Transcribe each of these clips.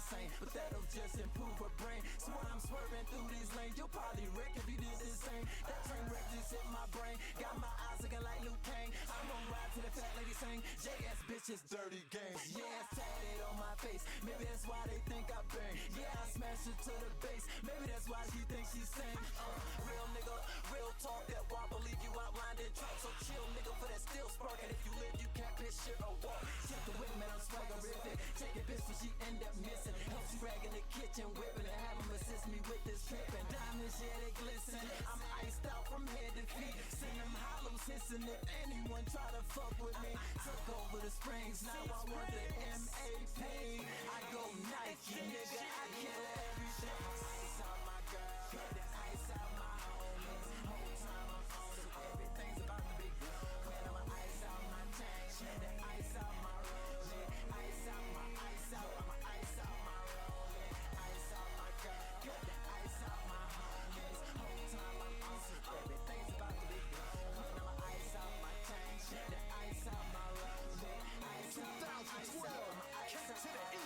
insane, but that'll just improve her brain. So when I'm swerving through these lanes, you'll probably wreck if you did the same. That train wreck just hit my brain, got my eyes looking like Luke Kane. I'm gonna ride to the fat lady sing, JS bitches dirty games. Yeah, it's tatted on my face, maybe that's why they think I bang. Yeah, I smash her to the base, maybe that's why she thinks she sing. Real nigga, real talk, that won't believe you outlined in chalk. So chill nigga for that still spark, and if you live you can't piss shit or walk. Check the whip, man, I'm swaggerific. Check your bitch when she end up missing. Helps you rag in the kitchen, whipping and have them assist me with this tripping. Diamonds, yeah, they glisten. I'm iced out from head to feet. Send them hollows hissing if anyone try to fuck with me. Took over the springs, now I want the MAP. I go Nike, nigga, I kill everything. Ice out my girl, get the ice out my homies. Whole time I'm on, so everything's about to be good. When I'ma ice out my tank, get the ice out my rollie. Ice out my ice out, I'ma ice out my rollie. Ice out my girl, get the ice out my homies. Whole time I'm on, so everything's about to be good. When I'ma ice out my tank, get the ice out my rollie. Ice out my ice out, I'ma ice out my rollie.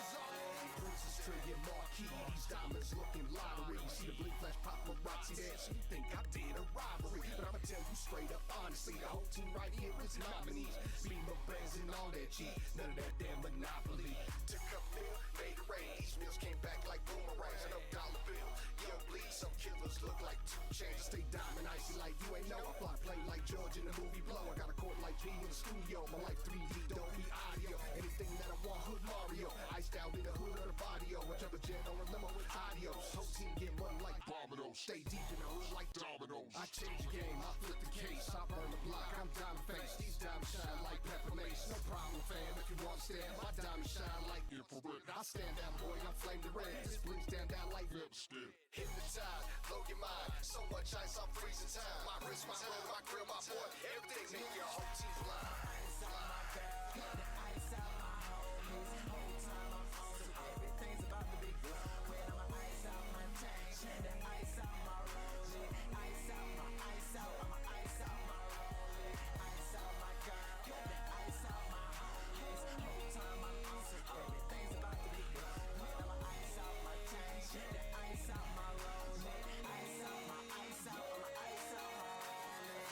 Princess Trillion Marquis, these diamonds looking lottery. See the blink flash paparazzi there, she think I did a robbery. But I'ma tell you straight up honestly, the whole team right here is nominees. Beamer bands and all that cheap, none of that damn monopoly. Took a meal, made a rain, these meals came back like boomerangs. No dollar bill, young bleed, some killers look like 2 Chainz. Stay diamond icy like you ain't know. I fly plane like George in the movie Blow. I got a court like P in the studio, my life 3D, don't be audio. Anything that I want, hood Mario. Iced out in the hood of the body, whichever jet on a limo with adios. Whole team get money like dominoes. Stay deep in the hood like dominoes. I change the game, I flip the case, I burn the block, I'm diamond face. These diamonds shine like pepper mace. No problem, fam, if you want to stand. My diamonds shine like infrared. I stand down, boy, I'm flame to red. This bling stand down like lipstick. Hypnotized, blow your mind. So much ice, I'm freezing time. My wrist, my roll, my grill, my boy, everything make your whole team blind. Ice out my girl, get the ice out my homies. Whole time I'm on, so everything's about to be good. When I'ma ice out my tank, get the ice out my rollie. Ice out my ice out, I'ma ice out my rollie. Ice out my girl, get the ice out my homies. Whole time I'm on, so everything's about to be good. When I'ma ice out my tank, get the ice out my rollie. Ice out my ice out, I'ma ice out my rollie.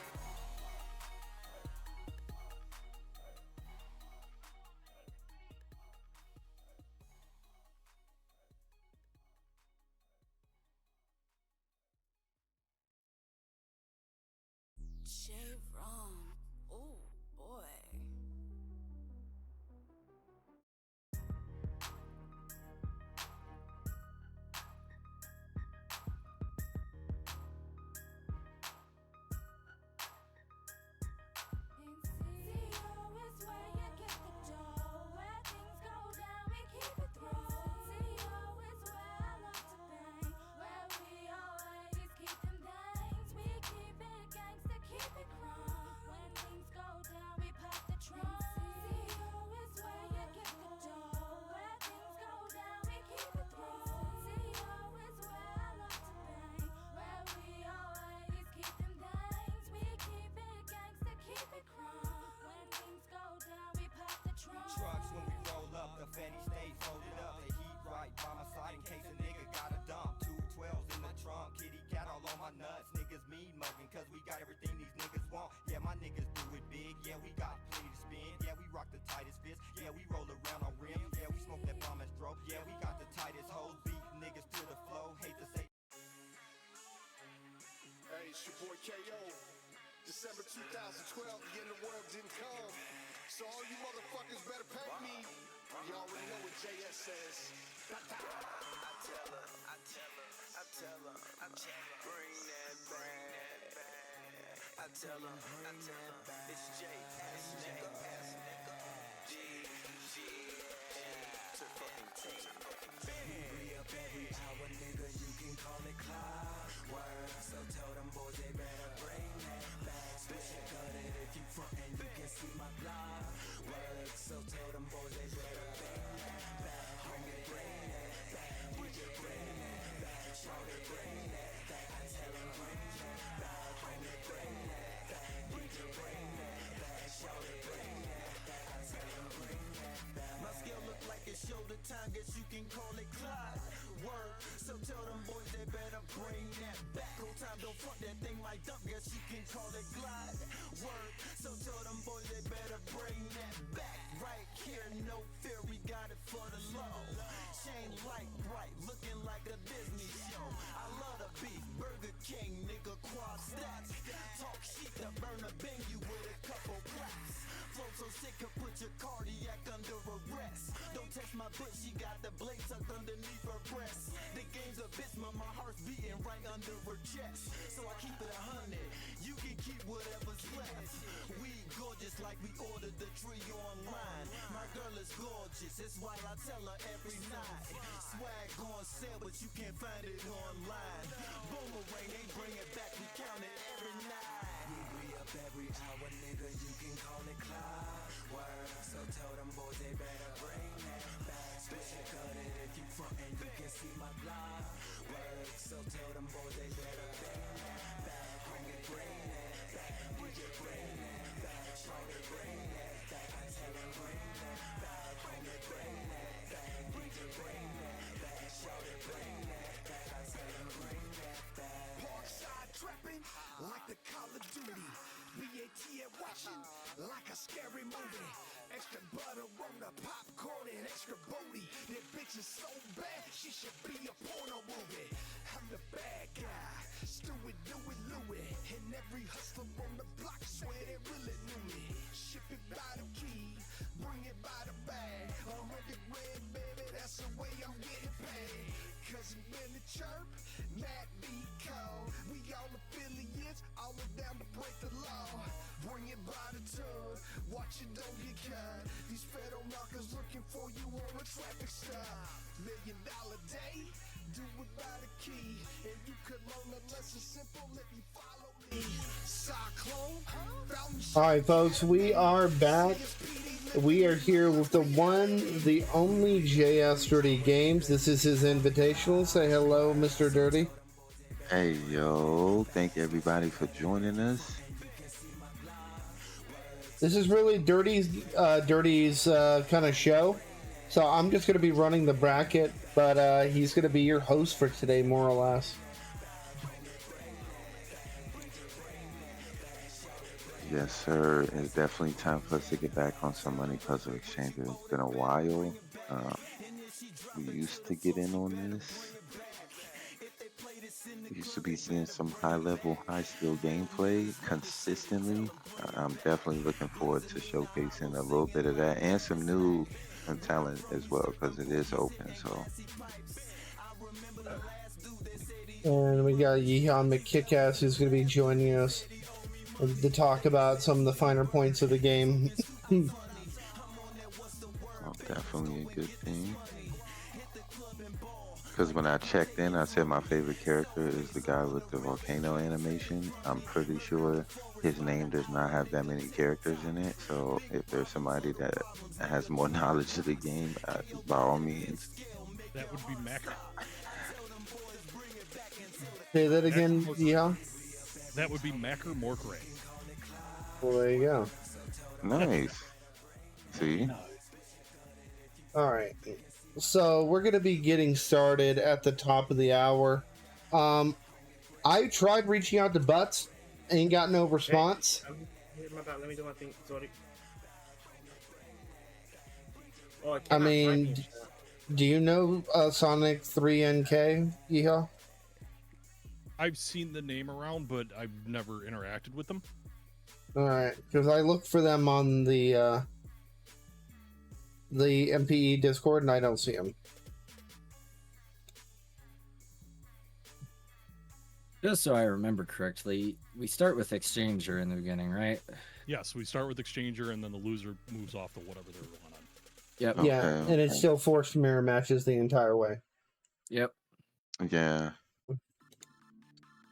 Chevron. Oh boy. Trucks when we roll up, the Fetty stays folded up. The heat right by my side in case a nigga got a dump. 212s in the trunk, kitty cat all on my nuts. Niggas mean mugging cause we got everything these niggas want. Yeah, my niggas do it big, yeah, we got plenty to spin. Yeah, we rock the tightest fist, yeah, we roll around on rims. Yeah, we smoke that bomb and stroke, yeah, we got the tightest hoes. Beat niggas to the flow, hate to say. Hey, it's your boy KO. December 2012, the end of the world didn't come. So all you motherfuckers better pay me. You already know what JS says. I tell her, bring that back. I tell her, it's J, to fucking T. Hurry up every hour, nigga, you can call it clockwork. So tell them boys they better bring that back. Special cut it if you frontin', you can see my block work. So tell them boys they better bring that back. Homie, bring that back. DJ, bring that back. Shawty, bring that back. I tell them bring that back. Homie, bring that back. DJ, bring that back. Shawty, bring that back. I tell them bring that back. My skill look like it showed the time, guess you can call it Clyde. Word, so tell them boys they better bring that back. Whole time don't front that thing like dump, guess you can call it glide. Word, so tell them boys they better bring that back. Right here, no fear, we got it for the low. Chain light bright, looking like a Disney show. I love the beef, Burger King, nigga, quad stacks. Talk shit to burn a bang you with a couple claps. Flow so sick, could put your cardiac under arrest. Don't text my bitch, she got the blade tucked underneath her breast. The game's a bitch, but my heart's beating right under her chest. So I keep it 100, you can keep whatever's left. We gorgeous like we ordered the tree online. My girl is gorgeous, it's why I tell her every night. Swag on sale, but you can't find it online. Boomerang, they bring it back, we count it every night. We up every hour, nigga, you can call it Clyde. Word, so tell them boys they better bring that back. Special cut it if you frontin', you can see my glide. Word, so tell them boys they better bring that back. Homie, bring that back. DJ, bring that back. Shawty, bring that back. I tell them bring that back. Homie, bring that back. DJ, bring that back. Shawty, bring that back. I tell them bring that back. Parkside trapping like the Call of Duty. BAT at watching like a scary movie. Extra butter on the popcorn and extra booty. That bitch is so bad, she should be a porno movie. I'm the bad guy, Stewie, Dewey, Louie. And every hustler on the block swear they really knew me. Ship it by the key, bring it by the bag. 100 grand, baby, that's the way I'm getting paid. Cause I'm in the chirp, Matt B. Cole. We all affiliates, all are down to break the law. Bring it by the ton, watch it don't get caught. These federal knockers looking for you on a traffic stop. $1 million day, do it by the key. And you could learn a lesson simple if you follow me. Cyclone, All right, folks, we are back. We are here with the one, the only JSDirtyGameZ. This is his invitational. Say hello, Mr. Dirty. Hey, yo. Thank everybody for joining us. This is really Dirty's kind of show. So I'm just going to be running the bracket, but he's going to be your host for today, more or less. Yes, sir. It's definitely time for us to get back on some Money Puzzle Exchanger. It's been a while. We used to get in on this. We used to be seeing some high-level, high-skill gameplay consistently. I'm definitely looking forward to showcasing a little bit of that and some new talent as well, because it is open. So, and we got Yeehaw McKickass, who's going to be joining us to talk about some of the finer points of the game. well, definitely a good thing. Because when I checked in, I said my favorite character is the guy with the volcano animation. I'm pretty sure his name does not have that many characters in it. So if there's somebody that has more knowledge of the game, by all means. That would be Macker. Say that again, Yeehaw? That would be Macker Morkray. Well, there you go. Nice. See? Alright. So we're going to be getting started at the top of the hour. I tried reaching out to Butts, ain't got no response. My bad, let me do my thing. Sorry. Oh, I mean, do you know Sonic 3NK, Yeehaw? I've seen the name around, but I've never interacted with them. Alright, because I looked for them on the MPE Discord and I don't see them. Just so I remember correctly, we start with Exchanger in the beginning, right? Yes, we start with Exchanger, and then the loser moves off to whatever they're going on. Yep. Okay, Yeah, and it's still forced mirror matches the entire way. Yep. Yeah.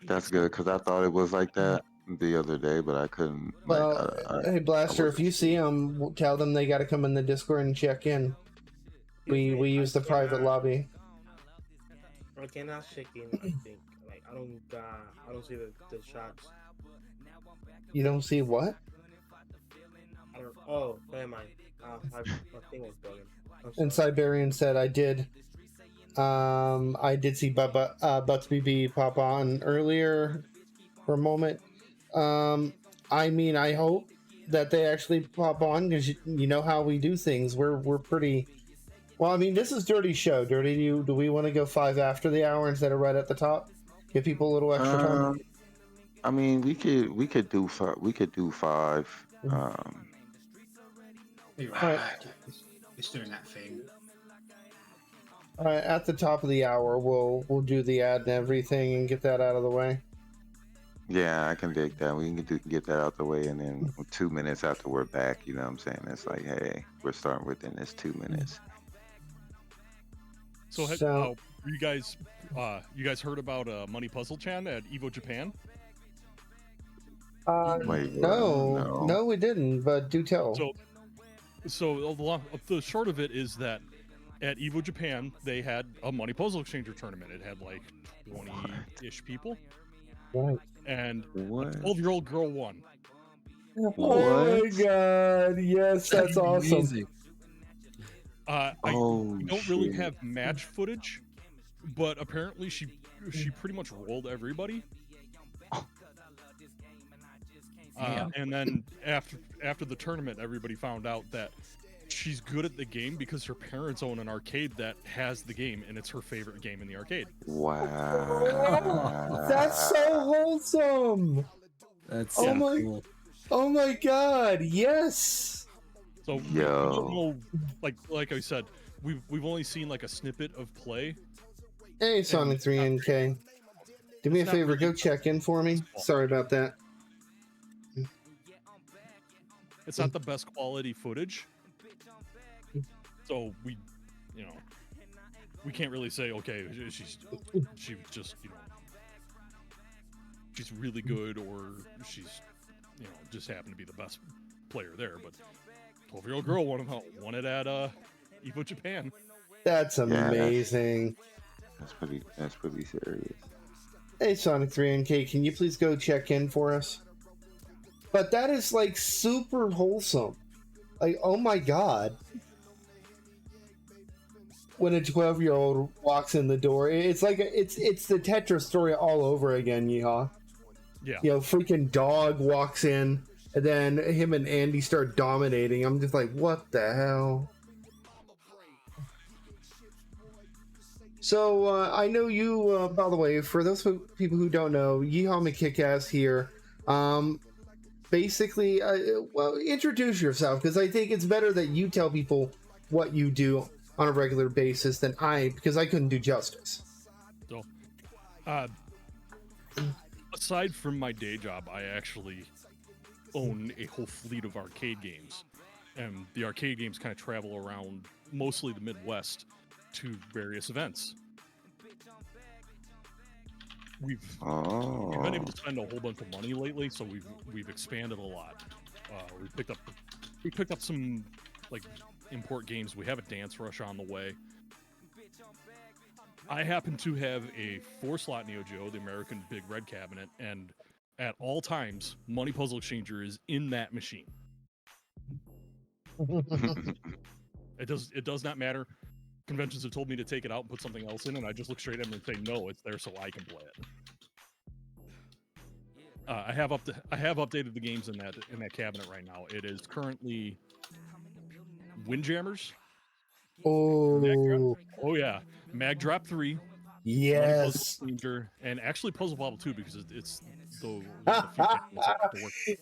That's good, because I thought it was like that the other day, but I couldn't. Well, hey Blaster, if you see them, tell them they got to come in the Discord and check in. We use the private lobby. I cannot check in. I think like I don't see the shots. You don't see what? I don't. Oh, never mind. My thing was bugging. I'm And sorry. Siberian said I did. I did see Butts BB pop on earlier for a moment. I mean, I hope that they actually pop on because you know how we do things. We're pretty. Well, I mean, this is Dirty Show. Dirty, do we want to go 5 after the hour instead of right at the top? Give people a little extra time. I mean, we could do 5. We could do 5. Be right All right. back. It's doing that thing. All right, at the top of the hour, we'll do the ad and everything and get that out of the way. Yeah, I can dig that. We can get that out the way, and then 2 minutes after we're back, you know what I'm saying? It's like, hey, we're starting within this 2 minutes. So, you guys heard about Money Puzzle Chan at Evo Japan? Wait, No, we didn't. But do tell. So the short of it is that at Evo Japan they had a Money Puzzle Exchanger tournament. It had like 20-ish people, Right. and a 12-year-old girl won. Oh my god! Yes, that's awesome. I don't really have match footage, but apparently she pretty much rolled everybody. And then after the tournament, everybody found out that she's good at the game because her parents own an arcade that has the game, and it's her favorite game in the arcade. Wow, that's so wholesome. That's cool. Oh my god! Yes. So we don't know, like I said, we've only seen like a snippet of play. Hey, Sonic 3 NK. Do me a favor, go check in for me. Sorry about that. It's not the best quality footage, so we can't really say, okay, she just she's really good, or she's just happened to be the best player there. But 12-year-old girl won it at Evo Japan. That's amazing. That's pretty serious. Hey, Sonic 3 NK, can you please go check in for us? But that is like super wholesome. Like, oh my god. When a 12-year-old walks in the door, it's like it's the Tetris story all over again, yeehaw. Yeah. Freaking dog walks in, and then him and Andy start dominating. I'm just like, what the hell? So, I know you, by the way, for those people who don't know, Yeehaw McKickass here. Basically, well, introduce yourself, because I think it's better that you tell people what you do on a regular basis than because I couldn't do justice. So, aside from my day job, I actually own a whole fleet of arcade games, and the arcade games kind of travel around mostly the Midwest to various events. We've been able to spend a whole bunch of money lately, so we've expanded a lot. We picked up some like import games. We have a Dance Rush on the way. I happen to have a 4-slot Neo Geo, the American Big Red Cabinet, and at all times, Money Puzzle Exchanger is in that machine. It does not matter. Conventions have told me to take it out and put something else in, and I just look straight at them and say, no, it's there so I can play it. I have updated the games in that cabinet right now. It is currently Windjammers. Oh yeah, Mag Drop 3. Yes. And actually Puzzle Bobble 2, because it's the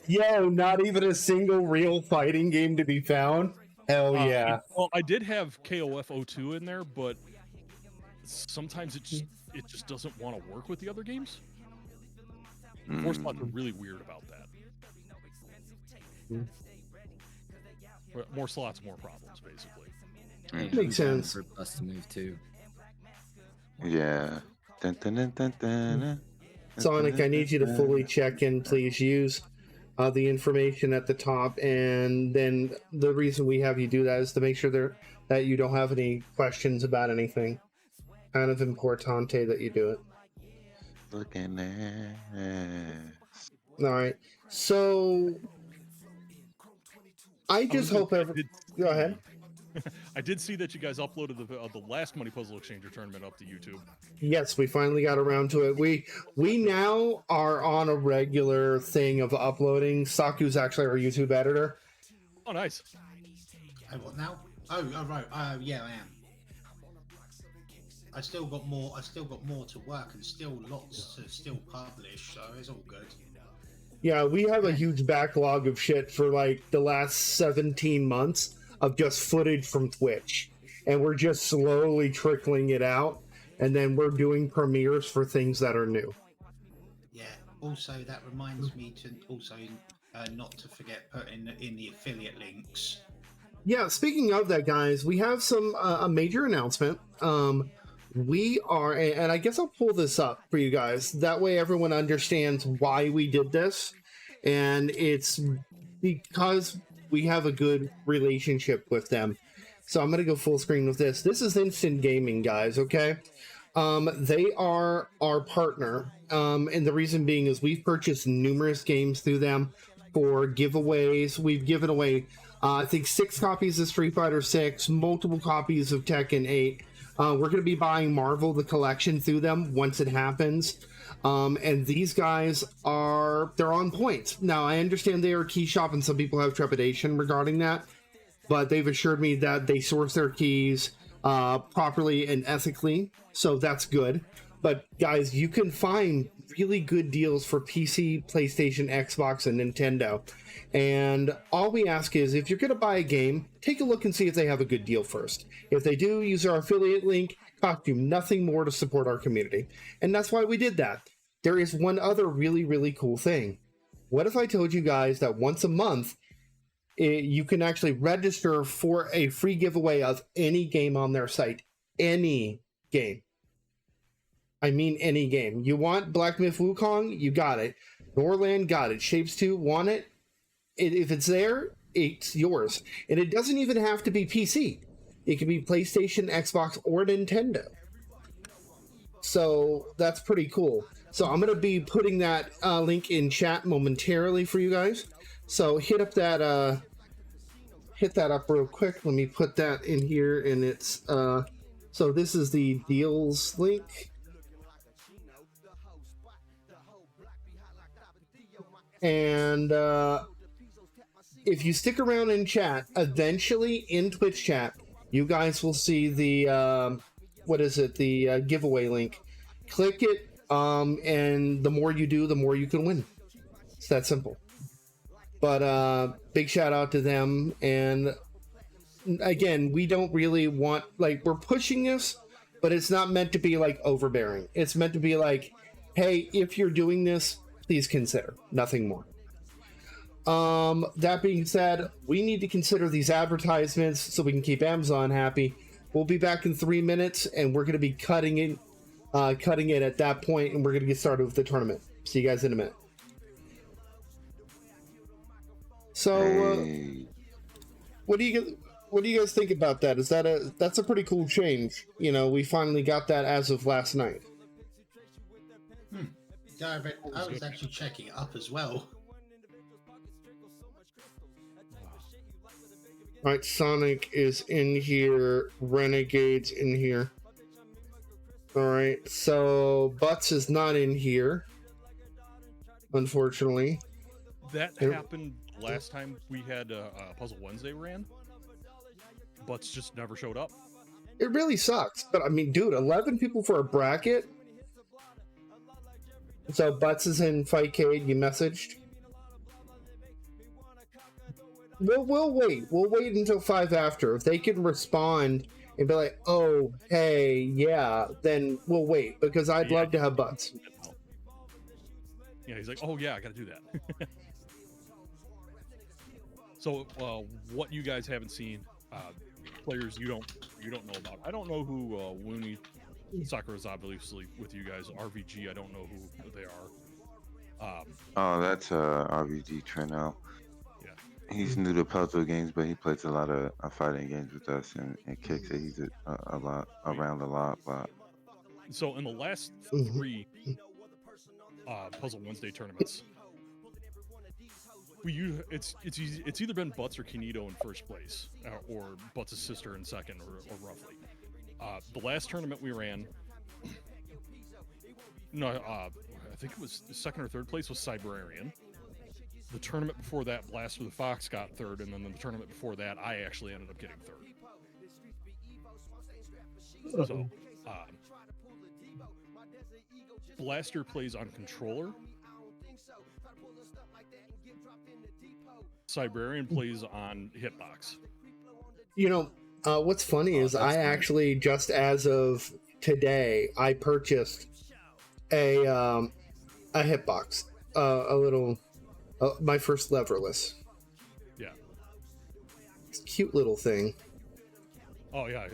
Yo, not even a single real fighting game to be found. Hell yeah. I did have KOF 02 in there, but sometimes it just doesn't want to work with the other games. 4 slots are really weird about that. More slots, more problems, basically. Makes sense. For us to move to. Yeah. Dun, dun, dun, dun, dun, Sonic, I need you to fully check in, please. Use the information at the top, and then the reason we have you do that is to make sure that you don't have any questions about anything. Kind of importante that you do it. Looking at. All right, so I just hope Go ahead. I did see that you guys uploaded the last Money Puzzle Exchanger tournament up to YouTube. Yes, we finally got around to it. We now are on a regular thing of uploading. Saku's actually our YouTube editor. Oh, nice. Oh, what now? Oh, right. Yeah, I am. I still got more to work and still lots to still publish, so it's all good. Yeah, we have a huge backlog of shit for like the last 17 months of just footage from Twitch, and we're just slowly trickling it out, and then we're doing premieres for things that are new. Yeah. Also, that reminds me to also not to forget putting in the affiliate links. Yeah, speaking of that, guys, we have some a major announcement. We are, and I guess I'll pull this up for you guys. That way everyone understands why we did this. And it's because we have a good relationship with them. So I'm going to go full screen with this. This is Instant Gaming, guys, okay? They are our partner. And the reason being is we've purchased numerous games through them for giveaways. We've given away, I think, 6 copies of Street Fighter 6, multiple copies of Tekken 8. We're going to be buying Marvel the Collection through them once it happens. And these guys they're on point. Now, I understand they are a key shop and some people have trepidation regarding that, but they've assured me that they source their keys properly and ethically, so that's good. But guys, you can find really good deals for PC, PlayStation, Xbox, and Nintendo. And all we ask is, if you're going to buy a game, take a look and see if they have a good deal first. If they do, use our affiliate link. Cost you nothing more to support our community. And that's why we did that. There is one other really, really cool thing. What if I told you guys that once a month, you can actually register for a free giveaway of any game on their site? Any game. I mean any game. You want Black Myth Wukong? You got it. Norland got it. Shapes 2, want it? If it's there, it's yours. And it doesn't even have to be PC. It can be PlayStation, Xbox, or Nintendo. So that's pretty cool. So I'm going to be putting that link in chat momentarily for you guys. So hit that up real quick. Let me put that in here, and it's so this is the deals link. And if you stick around in chat, eventually in Twitch chat, you guys will see the the giveaway link. Click it, and the more you do, the more you can win. It's that simple. But big shout out to them. And again, we don't really want, like, we're pushing this, but it's not meant to be like overbearing. It's meant to be like, hey, if you're doing this, please consider. Nothing more. That being said, we need to consider these advertisements so we can keep Amazon happy. We'll be back in 3 minutes, and we're going to be cutting it at that point, and we're going to get started with the tournament. See you guys in a minute. So, what do you guys think about that? That's a pretty cool change? You know, we finally got that as of last night. I was actually checking it up as well. All right, Sonic is in here. Renegade's in here. All right, so Butts is not in here, unfortunately. That happened last time we had a Puzzle Wednesday ran. Butts just never showed up. It really sucks, but I mean, dude, 11 people for a bracket. So Butts is in Fightcade. You messaged. We'll wait. We'll wait until 5 after. If they can respond and be like, "Oh, hey, yeah," then we'll wait, because I'd love to have Butts. Yeah, he's like, "Oh yeah, I got to do that." So, what you guys haven't seen, players you don't know about. I don't know who Looney Sakura is obviously with you guys. RVG, I don't know who they are. Oh, that's RVG Trino. Yeah, he's new to puzzle games, but he plays a lot of fighting games with us and kicks it. He's a lot around a lot. But so in the last 3 Puzzle Wednesday tournaments, it's either been Butts or Kinito in first place, or Butts' sister in second, or roughly. The last tournament we ran, no, I think it was second or third place was Cybrarian. The tournament before that, Blaster the Fox got third, and then the tournament before that, I actually ended up getting third. So, Blaster plays on controller. Cybrarian plays on hitbox. You know, what's funny is I actually, just as of today, I purchased a hitbox, a little, my first leverless. Yeah. It's a cute little thing. Oh yeah,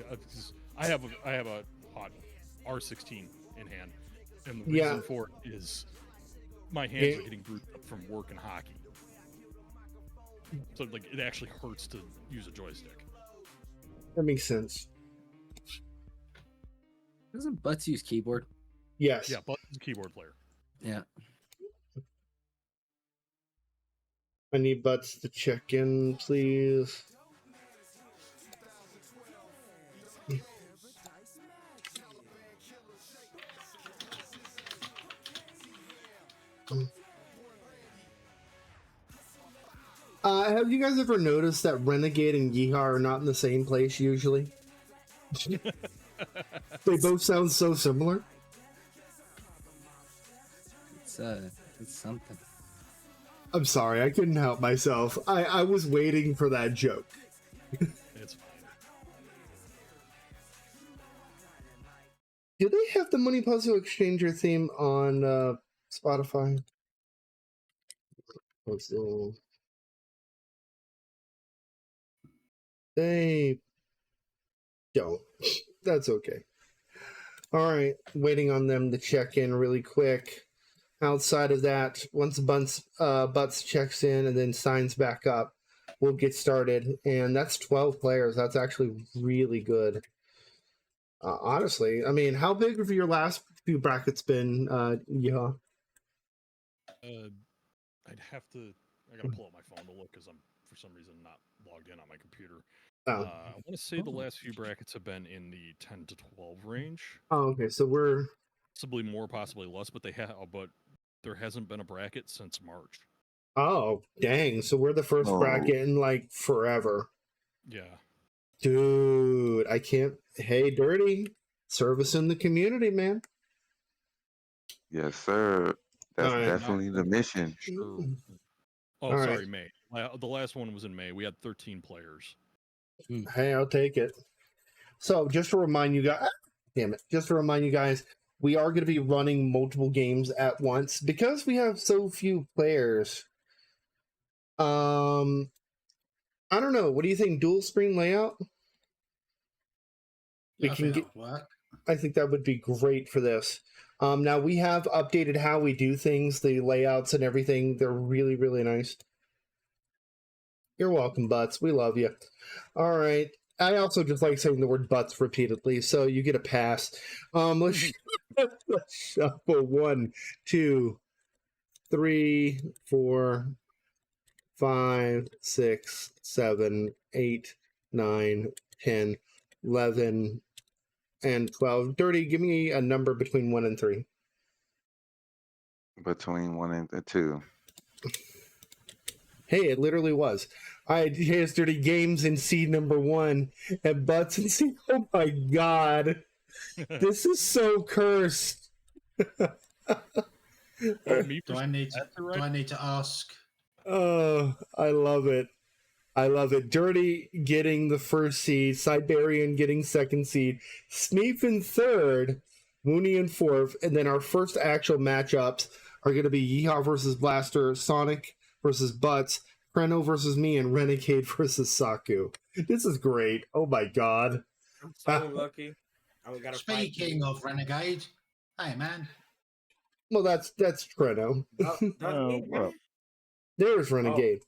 I have a hot R16 in hand, and the reason for it is my hands are getting bruised up from work and hockey. So like it actually hurts to use a joystick. That makes sense. Doesn't Butts use keyboard? Yes. Yeah, Butts is a keyboard player. Yeah. I need Butts to check in, please. Have you guys ever noticed that Renegade and Yeehaw are not in the same place usually? They both sound so similar. It's something. I'm sorry, I couldn't help myself. I was waiting for that joke. It's fine. Do they have the Money Puzzle Exchanger theme on Spotify? Puzzle. They don't. That's okay. All right, waiting on them to check in really quick. Outside of that, once Butts checks in and then signs back up, we'll get started. And that's 12 players. That's actually really good. Honestly, I mean, how big have your last few brackets been, Yeehaw? I gotta pull up my phone to look because I'm for some reason not logged in on my computer. Oh. I want to say the last few brackets have been in the 10 to 12 range. Oh, okay. So we're possibly more, possibly less, but but there hasn't been a bracket since March. Oh, dang. So we're the first bracket in like forever. Yeah. Dude, I can't. Hey, Dirty, service in the community, man. Yes, sir. That's definitely the mission. Oh, All sorry, right. May. The last one was in May. We had 13 players. Hey, I'll take it. So just to remind you guys, we are going to be running multiple games at once because we have so few players. I don't know. What do you think? Dual screen layout? Yeah, work. I think that would be great for this. Now we have updated how we do things, the layouts and everything. They're really, really nice. You're welcome, Butts. We love you. All right. I also just like saying the word Butts repeatedly, so you get a pass. Let's shuffle 1, 2, 3, 4, 5, 6, 7, 8, 9, 10, 11, and 12. Dirty, give me a number between 1 and 3. Between 1 and 2. Hey, it literally was. I had JSDirtyGameZ in seed number 1 and Butts in seed. Oh my god. This is so cursed. Do I need to ask? Oh, I love it. I love it. Dirty getting the first seed, Siberian getting second seed, Sneep in third, Mooney in fourth, and then our first actual matchups are going to be Yeehaw versus Blaster, Sonic versus Butts, Kreno versus me, and Renegade versus Saku. This is great. Oh my god. I'm so lucky. Speaking of Renegade, hey man. Well, that's Kreno. There's Renegade.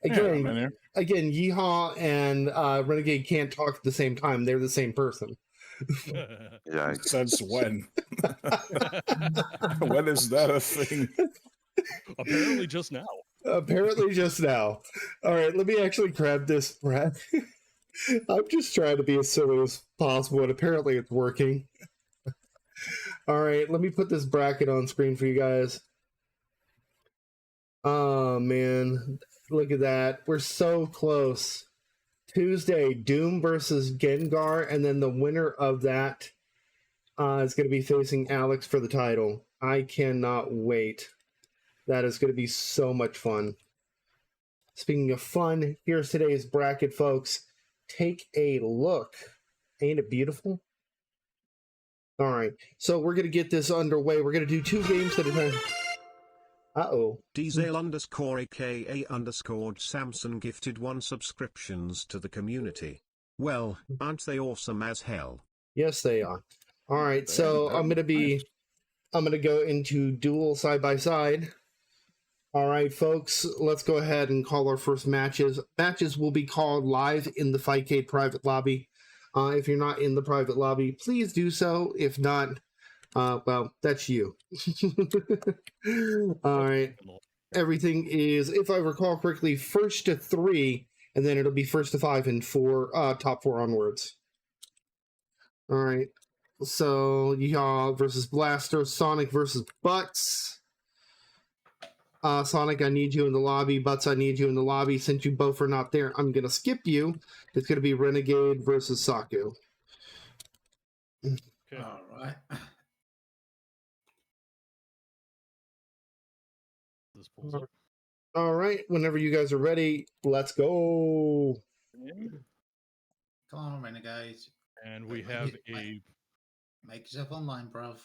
Again, Yeehaw and Renegade can't talk at the same time. They're the same person. Yeah. Since when? When is that a thing? Apparently just now. Apparently just now. All right, let me actually grab this, Brad. I'm just trying to be as silly as possible, and apparently it's working. All right, let me put this bracket on screen for you guys. Oh, man. Look at that. We're so close. Tuesday, Doom versus Gengar, and then the winner of that is going to be facing Alex for the title. I cannot wait. That is going to be so much fun. Speaking of fun, here's today's bracket, folks. Take a look. Ain't it beautiful? All right, so we're going to get this underway. We're going to do 2 games at a time. Uh-oh. Diesel_aka_Samson gifted 1 subscriptions to the community. Well, aren't they awesome as hell? Yes, they are. All right, so I'm going to go into duel side by side. All right, folks, let's go ahead and call our first matches. Matches will be called live in the Fightcade private lobby. If you're not in the private lobby, please do so. If not, well, that's you. All right. Everything is, if I recall correctly, 1st to 3, and then it'll be 1st to 5 and 4, top 4 onwards. All right. So, Yeehaw versus Blaster, Sonic versus Butts. Sonic, I need you in the lobby. Butts, I need you in the lobby. Since you both are not there, I'm going to skip you. It's going to be Renegade versus Saku. Okay. All right. All right. Whenever you guys are ready, let's go. Come on, Renegade. And we have a... Make yourself online, bruv.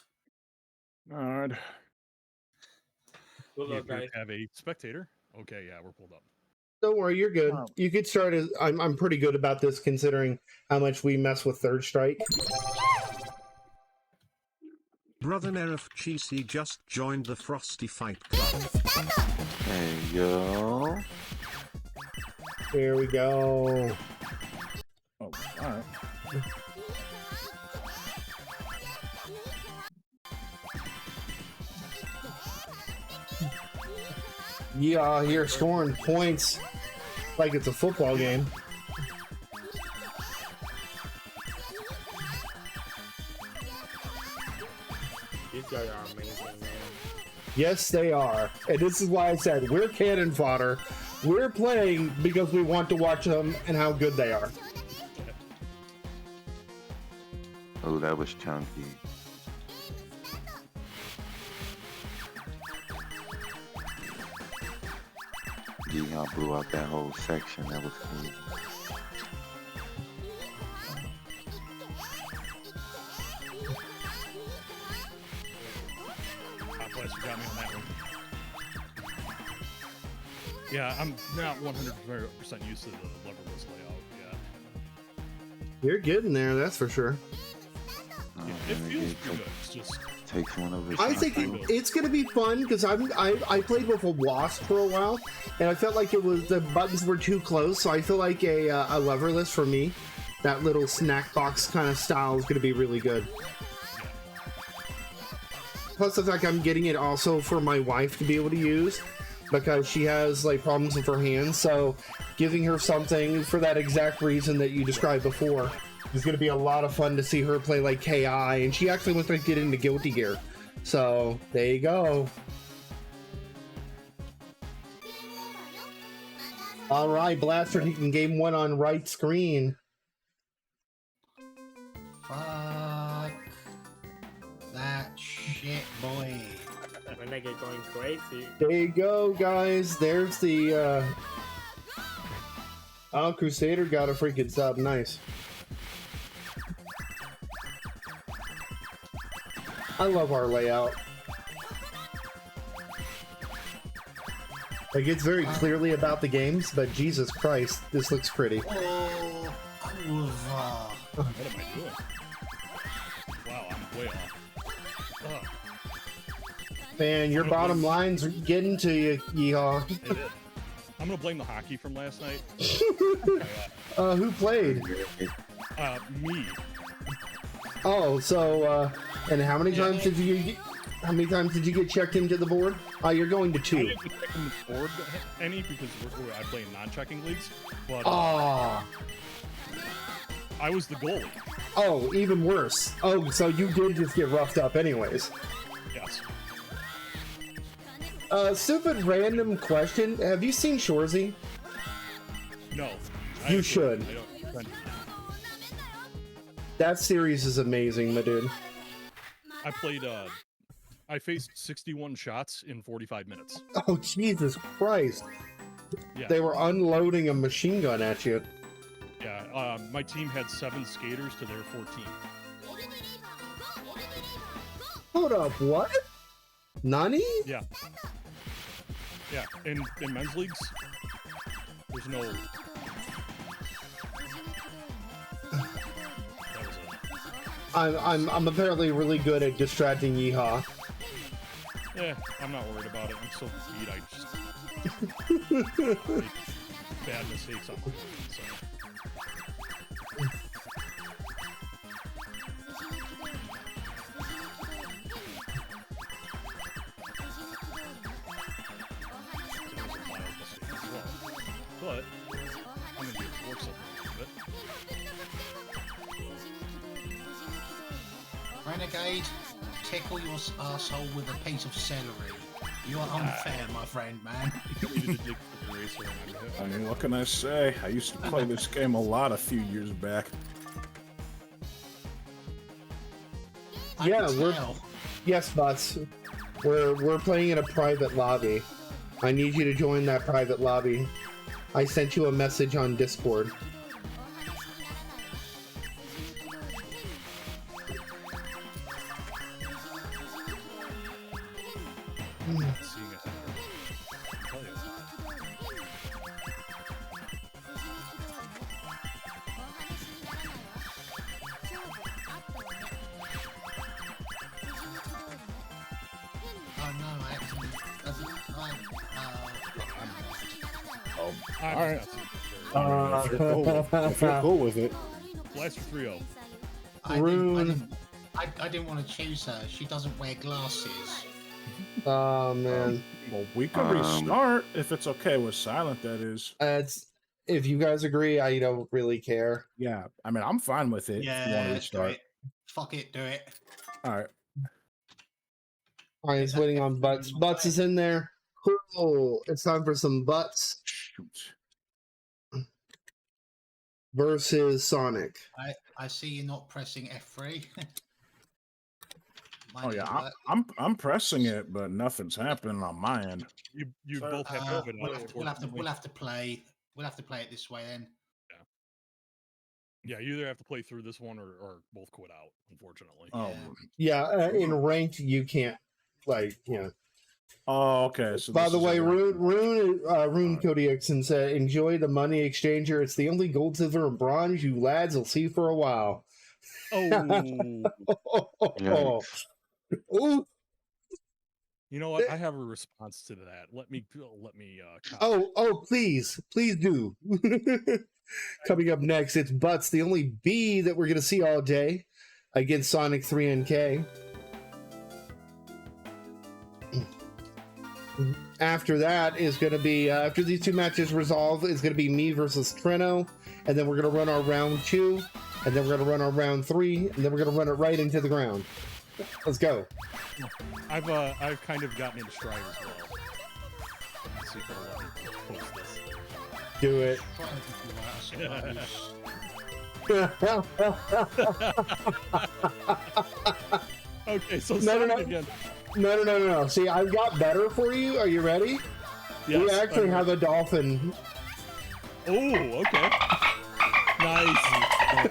All right. Good luck, guys. Have a spectator. Okay, yeah, we're pulled up. Don't worry, you're good. Wow. You could start as... I'm pretty good about this considering how much we mess with Third Strike. Brother Nerf Cheesy just joined the Frosty Fight Club. Hey, yo. Here we go. Oh, alright. Yeah, here scoring points like it's a football game. These guys are amazing, man. Yes, they are. And this is why I said we're cannon fodder. We're playing because we want to watch them and how good they are. Oh, that was chunky. Yeehaw blew out that whole section. That was crazy. You got me on that one. Yeah, I'm not 100% used to the leverless layout yet. You're getting there, that's for sure. Yeah, it feels pretty good. It's just takes one of his. I think it's gonna be fun because I played with a Wasp for a while, and I felt like the buttons were too close. So I feel like a leverless for me, that little snack box kind of style is gonna be really good. Plus the fact I'm getting it also for my wife to be able to use because she has like problems with her hands, so giving her something for that exact reason that you described before is going to be a lot of fun to see her play like KI, and she actually wants to get into Guilty Gear. So there you go. All right, Blaster taking game 1 on right screen. Fuck that shit, boy. When they get going crazy. There you go, guys. There's the oh, Crusader got a freaking sub. Nice. I love our layout. Like, it's very clearly about the games, but Jesus Christ, this looks pretty. Oh, what am I doing? Wow, I'm way off. Ugh. Man, your bottom line's getting to you, Yeehaw. It is. I'm gonna blame the hockey from last night. Who played? Me. Oh, so, and how many times did you How many times did you get checked into the board? You're going to I 2. didn't check in the board any because I play in non-checking leagues, but I was the goalie. Oh, even worse. Oh, so you did just get roughed up anyways. Yes. Stupid random question. Have you seen Shorzy? No. You should. I don't. That series is amazing, my dude. I played, I faced 61 shots in 45 minutes. Oh, Jesus Christ. Yeah. They were unloading a machine gun at you. Yeah, my team had 7 skaters to their 14. Hold up, what? Nani? Yeah. Yeah, in men's leagues, there's no... I'm apparently really good at distracting Yeehaw. Yeah, I'm not worried about it. I'm so beat, I just... make bad mistakes on my own, so... But I'm gonna be able to work something a little bit. Renegade, tickle your asshole with a piece of celery. You are unfair, my friend, man. I mean, what can I say? I used to play this game a lot a few years back. Yes, Butts. We're playing in a private lobby. I need you to join that private lobby. I sent you a message on Discord. Alright. If you're cool with it. Blast for 3-0. I didn't want to choose her. She doesn't wear glasses. Oh, man. Well, we can restart if it's okay with Silent, that is. If you guys agree, I don't really care. Yeah, I mean, I'm fine with it. Yeah, if you want to let's do restart. it. Fuck it, do it. Alright. Alright, he's waiting on Butts. Butts is in there. Cool. It's time for some Butts. Shoot. Versus Sonic. I see you're not pressing F3. Oh yeah, I'm pressing it, but nothing's happening on my end. You both have it. We'll have to play. We'll have to play it this way then. Yeah, you either have to play through this one or both quit out, unfortunately. Oh. Yeah, in ranked you can't Oh, okay. So by the way, Rune Cody Exon said, "Enjoy the money exchanger. It's the only gold, silver, and bronze you lads will see for a while." Oh. Ooh. You know what? I have a response to that. Let me. Please do. Coming up next, it's Butts, the only B that we're gonna see all day, against Sonic 3NK. After that is going to be, after these two matches resolve, is going to be me versus Treno, and then we're going to run our round 2, and then we're going to run our round 3, and then we're going to run it right into the ground. Let's go. I've kind of gotten into stride as well. Let's see if it'll let me post this. Do it. Okay, so no. again. No. See, I've got better for you. Are you ready? Yes, we actually have a dolphin. Oh, okay. Nice.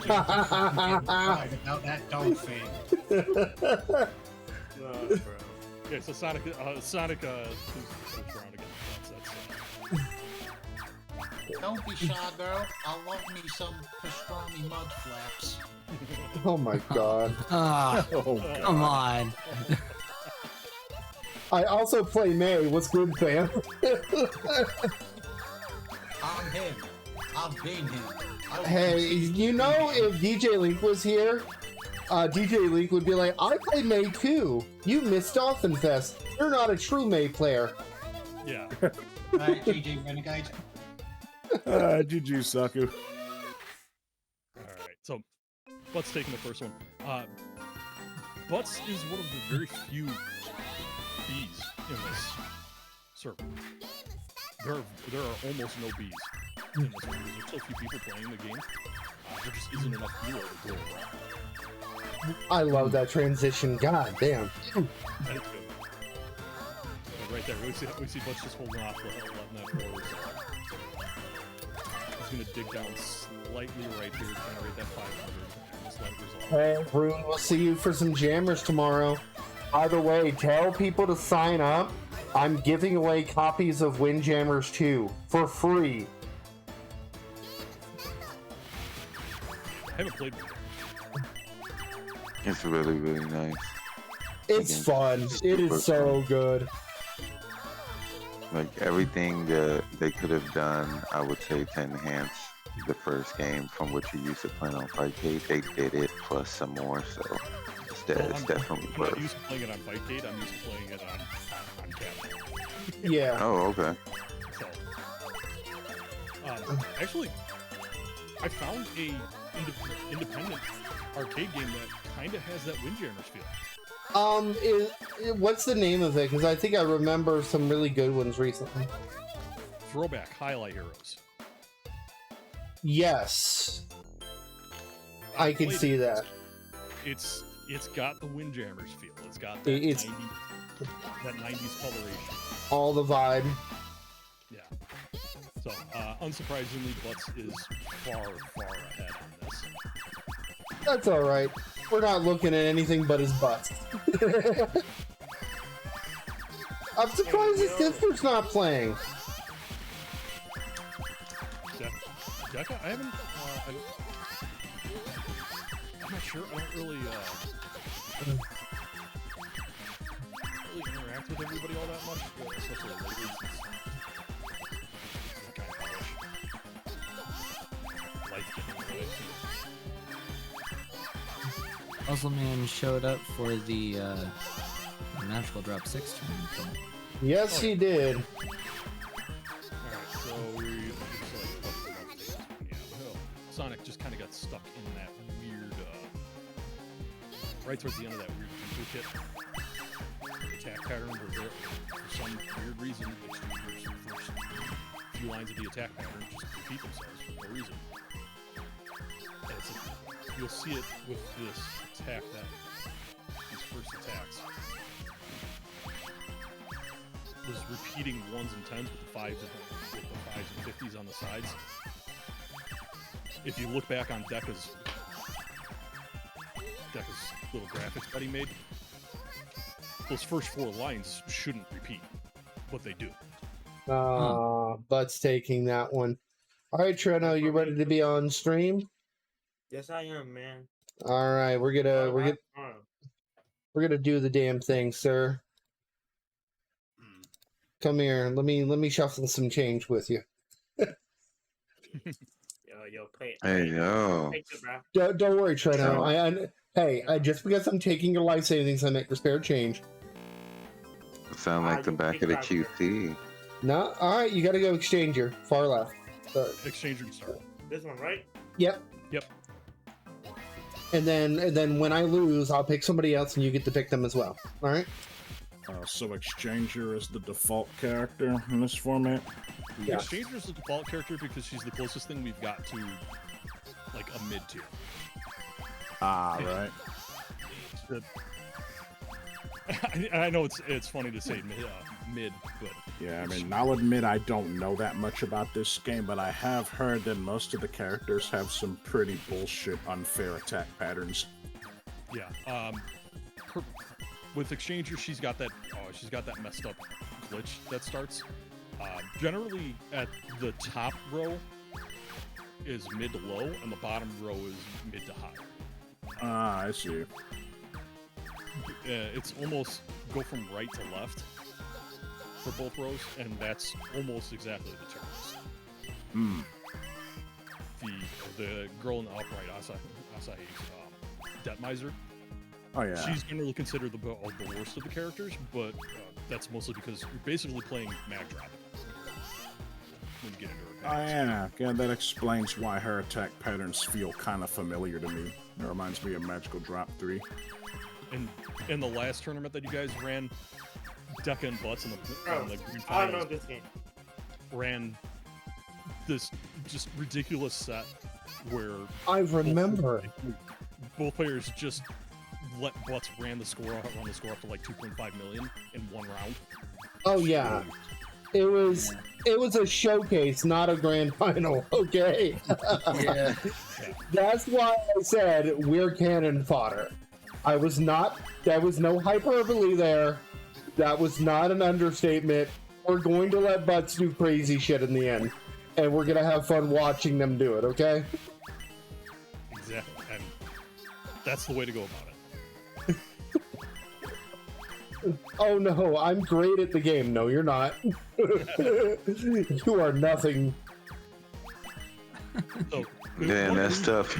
About that dolphin. Okay, so Sonic who's round again. Don't be shy, girl. I love me some pastrami mud flaps. Oh my god. Come on. I also play May. What's good, fam? I'm him. I've been him. Hey, you know, if DJ Link was here, DJ Leak would be like, I play May too. You missed Dolphin Fest. You're not a true May player. Yeah. Right, GG Renegade. GG Saku. Alright, so Butts taking the first one. Butts is one of the very few bees in this server. There are almost no bees in this one. There's so few people playing the game. There just isn't enough hero to go around. I love that transition. God damn. That's good. So right there, we see Butts just holding off, letting that roar. He's gonna dig down slightly right here, generate that 500, and just let it resolve. Hey, Rune, we'll see you for some jammers tomorrow. By the way, tell people to sign up. I'm giving away copies of Windjammers 2 for free. I haven't played it. It's really, really nice. It's fun. It is so good. Like everything that they could have done, I would say, to enhance the first game from what you used to play on Fightcade, they did it plus some more. So it's definitely I'm not used to playing it on Fightcade. I'm used to playing it on Captain. Yeah. Oh, okay. So, actually, I found a independent arcade game that kind of has that Windjammers feel. What's the name of it? Because I think I remember some really good ones recently. Throwback Highlight Heroes. Yes, I can see that. It's got the Windjammers feel. It's got that, that 90s coloration. All the vibe. Yeah. So, unsurprisingly, Butts is far, far ahead on this. That's all right. We're not looking at anything but his butt. I'm surprised his sister's not playing. Decca, I haven't. I'm not sure. I don't really interact with everybody all that much, especially lately since kind of life getting in the way. Puzzleman showed up for the Natural Drop 6 tournament. So. Yes, he did. Alright, so Sonic just kind of got stuck in that weird, right towards the end of that weird duplicate attack pattern where for some weird reason, Exchangers' first few lines of the attack pattern just repeat themselves for no reason. And you'll see it with this attack, these first attacks. Was repeating 1s and 10s with the 5s and 50s on the sides. If you look back on Decca's little graphics that he made, those first 4 lines shouldn't repeat, but they do. But's taking that one. All right, Treno, you ready to be on stream? Yes, I am, man. All right, we're gonna do the damn thing, sir. Come here. Let me shuffle some change with you. Yo, play it. Hey, yo. Don't worry, Treno. Hey, just because I'm taking your life savings, I make your spare change. Sound like the back of the QT. No, all right. You got to go exchanger, far left. Sorry. Exchanger start. This one, right? Yep. Yep. And then when I lose, I'll pick somebody else, and you get to pick them as well. All right. So Exchanger is the default character in this format? Yeah. Exchanger is the default character because she's the closest thing we've got to, like, a mid-tier. Right. I know it's funny to say mid, but... Yeah, I mean, I'll admit I don't know that much about this game, but I have heard that most of the characters have some pretty bullshit, unfair attack patterns. Yeah, with Exchanger, she's got that messed up glitch that starts. Generally, at the top row is mid to low, and the bottom row is mid to high. I see. It's almost go from right to left for both rows, and that's almost exactly the turns. The girl in the upright, Asahi's Debt Miser. Oh yeah. She's generally considered the worst of the characters, but that's mostly because you're basically playing Mag Drop when you get into her. Yeah, that explains why her attack patterns feel kind of familiar to me. It reminds me of Magical Drop 3. And in the last tournament that you guys ran, Deca and Butts in the green I don't know finals this game. ran this just ridiculous set where I remember both players just let Butts run the score up to like 2.5 million in one round. Oh yeah. It was a showcase, not a grand final, okay? Yeah. That's why I said we're cannon fodder. There was no hyperbole there. That was not an understatement. We're going to let Butts do crazy shit in the end. And we're gonna have fun watching them do it, okay? Exactly. And that's the way to go about it. Oh no, I'm great at the game. No, you're not. You are nothing. Man, that's tough.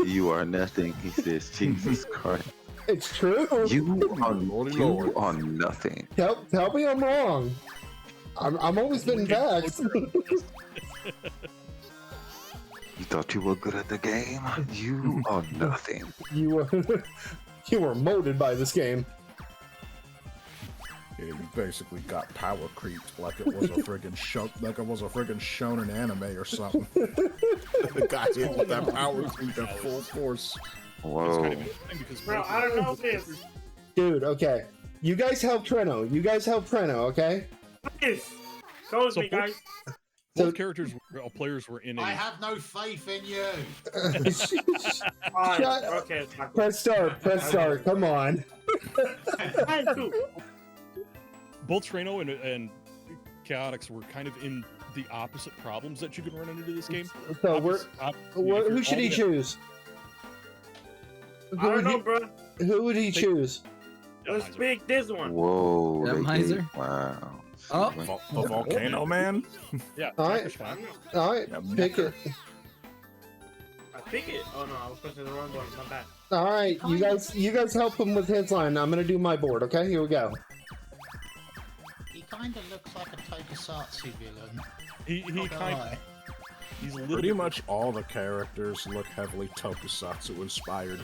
You are nothing, he says. Jesus Christ. It's true. You are nothing. Tell me I'm wrong. I'm always spitting facts. You thought you were good at the game? You are nothing. You were molded by this game. Yeah, you basically got power creeped like it was a friggin' shonen anime or something. The guy hit with that power creep at full force. Whoa. Bro, I don't know this. Dude, okay. You guys help Treno. Okay? Please. Go with me, guys. Both players were in a... I have no faith in you. Okay. Press start. Come on. Both Treno and Chaotix were kind of in the opposite problems that you can run into this game. So who should he choose? I don't know, bro. Who would he choose? Let's pick this one. Whoa. Debt Miser? Wow. Oh, the Volcano Man? Yeah. All right. Pick it. I pick it. Oh no, I was pressing the wrong one. My bad. All right, you guys help him with his line. I'm gonna do my board. Okay, here we go. He kind of looks like a tokusatsu villain. He's a little Pretty much all the characters look heavily tokusatsu inspired.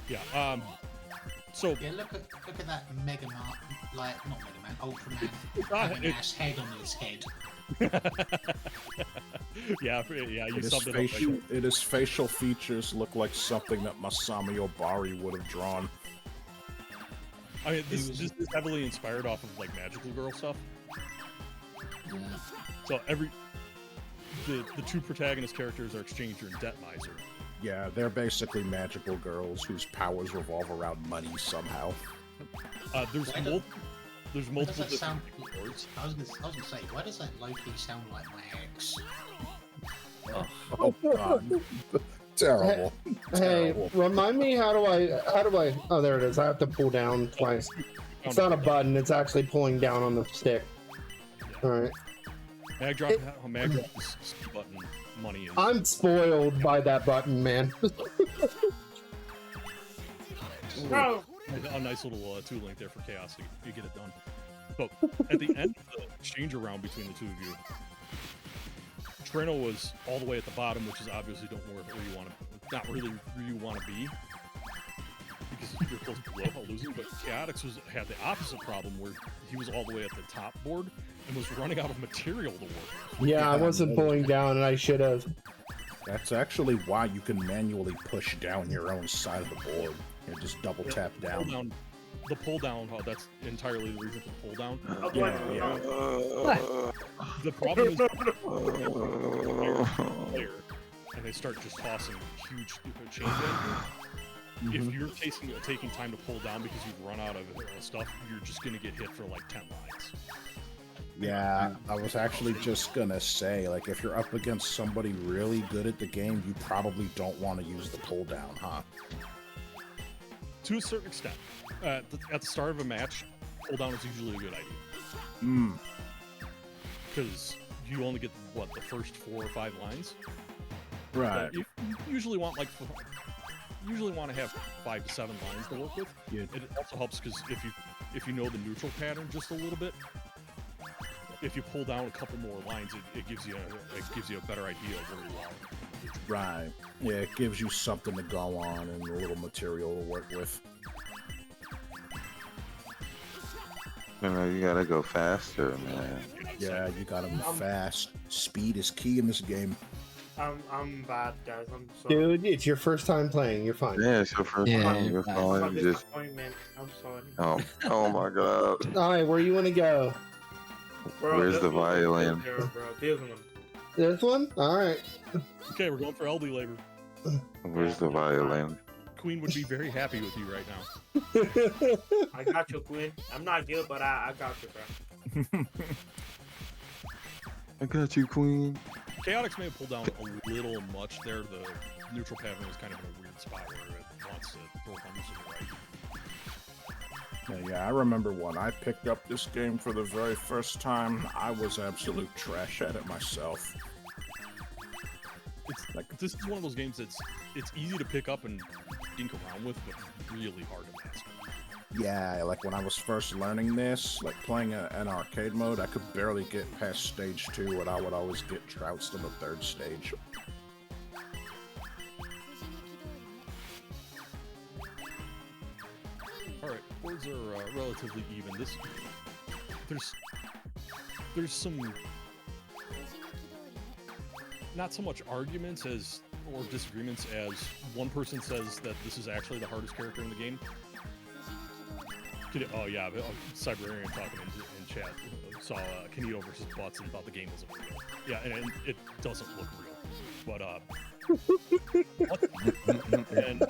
Yeah. So yeah, look at that Mega Man, not Mega Man, Ultraman, having an ass head on his head. yeah. You summed it up. His facial features look like something that Masami Obari would have drawn. I mean, this is heavily inspired off of like Magical Girl stuff. Yeah. So the two protagonist characters are Exchanger and Debt Miser. Yeah, they're basically magical girls whose powers revolve around money somehow. There's multiple different words. I was gonna say, why does that low-key sound like my ex? Oh God. Terrible. Hey, remind me how do I? Oh, there it is. I have to pull down twice. It's not a button. It's actually pulling down on the stick. All right. Mag drop is button. Money is. I'm spoiled by that button, man. Bro. A nice little tool link there for chaos to get it done. So at the end of the exchange round between the two of you, Treno was all the way at the bottom, which is obviously not really where you want to be, because you're close to losing. But Chaotix had the opposite problem, where he was all the way at the top board and was running out of material to work. Yeah, I wasn't pulling down, and I should have. That's actually why you can manually push down your own side of the board. You just double tap down. The pull down, that's entirely the reason for the pull down. Yeah. The problem is and they start just tossing huge chain in. If you're taking time to pull down because you've run out of stuff, you're just gonna get hit for like 10 lines. Yeah, I was actually just gonna say, like, if you're up against somebody really good at the game, you probably don't want to use the pull down, huh? To a certain extent. At the start of a match, pull down is usually a good idea. Because you only get, the first 4 or 5 lines? Right. You usually want, usually want to have 5 to 7 lines to work with. Yeah. It also helps because if you know the neutral pattern just a little bit, if you pull down a couple more lines, it gives you a better idea of where you are. Right. Yeah, it gives you something to go on and a little material to work with. You know, you gotta go faster, man. Yeah, you gotta be fast. Speed is key in this game. I'm bad, guys. I'm sorry. Dude, it's your first time playing. You're fine. Yeah, it's your first time. You're fine. Just... Disappointment. I'm sorry. Oh my god. All right, where you want to go? Bro, Where's the violin? This one. This one? All right. Okay, we're going for LD labor. Where's the violin? Queen would be very happy with you right now. I got you, Queen. I'm not good, but I got you, bro. I got you, Queen. Chaotix may have pulled down a little much there. The neutral pattern was kind of in a weird spot where it wants to throw thunders to the right. Yeah, I remember when I picked up this game for the very first time, I was absolute trash at it myself. It's like this is one of those games that's easy to pick up and dink around with, but really hard to master. Yeah, like when I was first learning this, like playing an arcade mode, I could barely get past stage 2, and I would always get trounced on the 3rd stage. Alright, boards are relatively even. There's some not so much arguments or disagreements as one person says that this is actually the hardest character in the game. Oh yeah, Cyberian talking in chat saw Kanito versus Butts and thought the game wasn't real. Yeah, and it doesn't look real. But and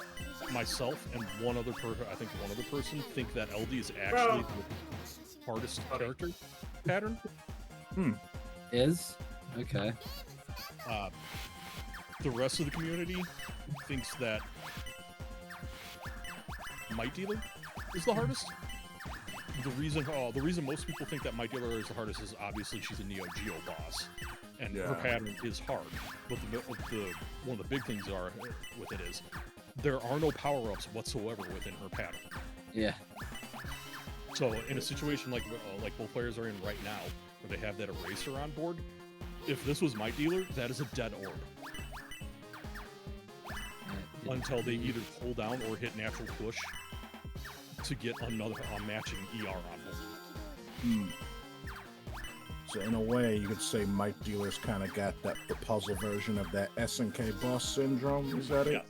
myself and one other person think that LD is actually the hardest character pattern. Is? Okay. The rest of the community thinks that Might Dealer is the hardest. The reason most people think that Might Dealer is the hardest is obviously she's a Neo Geo boss, and her pattern is hard. But one of the big things with it is there are no power-ups whatsoever within her pattern. Yeah. So in a situation like both players are in right now, where they have that eraser on board, if this was Might Dealer, that is a dead orb. Until they either pull down or hit natural push to get another matching ER on board. So in a way, you could say Might Dealer's kind of got the puzzle version of that SNK boss syndrome. Is that it? Yeah.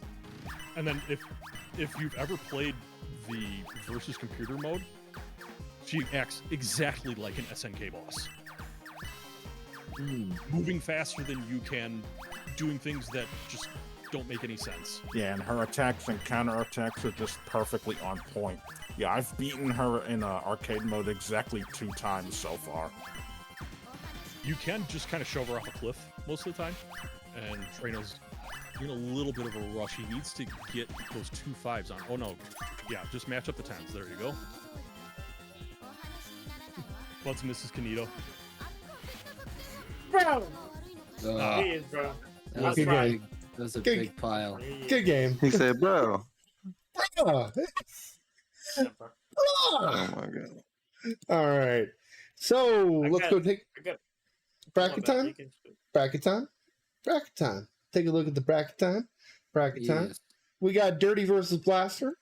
And then if you've ever played the versus computer mode, she acts exactly like an SNK boss. Moving faster than you can, doing things that just don't make any sense. Yeah, and her attacks and counterattacks are just perfectly on point. Yeah, I've beaten her in arcade mode exactly 2 times so far. You can just kind of shove her off a cliff most of the time, and Trino's in a little bit of a rush. He needs to get those 2 5s on. Oh no, yeah, just match up the 10s. There you go. Butts misses Kanito. Bro! That was Good a big pile. Good game. He said, bro. Oh Oh my god. All right. So let's go take bracket time. Bracket time. Bracket time. Take a look at the bracket time. Bracket time. Yes. We got Dirty versus Blaster,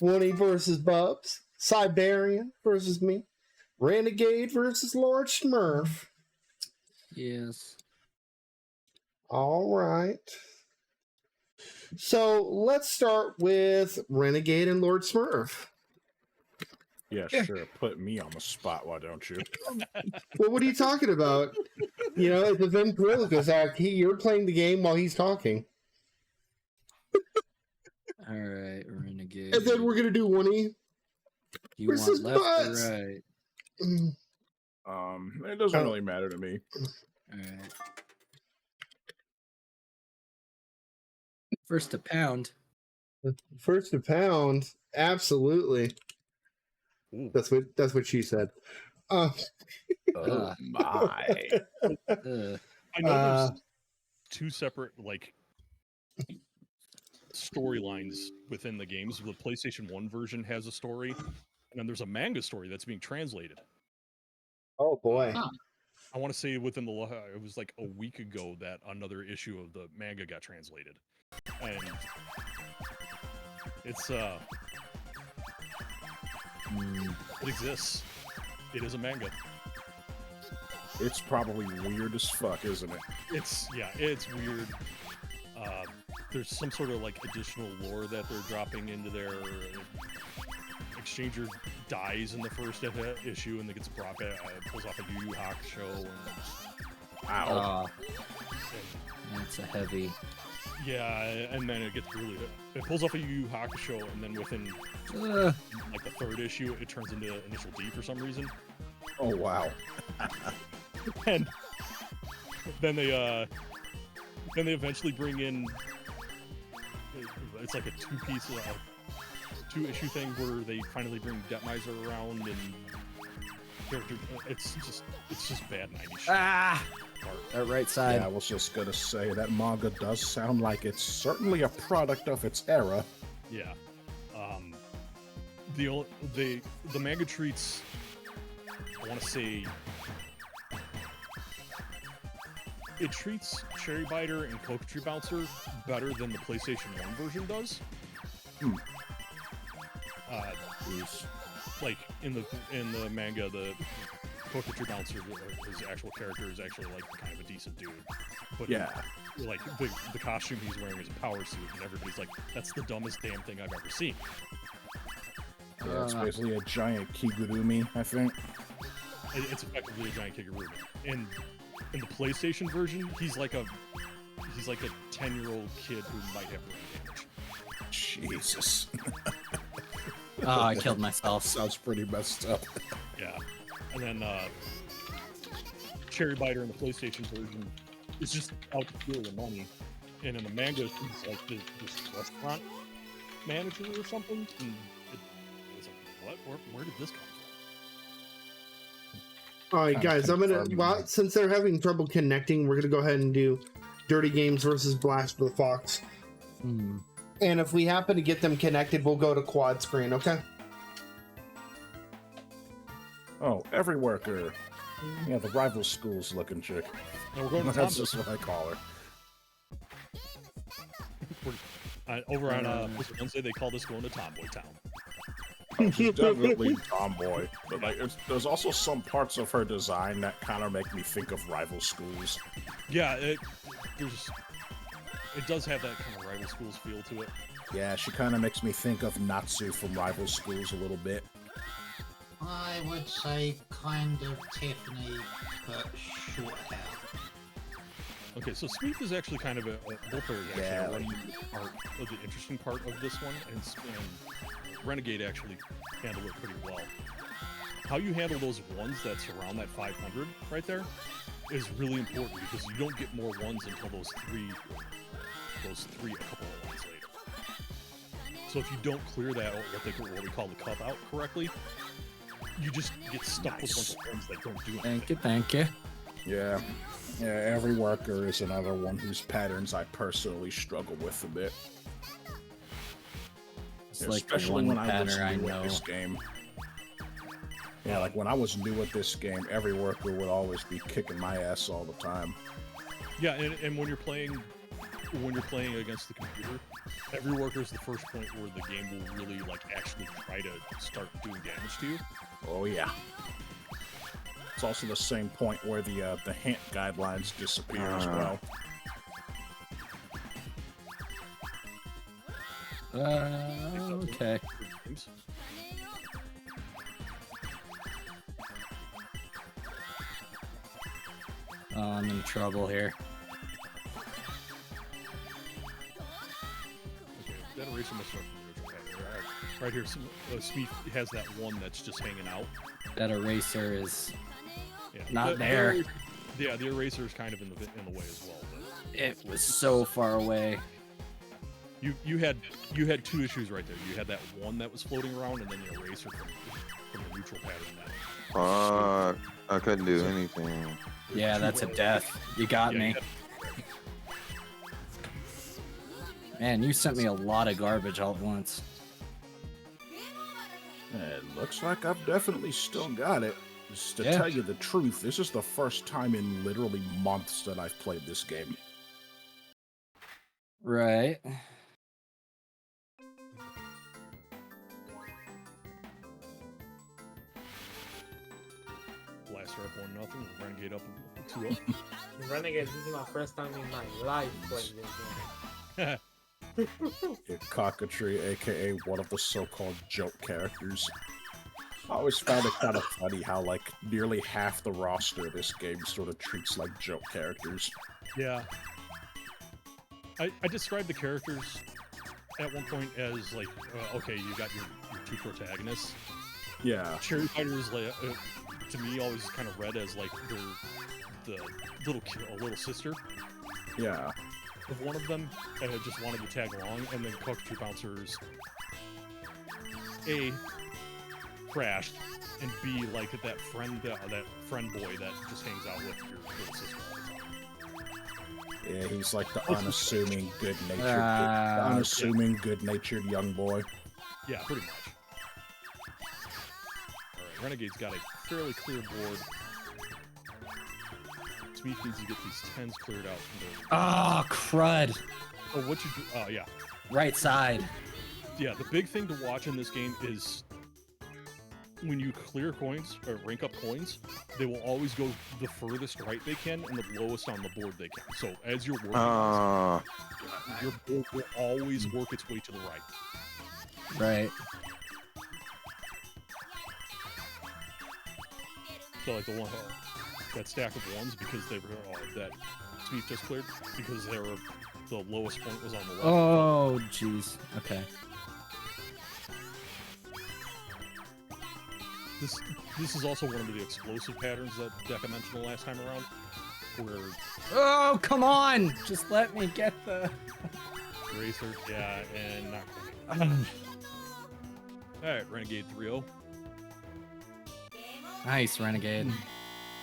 Woonie versus Bubs, Siberian versus me, Renegade versus Lord Smurf. Yes. All right. So let's start with Renegade and Lord Smurf. Yeah, sure. Put me on the spot, why don't you? Well, what are you talking about? You know, it's a ventriloquist act. You're playing the game while he's talking. All right, Renegade. And then we're going to do Woonie. You versus want left Butts. or right? It doesn't really matter to me. All right. First to pound. First to pound, absolutely. Ooh. That's what she said. Oh my! I know there's 2 separate storylines within the games. The PlayStation 1 version has a story, and then there's a manga story that's being translated. Oh boy. I want to say within the it was like a week ago that another issue of the manga got translated, and it's it exists. It is a manga. It's probably weird as fuck, isn't it? It's weird. There's some sort of like additional lore that they're dropping into their Exchanger dies in the first issue and then gets brought back, pulls off a Yu Yu Hakushow. And, wow. That's a heavy. Yeah, and then it gets really. It pulls off a Yu Yu Hakushow, and then within like the third issue, it turns into Initial D for some reason. Oh wow! And then they eventually bring in. It's like a two-issue thing where they finally bring Detmiser around and character. It's just bad 90s shit. That right side. Yeah, I was just gonna say that manga does sound like it's certainly a product of its era. Yeah. The manga treats, I want to say, it treats Cherry Biter and Coquetry Bouncer better than the PlayStation 1 version does. Like in the manga, the Coquetry Bouncer, his actual character is actually like kind of a decent dude. But yeah, like the costume he's wearing is a power suit, and everybody's like, "That's the dumbest damn thing I've ever seen." Yeah, it's basically a giant Kigurumi, I think. It's effectively a giant Kigurumi. And in the PlayStation version, he's like a 10-year-old kid who might have brain damage. Jesus. Oh, I killed myself. Sounds pretty messed up. Yeah. And then Cherry Biter in the PlayStation version is just out to steal the money. And in the manga, he's like this restaurant manager or something. And it's like, what? Where did this come from? All right, guys, since they're having trouble connecting, we're gonna go ahead and do Dirty Games versus Blast for the Fox. And if we happen to get them connected, we'll go to quad screen, okay? Oh, every worker. Yeah, the rival schools looking chick. No, we're going to That's just what I call her. Over on Wednesday, they call this going to Tomboy Town. She's definitely tomboy, but like, there's also some parts of her design that kind of make me think of rival schools. Yeah, it does have that kind of rival schools feel to it. Yeah, she kind of makes me think of Natsu from Rival Schools a little bit. I would say kind of Tiffany, but short hair. Okay, so Smith is actually kind of both players actually are the interesting part of this one, and Renegade actually handled it pretty well. How you handle those ones that surround that 500 right there is really important because you don't get more ones until those three a couple of ones later. So if you don't clear that, what we call the cup out correctly, you just get stuck with a bunch of ones that don't do anything. Thank you. Yeah, every worker is another one whose patterns I personally struggle with a bit. It's like especially when I was pattern new at this game. Yeah, like when I was new at this game, every worker would always be kicking my ass all the time. Yeah, and when you're playing against the computer, every worker is the first point where the game will really like actually try to start doing damage to you. Oh yeah. It's also the same point where the hint guidelines disappear as well. Okay. Oh, I'm in trouble here. Okay, that eraser must start from the neutral pattern. Right here, Smith has that one that's just hanging out. That eraser is not the there. The eraser is kind of in the way as well. But it was so far away. You had two issues right there. You had that one that was floating around, and then the eraser from the neutral pattern. I couldn't do anything. Yeah, that's a death. You got me. Man, you sent me a lot of garbage all at once. It looks like I've definitely still got it. Just to Yeah. tell you the truth, this is the first time in literally months that I've played this game. Right. Blaster up 1-0. Renegade up 2-0. Renegade, this is my first time in my life playing this game. Your cockatry, aka one of the so-called joke characters. I always found it kind of funny how, like, nearly half the roster of this game sort of treats like joke characters. Yeah. I described the characters at one point as, like, okay, you got your two protagonists. Yeah. Cherry Fighters, like, to me, always kind of read as, like, the little sister. Yeah. Of one of them just wanted to tag along, and then Cockatoo Bouncers A crashed, and B like that friend boy that just hangs out with your little sister all the time. Yeah, he's like the unassuming, good-natured young boy. Yeah, pretty much. Alright, Renegade's got a fairly clear board. Smeeth needs to get these 10s cleared out from there. Oh, crud. Oh, what you do? Oh, yeah. Right side. Yeah, the big thing to watch in this game is when you clear coins, or rank up coins, they will always go the furthest right they can and the lowest on the board they can. So as you're working, your board will always work its way to the right. Right. So like the one, that stack of ones, because they were that Smeeth just cleared, because they were the lowest point was on the left. Oh, jeez. Okay. This is also one of the explosive patterns that Deca mentioned the last time around, where Oh, come on! Just let me get the... Racer, yeah, and not quite. Alright, Renegade 3-0. Nice, Renegade.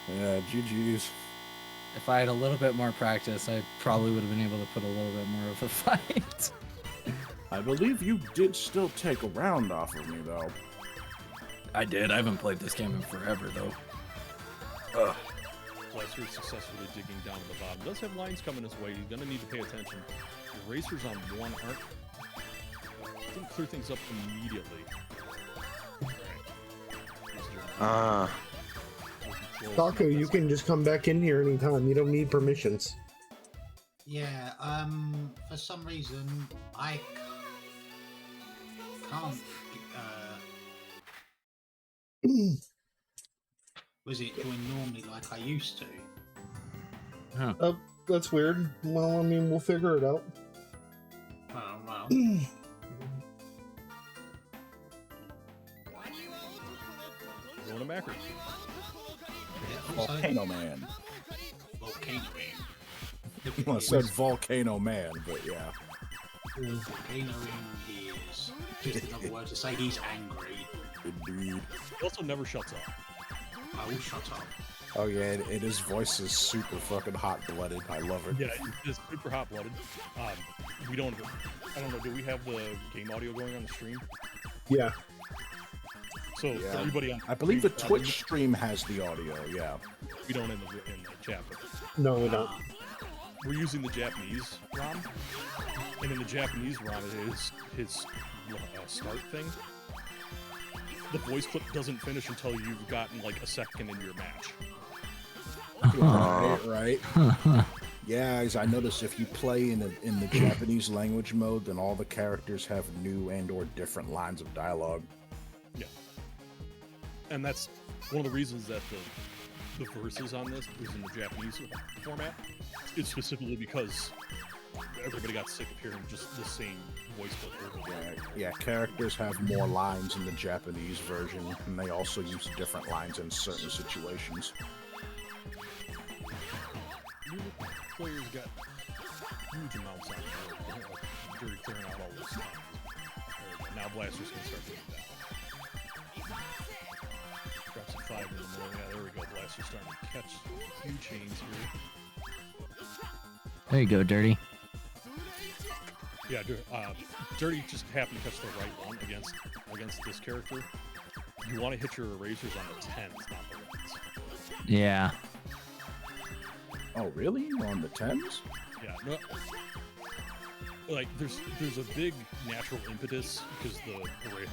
Yeah, GG's. If I had a little bit more practice, I probably would have been able to put a little bit more of a fight. I believe you did still take a round off of me, though. I did. I haven't played this game in forever, though. Blaster is successfully digging down to the bottom. Does have lines coming his way. He's going to need to pay attention. The racers on one aren't... Didn't clear things up immediately. Taco, you can just come back in here anytime. You don't need permissions. Yeah, for some reason, I can't, was it doing normally like I used to? Huh. That's weird. Well, I mean, we'll figure it out. Oh, well. Going to Macker. Volcano Man. Volcano Man. Well, I said Volcano Man, but yeah. Volcano Man is just another word to say he's angry. Indeed. He also never shuts up. Oh, shut up. Oh yeah, and his voice is super fucking hot-blooded. I love it. Yeah, it's super hot-blooded. We don't... I don't know, do we have the game audio going on the stream? Yeah. So, Yeah. for everybody on... I believe the Twitch stream has the audio, yeah. We don't in the chat. No, we don't. We're using the Japanese ROM, and in the Japanese ROM, it is his start thing. The voice clip doesn't finish until you've gotten like a second into your match. Right. Yeah, as I noticed, if you play in the Japanese language mode, then all the characters have new and/or different lines of dialogue. Yeah, and that's one of the reasons that the verses on this is in the Japanese format. It's specifically because everybody got sick of hearing just the same voice clip over and over. Yeah, characters have more lines in the Japanese version, and they also use different lines in certain situations. New players got huge amounts on the board. Dirty clearing out all this stuff. Now Blaster's gonna start getting down. Drops a 5 in the middle. Yeah, there we go. Blaster's starting to catch a few chains here. There you go, Dirty. Yeah, Dirty just happened to catch the right one against this character. You want to hit your erasers on the 10s, not the 1s. Yeah. Oh, really? On the 10s? Yeah. No, like, there's a big natural impetus because the array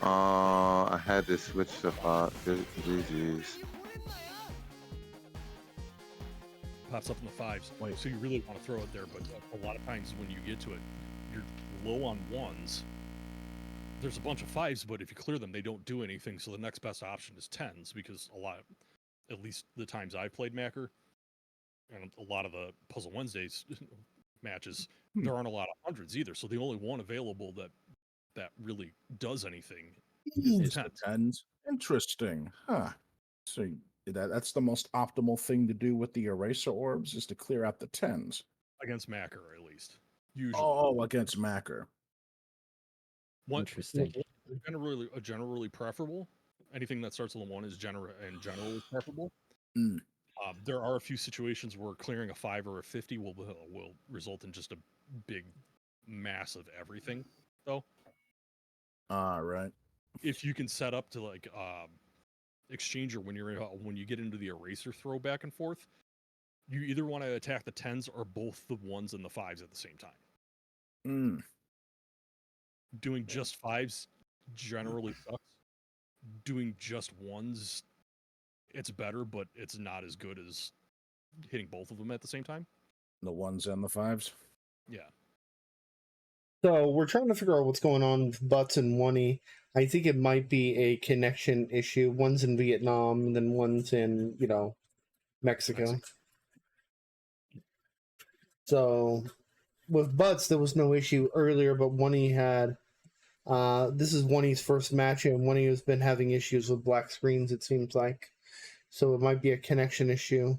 all the I had to switch to 5. GG's. pops up in the 5s. So you really want to throw it there, but a lot of times when you get to it, you're low on 1s. There's a bunch of 5s, but if you clear them, they don't do anything. So the next best option is 10s because at least the times I've played Macker, and a lot of the Puzzle Wednesdays matches, there aren't a lot of 100s either. So the only one available that really does anything is the 10s. Interesting. Huh. So that's the most optimal thing to do with the eraser orbs is to clear out the 10s. Against Macker, at least. Usually. Oh, against Macker. Interesting. Generally preferable. Anything that starts with a 1 is generally preferable. Mm. There are a few situations where clearing a 5 or a 50 will result in just a big mass of everything, though. Right. If you can set up to like exchanger when you get into the eraser throw back and forth, you either want to attack the 10s or both the 1s and the 5s at the same time. Mm. Doing just 5s generally sucks. Doing just 1s, it's better, but it's not as good as hitting both of them at the same time. The 1s and the 5s? Yeah. So we're trying to figure out what's going on with Butts and Oney. I think it might be a connection issue. One's in Vietnam, and then one's in, Mexico. So with Butts, there was no issue earlier, but Oney had... this is Oney's first match, and Oney has been having issues with black screens, it seems like. So it might be a connection issue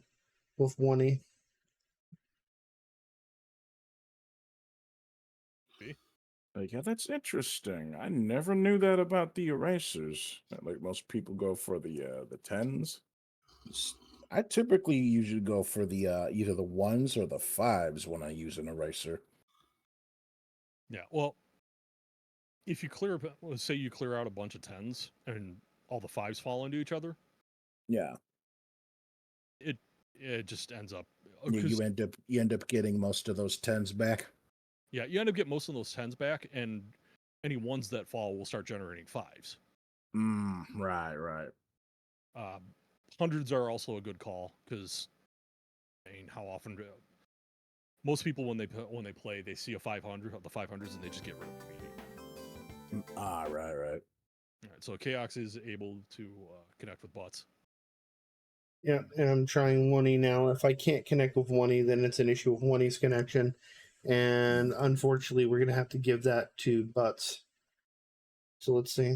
with Oney. Yeah, that's interesting. I never knew that about the erasers. Like most people go for the 10s. I typically usually go for the either the 1s or the 5s when I use an eraser. Yeah, well, if you let's say you clear out a bunch of 10s and all the 5s fall into each other. Yeah. It just ends up. Yeah, you end up getting most of those 10s back. Yeah, you end up getting most of those 10s back, and any 1s that fall will start generating 5s. Right. 100s are also a good call because, how often most people when they play, they see a 500, the 500s, and they just get rid of them immediately. Right. All right, so Chaos is able to connect with Butts. Yeah, and I'm trying Oney now. If I can't connect with Oney, then it's an issue with Oney's connection. And unfortunately, we're going to have to give that to Butts. So let's see.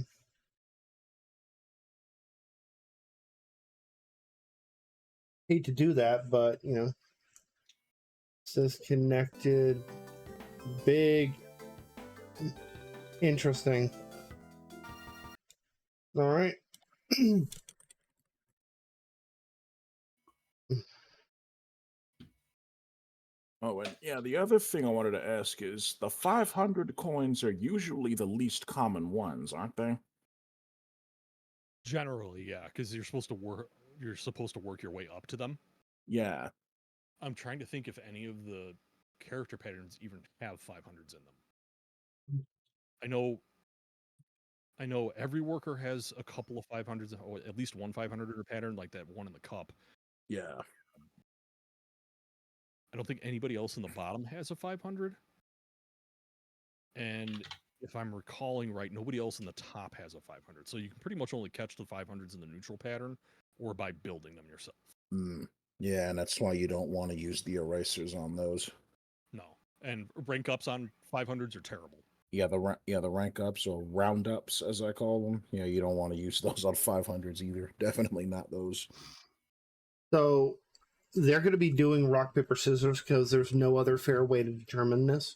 Hate to do that, but, it says connected. Big. Interesting. All right. Oh, and yeah, the other thing I wanted to ask is the 500 coins are usually the least common ones, aren't they? Generally, yeah, because you're supposed to work your way up to them. Yeah. I'm trying to think if any of the character patterns even have 500s in them. I know every worker has a couple of 500s, or at least one 500 pattern, like that one in the cup. Yeah. I don't think anybody else in the bottom has a 500. And if I'm recalling right, nobody else in the top has a 500. So you can pretty much only catch the 500s in the neutral pattern or by building them yourself. Yeah, and that's why you don't want to use the erasers on those. No. And rank ups on 500s are terrible. Yeah, the rank ups or roundups, as I call them. Yeah, you don't want to use those on 500s either. Definitely not those. So they're going to be doing rock, paper, scissors because there's no other fair way to determine this.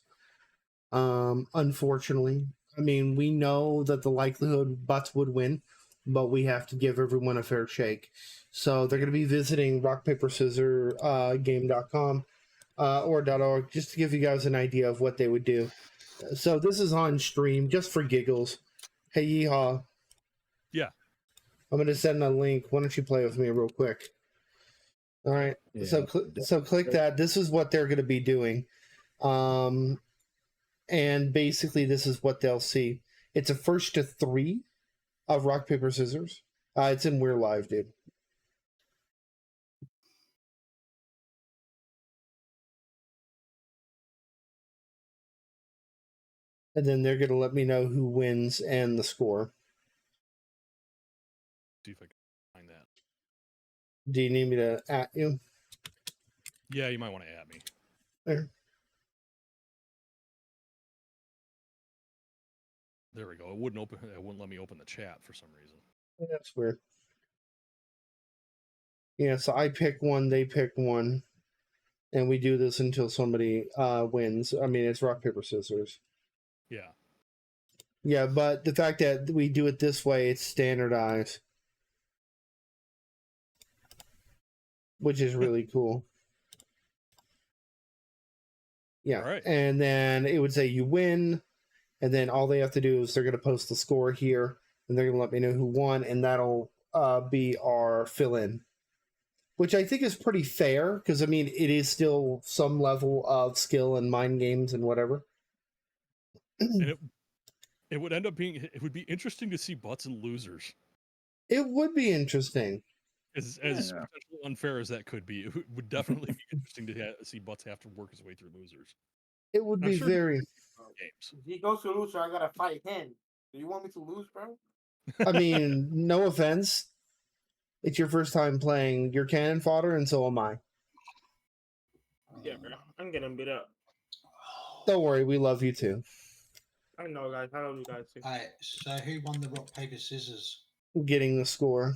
Unfortunately, I mean, we know that the likelihood Butts would win, but we have to give everyone a fair shake. So they're going to be visiting rockpaperscissor game.com or .org just to give you guys an idea of what they would do. So this is on stream just for giggles. Hey, Yeehaw. Yeah. I'm going to send a link. Why don't you play with me real quick? All right. Yeah. So click that. This is what they're going to be doing. And basically this is what they'll see. It's a first to 3 of rock, paper, scissors. It's in We're Live, dude. And then they're going to let me know who wins and the score. See if I can find that. Do you need me to at you? Yeah, you might want to add me. There. There we go. It wouldn't let me open the chat for some reason. That's weird. Yeah, so I pick one, they pick one, and we do this until somebody wins. I mean, it's rock, paper, scissors. Yeah. Yeah, but the fact that we do it this way, it's standardized, which is really cool. Yeah, All right. And then it would say you win, and then all they have to do is they're going to post the score here, and they're going to let me know who won, and that'll be our fill-in, which I think is pretty fair, because, I mean, it is still some level of skill and mind games and whatever. And it would end up being, it would be interesting to see butts and losers. It would be interesting. As potentially unfair as that could be, it would definitely be interesting to see butts have to work his way through losers. It would be very... If he goes to loser, I gotta fight him. Do you want me to lose, bro? I mean, no offense. It's your first time playing your cannon fodder, and so am I. Yeah, bro. I'm getting beat up. Don't worry, we love you too. I know, guys. I love you guys too. Alright, so who won the rock, paper, scissors? Getting the score.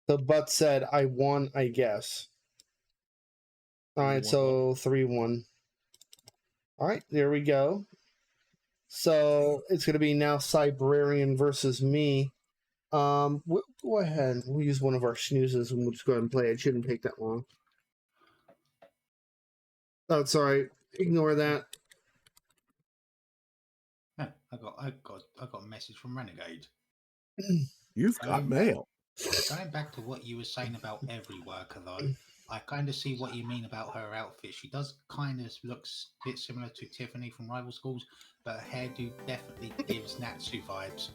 The butt said, I won, I guess. Alright, so 3-1. Alright, there we go. So it's going to be now Cybrarian versus me. Go ahead. We'll use one of our snoozes and we'll just go ahead and play. It shouldn't take that long. Oh, it's alright. Ignore that. I got a message from Renegade. You've got mail. Going back to what you were saying about every worker, though, I kind of see what you mean about her outfit. She does kind of looks a bit similar to Tiffany from Rival Schools, but her hairdo definitely gives Natsu vibes.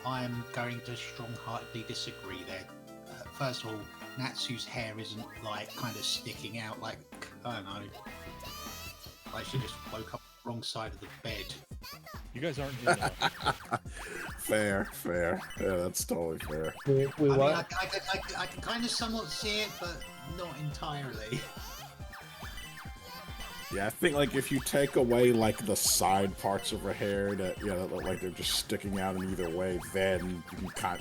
I am going to strong-heartedly disagree there. First of all, Natsu's hair isn't like kind of sticking out like, I don't know, like she just woke up the wrong side of the bed. You guys aren't Fair. Yeah, that's totally fair. We I what? I can kind of somewhat see it, but not entirely. Yeah, I think like if you take away like the side parts of her hair that that look like they're just sticking out in either way, then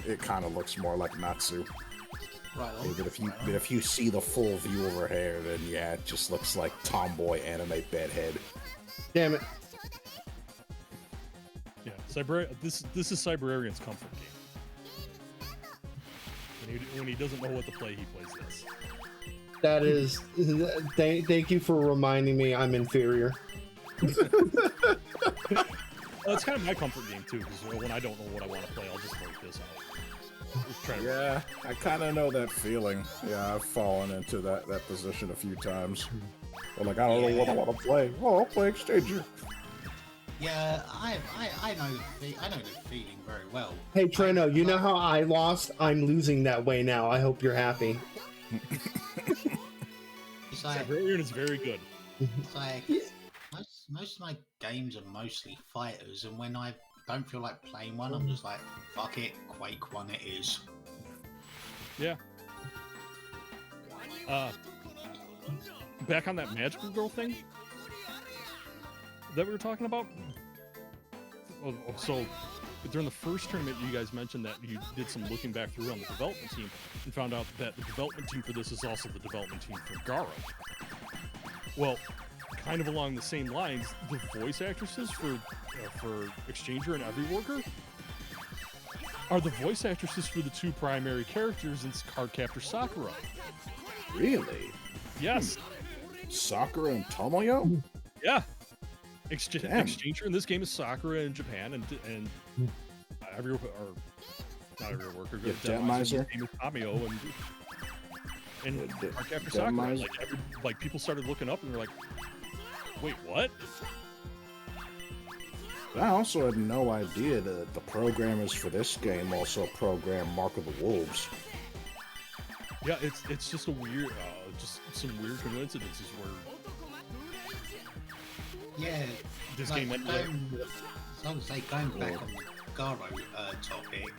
it kind of looks more like Natsu. Right. But if you see the full view of her hair, then yeah, it just looks like tomboy anime bedhead. Damn it. Yeah, this is Cybrarian's comfort game. When he doesn't know what to play, he plays this. That is... Thank you for reminding me I'm inferior. Well, it's kind of my comfort game, too, because when I don't know what I want to play, I'll just break this out. Yeah, I kind of know that feeling. Yeah, I've fallen into that position a few times. But like, I don't know what I want to play. Oh, I'll play Exchanger. Yeah, I know the feeling very well. Hey, Treno, you know how I lost? I'm losing that way now. I hope you're happy. It's like, Cybrarian is very good. It's like most of my games are mostly fighters, and when I don't feel like playing one, I'm just like, fuck it, Quake one it is. Yeah. Back on that Magical Girl thing that we were talking about. So during the first tournament, you guys mentioned that you did some looking back through on the development team and found out that the development team for this is also the development team for Garo. Well, kind of along the same lines, the voice actresses for Exchanger and Every Worker are the voice actresses for the two primary characters in Cardcaptor Sakura. Really? Yes. Sakura and Tomoyo? Yeah. Damn. Exchanger in this game is Sakura in Japan, and every or not every worker. Yeah, Detomizer. Name is Tomoyo, and Mark after Sakura. Like people started looking up and they're like, "Wait, what?" I also had no idea that the programmers for this game also programmed Mark of the Wolves. Yeah, it's just a weird, just some weird coincidences where. Yeah, this like, game ended up. So I would say, going back on the Garo topic,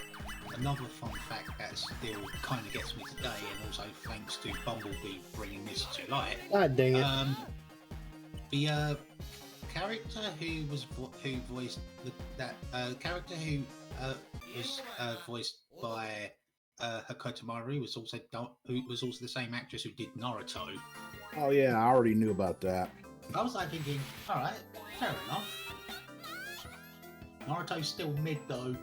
another fun fact that still kind of gets me today, and also thanks to Bumblebee bringing this to light. God dang it. The character who voiced character who was voiced by Hakoto Maru was also the same actress who did Naruto. Oh yeah, I already knew about that. I was like thinking, all right, fair enough. Naruto's still mid though.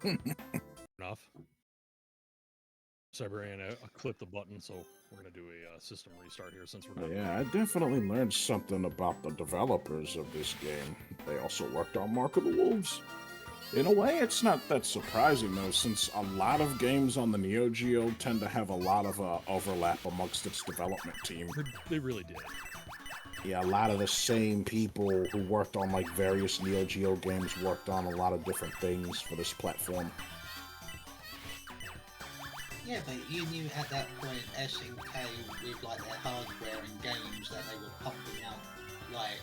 Enough. Cyberman, I clipped the button, so we're gonna do a system restart here since we're. Yeah, I definitely learned something about the developers of this game. They also worked on Mark of the Wolves. In a way, it's not that surprising though, since a lot of games on the Neo Geo tend to have a lot of overlap amongst its development team. They really did. Yeah, a lot of the same people who worked on like various Neo Geo games worked on a lot of different things for this platform. Yeah, but you knew at that point SNK with like their hardware and games that they were pumping out like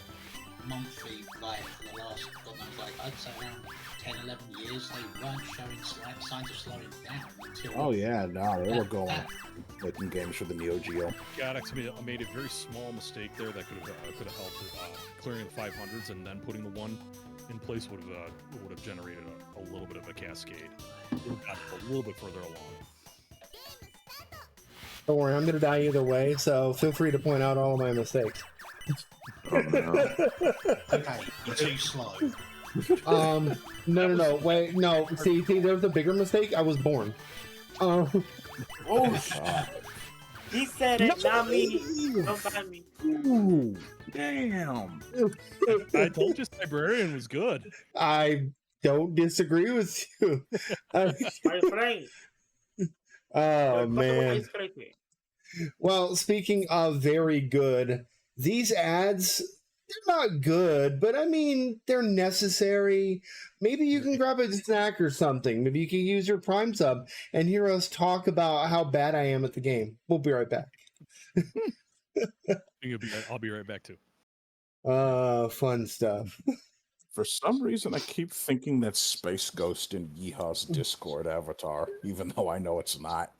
monthly, like for the last, God knows, like I'd say around 10, 11 years, they weren't showing signs of slowing down until. Oh yeah, no, they were going making games for the Neo Geo. Gaddix made a very small mistake there that could have helped clearing the 500s, and then putting the 1 in place would have generated a little bit of a cascade. It would have gotten a little bit further along. Don't worry, I'm gonna die either way, so feel free to point out all of my mistakes. Oh, no. Okay, you're too slow. No, wait, no. See, there was a bigger mistake. I was born. Oh, he said it, not me. Don't mind me. Ooh, damn. I told you Cyberarian was good. I don't disagree with you. My friend. Oh, man. Well, speaking of very good, these ads, they're not good, but I mean, they're necessary. Maybe you can grab a snack or something. Maybe you can use your Prime sub and hear us talk about how bad I am at the game. We'll be right back. I'll be right back too. Fun stuff. For some reason, I keep thinking that's Space Ghost in Yeehaw's Discord avatar, even though I know it's not.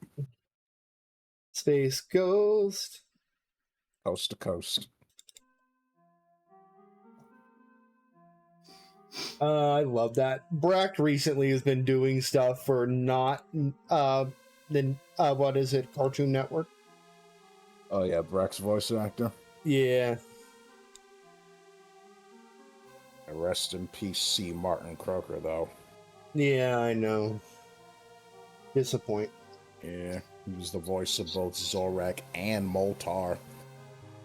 Space Ghost. Coast to coast. I love that. Brack recently has been doing stuff for not what is it, Cartoon Network? Oh yeah, Brack's voice actor. Yeah. Rest in peace, C. Martin Croker, though. Yeah, I know. Disappoint. Yeah, he was the voice of both Zorak and Moltar,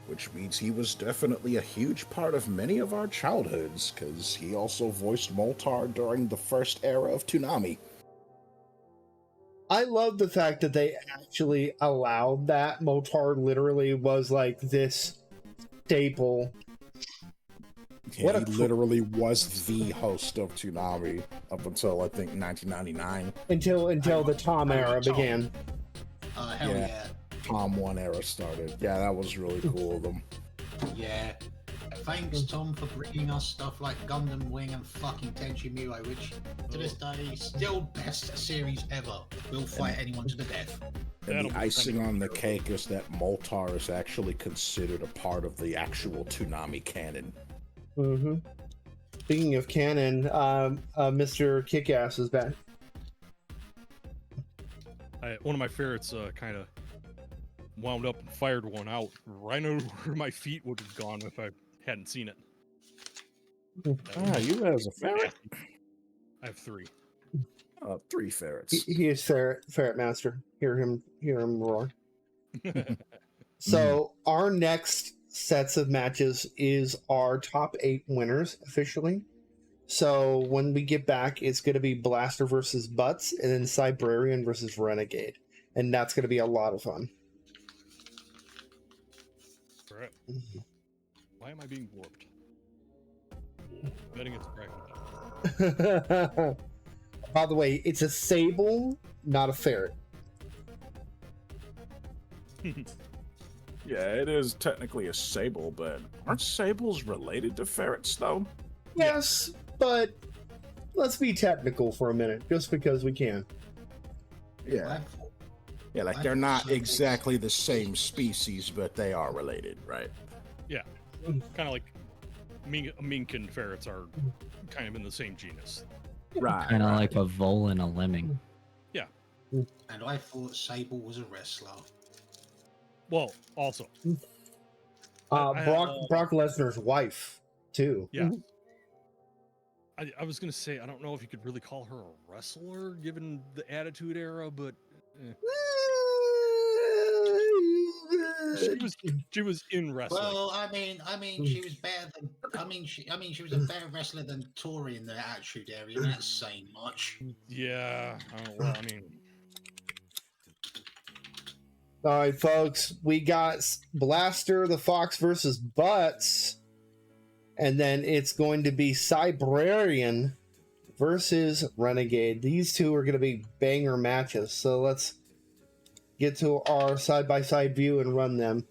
which means he was definitely a huge part of many of our childhoods, because he also voiced Moltar during the first era of Toonami. I love the fact that they actually allowed that. Moltar literally was like this staple. Yeah, he literally was the host of Toonami up until, I think, 1999. Until the Tom era began. Hell yeah. Tom 1 era started. Yeah, that was really cool of them. Yeah. Thanks, Tom, for bringing us stuff like Gundam Wing and fucking Tenchi Muyo, which to this day is still best series ever. We'll fight anyone to the death. And the icing on the cake is that Moltar is actually considered a part of the actual Toonami canon. Mm-hmm. Speaking of canon, Mr. Kickass is back. One of my ferrets kind of wound up and fired one out right over where my feet would have gone if I hadn't seen it. You as a ferret? I have 3. 3 ferrets. He is ferret master. Hear him roar. So our next sets of matches is our top 8 winners officially. So when we get back, it's going to be Blaster versus Butts, and then Cybrarian versus Renegade, and that's going to be a lot of fun. All right. Why am I being warped? Betting it's dragon. By the way, it's a sable, not a ferret. Yeah, it is technically a sable, but aren't sables related to ferrets, though? Yes, but let's be technical for a minute, just because we can. Yeah. Yeah, like they're not exactly the same species, but they are related, right? Yeah. Kind of like mink and ferrets are kind of in the same genus. Right. Kind of like a vole and a lemming. Yeah. And I thought Sable was a wrestler. Well, also. Brock Lesnar's wife, too. Yeah. I was going to say, I don't know if you could really call her a wrestler, given the Attitude Era, but... She was in wrestling. Well, I mean, she was better than. She was a better wrestler than Tori in the Attitude Era. That's saying much. Yeah. Well, I mean. All right, folks, we got Blaster the Fox versus Butts, and then it's going to be Cybrarian versus Renegade. These two are going to be banger matches. So let's get to our side-by-side view and run them.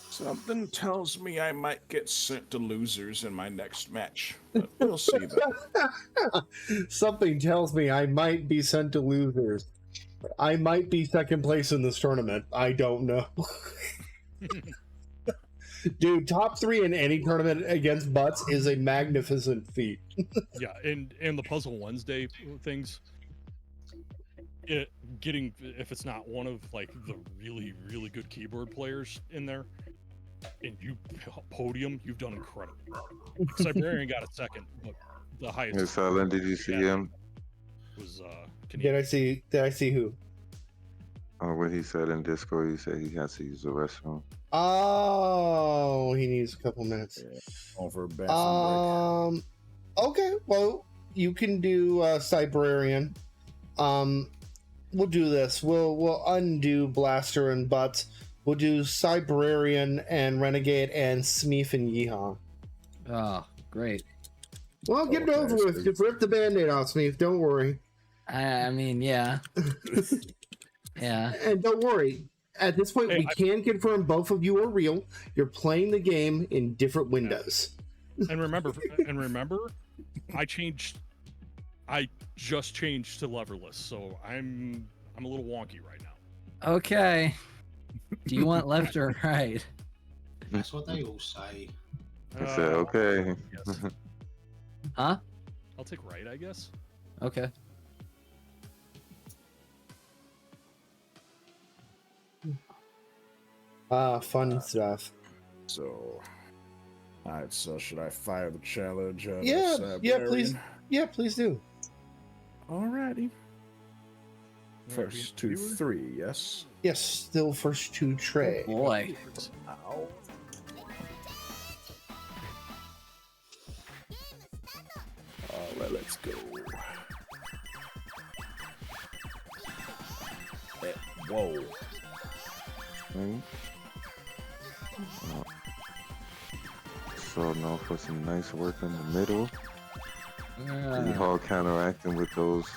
Something tells me I might get sent to losers in my next match, but we'll see though. Something tells me I might be sent to losers. I might be second place in this tournament. I don't know. Dude, top 3 in any tournament against Butts is a magnificent feat. Yeah, and the Puzzle Wednesday things, getting, if it's not one of like the really, really good keyboard players in there, and you podium, you've done incredible. Cybrarian got a second, but the highest. Hey, Silent, did you see him? Was Did I see who? Oh, what he said in Discord, he said he has to use the restroom. Oh, he needs a couple minutes. Yeah. Over a bathroom break. Okay, well, you can do Cybrarian. We'll do this. We'll undo Blaster and Butts. We'll do Cybrarian and Renegade and Smeef and Yeehaw. Oh, great. Well, get it over with. Just rip the Band-Aid off, Smeef. Don't worry. I mean, yeah. Yeah. And don't worry. At this point, we can confirm both of you are real. You're playing the game in different windows. And remember, I just changed to leverless, so I'm a little wonky right now. Okay. Do you want left or right? That's what they all say. I said, okay. Yes. Huh? I'll take right, I guess. Okay. Fun stuff. So, alright, so should I fire the challenge? Yeah, please do. Alrighty. First 2, 3, yes? Yes, still first to Trey. Oh boy. Ow. Alright, let's go. Whoa. Starting off with some nice work in the middle. Yeehaw counteracting with those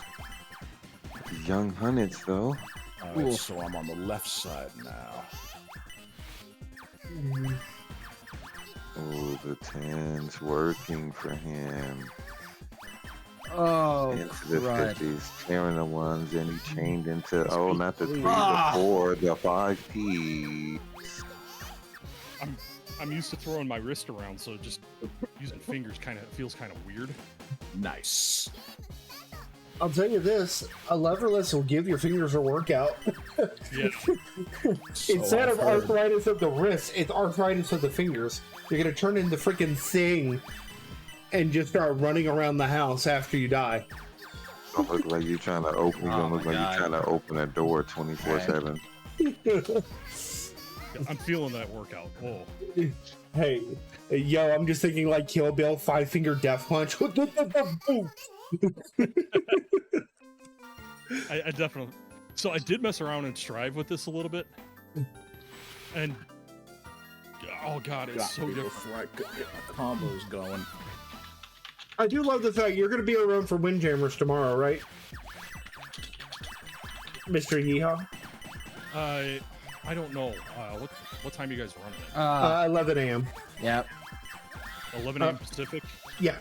young hunnets, though. Alright, so I'm on the left side now. Oh, the 10's working for him. Oh, into the crud. 50s, tearing the ones, and he chained into, not the 3, the 4, the 5P. I'm used to throwing my wrist around, so just using fingers feels kind of weird. Nice. I'll tell you this, a leverless will give your fingers a workout. Yeah. Instead of arthritis of the wrist, it's arthritis of the fingers. You're going to turn into freaking Sing and just start running around the house after you die. Don't look like you're trying to open. You don't look like you're trying to open a door 24/7. I'm feeling that workout. Oh. Hey, yo, I'm just thinking like Kill Bill, 5-finger death punch. I definitely. So I did mess around and strive with this a little bit, and oh god, it's so different. Before I could get my combos going. I do love the fact you're going to be around for Windjammers tomorrow, right, Mr. Yeehaw? I don't know. What time are you guys running at? 11 a.m. Yep. 11 a.m. Pacific. Yeah.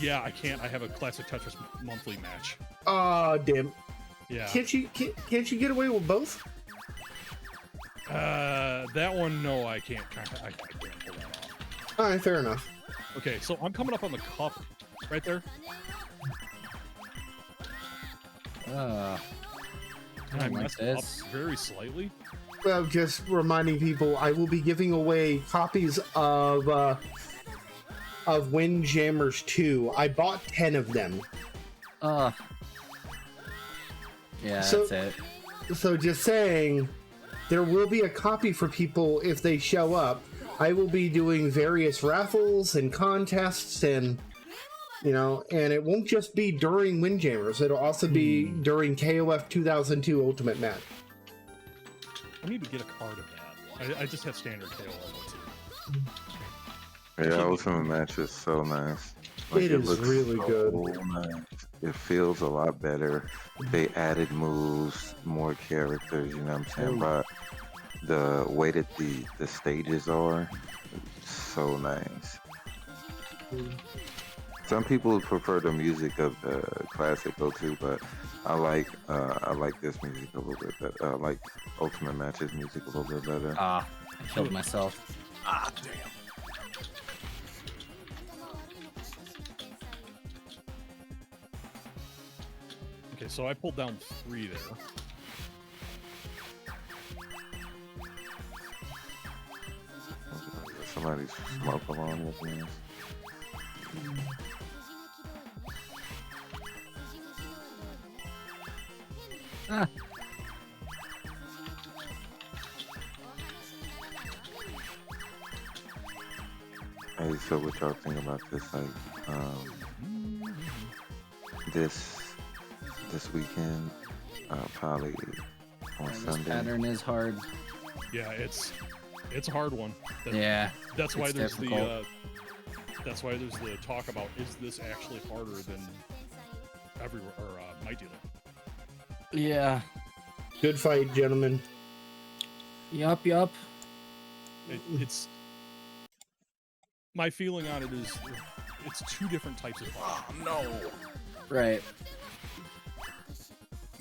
Yeah, I can't. I have a Classic Tetris monthly match. Damn. Yeah. Can't you get away with both? That one, no, I can't. I can't pull that off. All right, fair enough. Okay, so I'm coming up on the cup right there. And I messed up very slightly. Well, just reminding people, I will be giving away copies of Windjammers 2. I bought 10 of them. Yeah, So- that's it. So just saying, there will be a copy for people if they show up. I will be doing various raffles and contests and, and it won't just be during Windjammers. It'll also be during KOF 2002 Ultimate Match. I need to get a card of that. I just have standard KO. Yeah, Ultimate Match is so nice. Like, it is looks really so good. Nice. It feels a lot better. They added moves, more characters, you know what I'm saying? But the way that the stages are, so nice. Some people prefer the music of the classic though too, but I like this music a little bit better. I like Ultimate Match's music a little bit better. I killed myself. Damn. Okay, so I pulled down 3 there. Somebody's smoke along with me. Hey, so what y'all think about this? Like, this weekend, probably on Sunday. Pattern is hard. Yeah, it's a hard one. That's why it's there's difficult. that's why there's the talk about, is this actually harder than Might Dealer? Yeah. Good fight, gentlemen. Yup. It's my feeling on it is it's 2 different types of fight. Oh no! Right.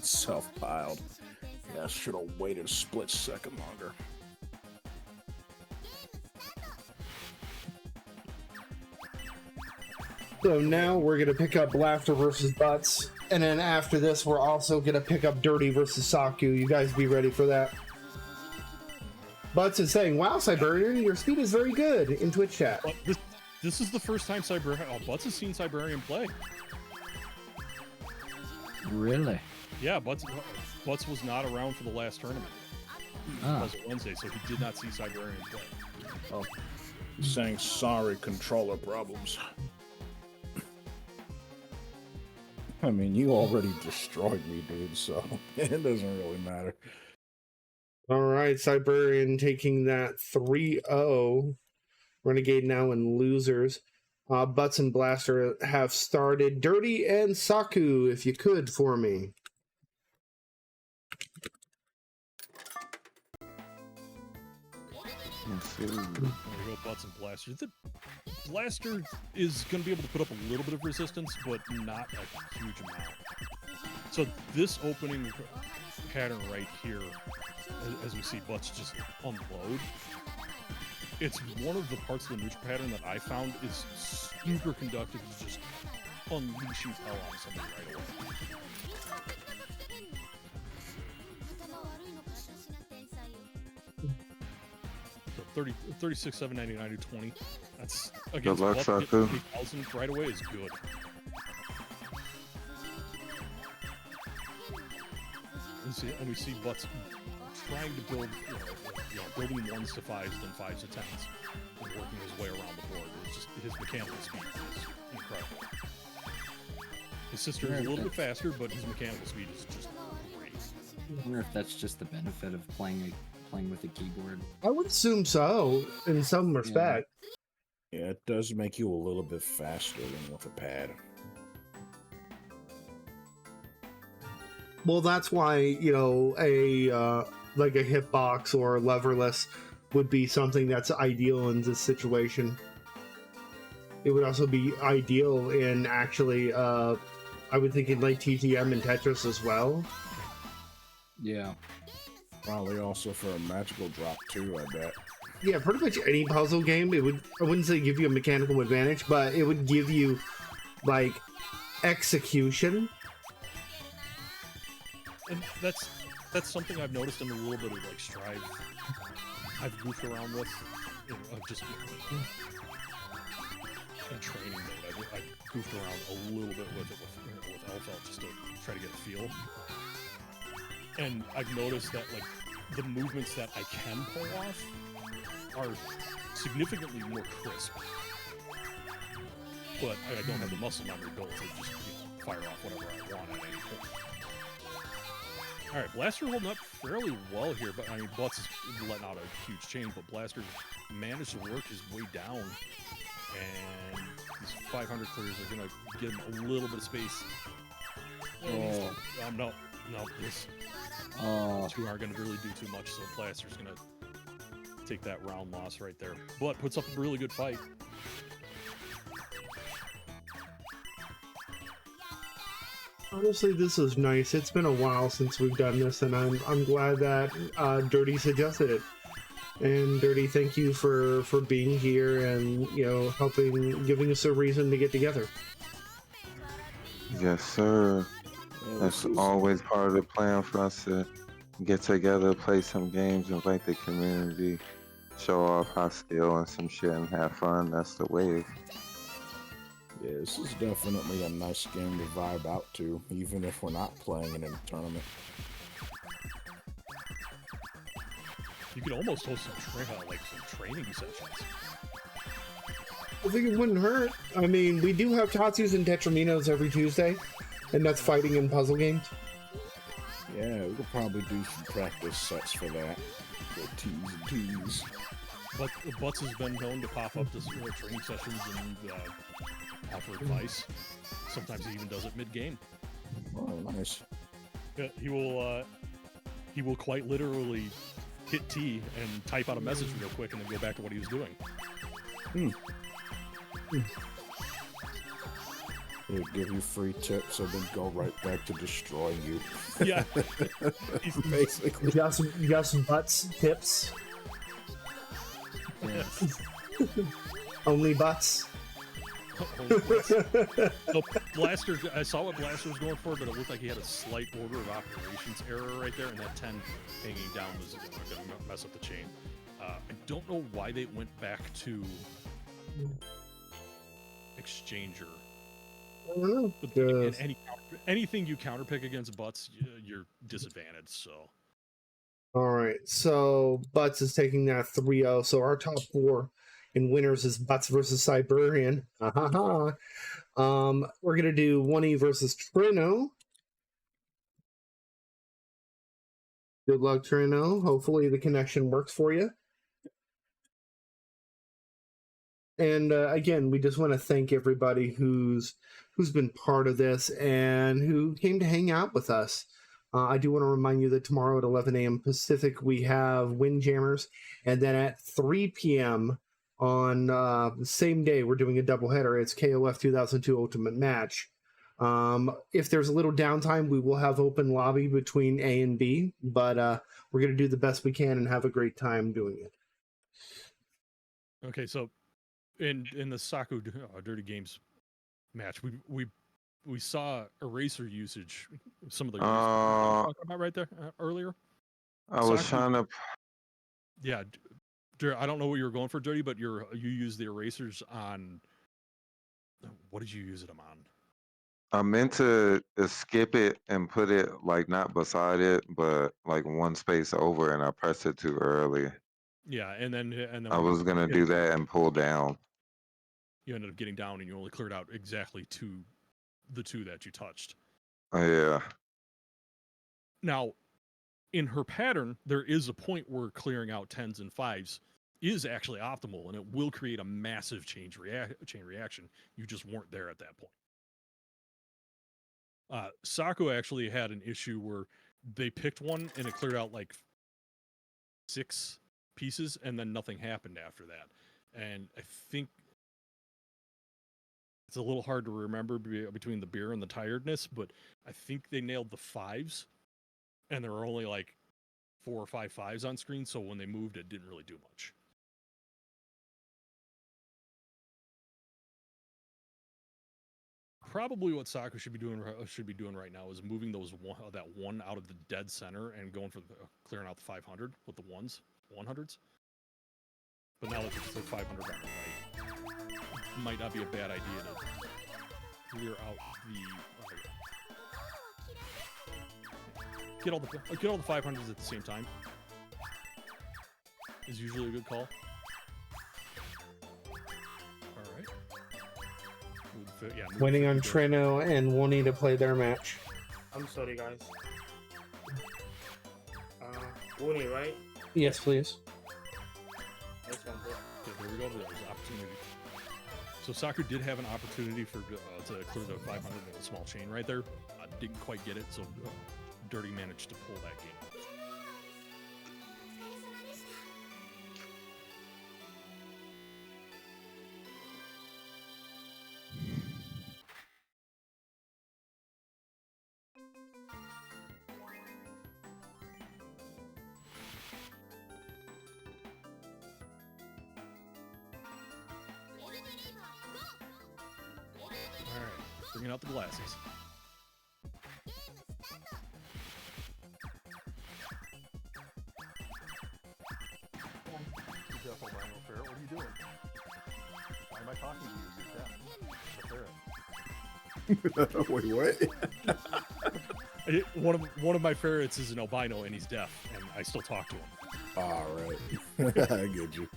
Self-piled. Yeah, I should have waited a split second longer. So now we're going to pick up Laughter versus Butts. And then after this, we're also going to pick up Dirty versus Saku. You guys be ready for that. Butts is saying, wow, Siberian, your speed is very good in Twitch chat. But this is the first time Butts has seen Siberian play. Really? Yeah, Butts was not around for the last tournament. It was Wednesday, so he did not see Siberian play. Oh, saying sorry, controller problems. I mean, you already destroyed me, dude, so it doesn't really matter. All right, Siberian taking that 3-0. Renegade now in losers. Butts and Blaster have started. Dirty and Saku, if you could, for me. There we go, Butts and Blaster. The Blaster is going to be able to put up a little bit of resistance, but not a huge amount. So this opening pattern right here, as we see Butts just unload, it's one of the parts of the neutral pattern that I found is super conductive to just unleashing hell on somebody right away. So 36, 799 to 20. That's against luck, Butts, Saku. 20,000 right away is good. And we see Butts trying to build, building 1s to 5s, then 5s to 10s, and working his way around the board. It's just his mechanical speed is incredible. His sister is a little bit faster, but his mechanical speed is just great. I wonder if that's just the benefit of playing with a keyboard. I would assume so, in some respect. Yeah, it does make you a little bit faster than with a pad. Well, that's why, a like a hitbox or leverless would be something that's ideal in this situation. It would also be ideal in actually, I would think in like TTM and Tetris as well. Yeah. Probably also for a magical drop too, I bet. Yeah, pretty much any puzzle game, I wouldn't say give you a mechanical advantage, but it would give you, like, execution. And that's something I've noticed in a little bit of like Strive. I've goofed around with, just in training mode. I goofed around a little bit with it with Elfelt just to try to get a feel. And I've noticed that like the movements that I can pull off are significantly more crisp. But I don't have the muscle memory built to just fire off whatever I want at any point. Alright, Blaster holding up fairly well here, but I mean, Butts is letting out a huge chain, but Blaster managed to work his way down, and these 500 clears are going to give him a little bit of space. No, this two aren't going to really do too much, so Blaster's going to take that round loss right there. But puts up a really good fight. Honestly, this is nice. It's been a while since we've done this, and I'm glad that Dirty suggested it. And Dirty, thank you for being here and giving us a reason to get together. Yes, sir. That's always part of the plan for us to get together, play some games, invite the community, show off our skill and some shit, and have fun. That's the wave. Yeah, this is definitely a nice game to vibe out to, even if we're not playing it in a tournament. You could almost host some training sessions. I think it wouldn't hurt. I mean, we do have Tatsus and Tetraminos every Tuesday, and that's fighting and puzzle games. Yeah, we could probably do some practice sets for that. The T's and T's. But Butts has been known to pop up to training sessions and offer advice. Sometimes he even does it mid-game. Oh, nice. Yeah, he will quite literally hit T and type out a message real quick and then go back to what he was doing. He'll give you free tips and then go right back to destroying you. Yeah. He's basically... You got some Butts tips? Yes. Only Butts? So Blaster, I saw what Blaster was going for, but it looked like he had a slight order of operations error right there, and that 10 hanging down was going to mess up the chain. I don't know why they went back to Exchanger. I don't know. Anything you counterpick against Butts, you're disadvantaged, so. Alright, so Butts is taking that 3-0, so our top 4 in winners is Butts versus Siberian. We're going to do 1E versus Trino. Good luck, Trino. Hopefully the connection works for you. And again, we just want to thank everybody who's been part of this and who came to hang out with us. I do want to remind you that tomorrow at 11 a.m. Pacific, we have Windjammers. And then at 3 p.m. on the same day, we're doing a doubleheader. It's KOF 2002 Ultimate Match. If there's a little downtime, we will have open lobby between A and B. But we're going to do the best we can and have a great time doing it. Okay, so in the Saku Dirty Games match, we saw eraser usage. Some of the talking about right there earlier. I was trying to. Yeah, I don't know what you were going for, Dirty, but you used the erasers on. What did you use them on? I meant to skip it and put it like not beside it, but like one space over, and I pressed it too early. Yeah, and then I when was gonna do that and pull down. you ended up getting down, and you only cleared out exactly the two that you touched. Oh, yeah. Now, in her pattern, there is a point where clearing out 10s and 5s is actually optimal, and it will create a massive chain reaction. You just weren't there at that point. Saku actually had an issue where they picked one and it cleared out like 6 pieces, and then nothing happened after that. And I think it's a little hard to remember between the beer and the tiredness, but I think they nailed the 5s, and there were only like 4 or 5 5s on screen, so when they moved, it didn't really do much. Probably what Saku should be doing right now is moving that one out of the dead center and going for clearing out the 500 with the 100s. But now that there's like 500 on the right, it might not be a bad idea to clear out the get all the 500s at the same time. Is usually a good call. All right. Yeah, Waiting on Trino and Woonie to play their match. I'm sorry, guys. Woonie, right? Yes, please. Nice one, bro. Yeah, there we go. There was an opportunity. So Saku did have an opportunity to clear the 500 in a small chain right there. Didn't quite get it, so Dirty managed to pull that game out. Bringing out the glasses. What are you doing? Why am I talking to you? Wait, what? One of my ferrets is an albino and he's deaf, and I still talk to him. All right, I get you.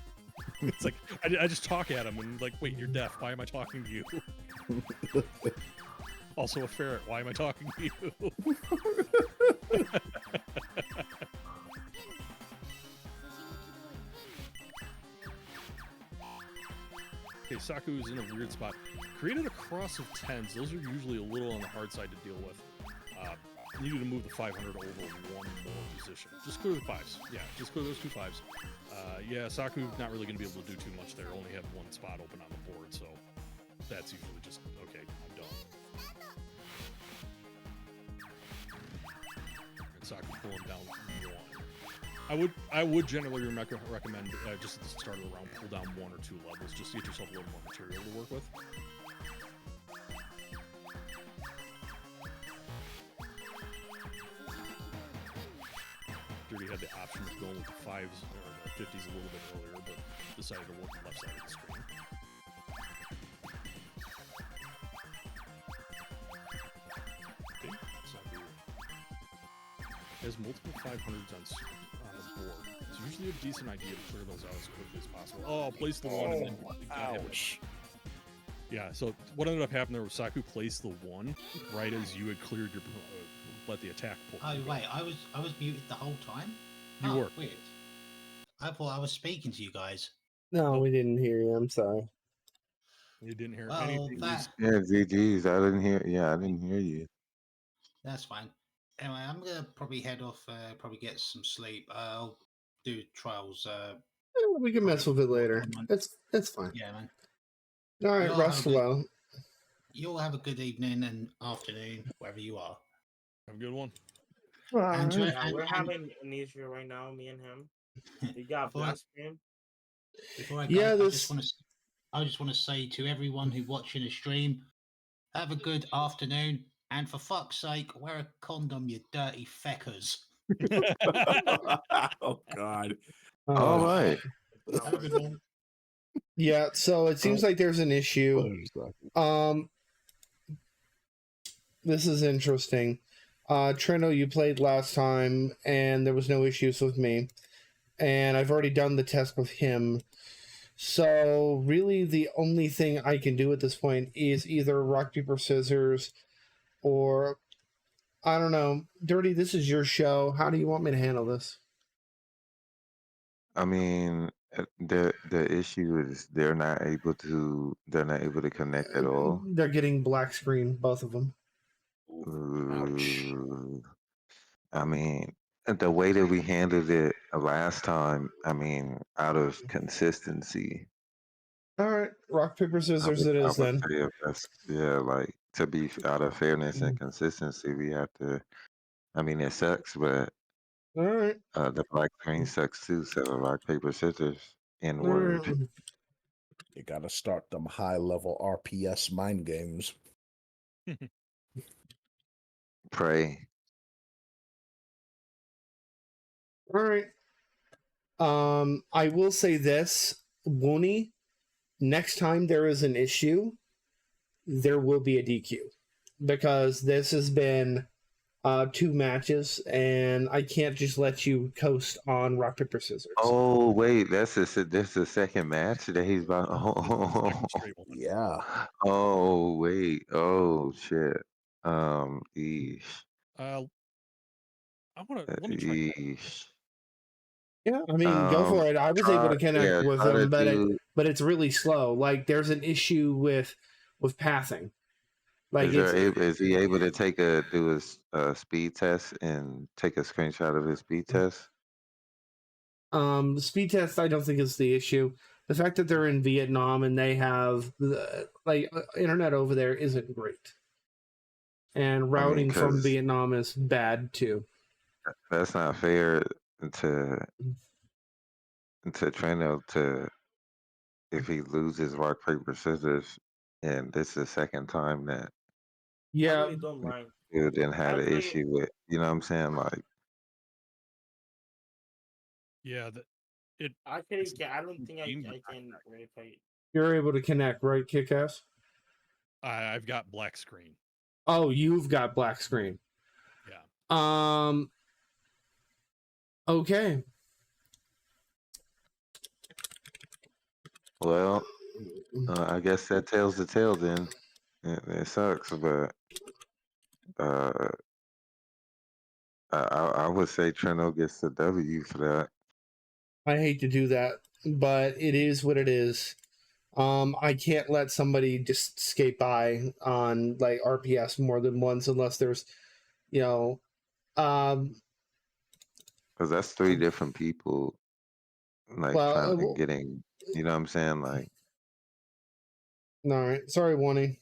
It's like I just talk at him and like, wait, you're deaf. Why am I talking to you? Also a ferret. Why am I talking to you? Okay, Saku is in a weird spot. Created a cross of 10s. Those are usually a little on the hard side to deal with. Needed to move the 500 over one more position. Just clear the 5s. Yeah, just clear those 2 5s. Yeah, Saku not really going to be able to do too much there. Only had one spot open on the board, so that's usually just, okay, I'm done. And Saku pulling down 1. I would generally recommend just at the start of the round, pull down 1 or 2 levels just to get yourself a little more material to work with. Dirty had the option of going with the 5s or the 50s a little bit earlier, but decided to work the left side of the screen. Okay, Saku has multiple 500s on the board. It's usually a decent idea to clear those out as quickly as possible. Oh, place the 1 and then ouch. Yeah, so what ended up happening there was Saku placed the 1 right as you had cleared your let the attack pull. Oh wait, I was muted the whole time. You were weird. I thought I was speaking to you guys. No, we didn't hear you. I'm sorry. You didn't hear anything. Yeah, GG's. I didn't hear. Yeah, I didn't hear you. That's fine. Anyway, I'm gonna probably head off. Probably get some sleep. I'll do trials. We can mess with it later. It's fine. Yeah, man. All right, rest well. You all have a good evening and afternoon, wherever you are. Have a good one. We're having an issue right now, me and him. We got blasphemy. Before I go, I just want to say to everyone who's watching the stream, have a good afternoon, and for fuck's sake, wear a condom, you dirty feckers. Oh God! All right. Have a good one. Yeah, so it seems like there's an issue. This is interesting. Trino, you played last time, and there was no issues with me. And I've already done the test with him. So, really, the only thing I can do at this point is either rock, paper, scissors, or... I don't know. Dirty, this is your show. How do you want me to handle this? I mean, the issue is they're not able to connect at all. They're getting black screen, both of them. I mean, the way that we handled it last time, I mean, out of consistency, All right, rock, paper, scissors it I is would then. say if that's, yeah, like to be out of fairness and consistency, we have to. I mean, it sucks, but All right. the black screen sucks too. So rock, paper, scissors, in word. You gotta start them high level RPS mind games. Pray. All right. I will say this, Woony, next time there is an issue, there will be a DQ. Because this has been 2 matches, and I can't just let you coast on rock, paper, scissors. Oh wait, this the second match that he's about. Oh, yeah. Oh wait. Oh shit. Eesh. I want to let me try. Eesh. Yeah, I mean, go for it. I was able to connect with try to him, do. but it's really slow. Like, there's an issue with pathing. Like, Is he able to do a speed test and take a screenshot of his speed test? The speed test, I don't think is the issue. The fact that they're in Vietnam and they have internet over there isn't great, and routing from Vietnam is bad too. That's not fair to Trino to if he loses rock paper scissors, and this is the second time that I really don't mind. you didn't have an issue with. You know what I'm saying? Like, yeah, I don't think I can really play it. You're able to connect, right, Kick-Ass? I've got black screen. Oh, you've got black screen. Yeah. Okay. Well, I guess that tells the tale then. It sucks, but I would say Trino gets the W for that. I hate to do that, but it is what it is. I can't let somebody just skate by on like RPS more than once unless there's, because that's 3 different people, like getting. You know what I'm saying? Like, all right, sorry, Wonnie.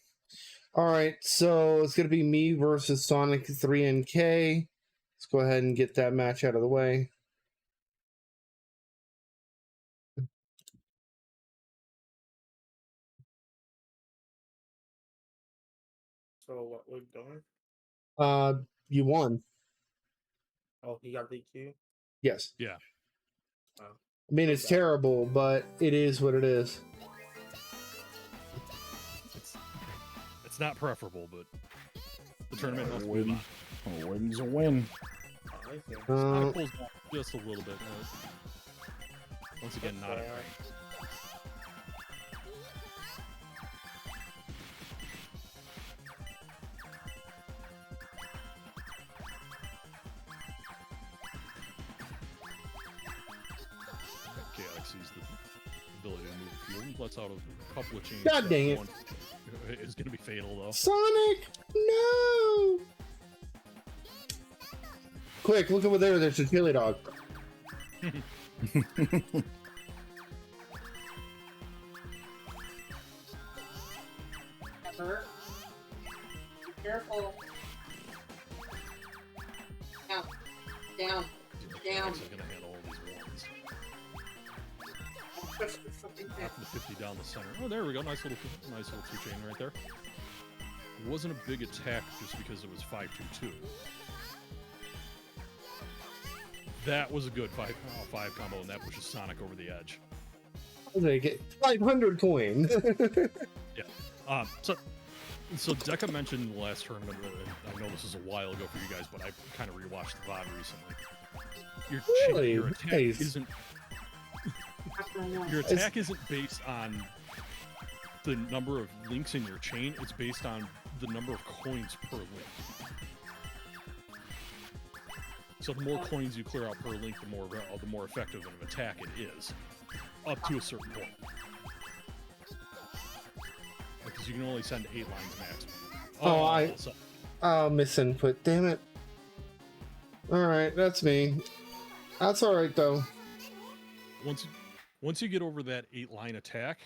All right, so it's gonna be me versus Sonic 3 and K. Let's go ahead and get that match out of the way. So what we're doing? You won. Oh, he got DQ? Yes. Yeah. Oh. I mean, it's terrible, but it is what it is. It's not preferable, but the tournament must win. move on. A win's a win. Sonic pulls back just a little bit. Once again, not a Chaotic sees the ability to move the field and lets out a couple of changes. God dang it. One is going to be fatal, though. Sonic! No! Quick, look over there. There's a chili dog. Careful. Down. Down. Down. Actually going to handle all these ones. Half the 50 down the center. Oh, there we go. Nice little 2-chain right there. It wasn't a big attack just because it was 5-2-2. That was a good 5 combo, and that pushes Sonic over the edge. I'll take it. 500 coin. Yeah. So So Deca mentioned in the last tournament, I know this is a while ago for you guys, but I kind of rewatched the VOD recently. Your attack Nice. isn't your attack isn't based on the number of links in your chain. It's based on the number of coins per link. So the more coins you clear out per link, the more effective of an attack it is, up to a certain point. Because you can only send 8 lines max. Oh, misinput. Damn it. Alright, that's me. That's alright, though. Once you get over that 8-line attack,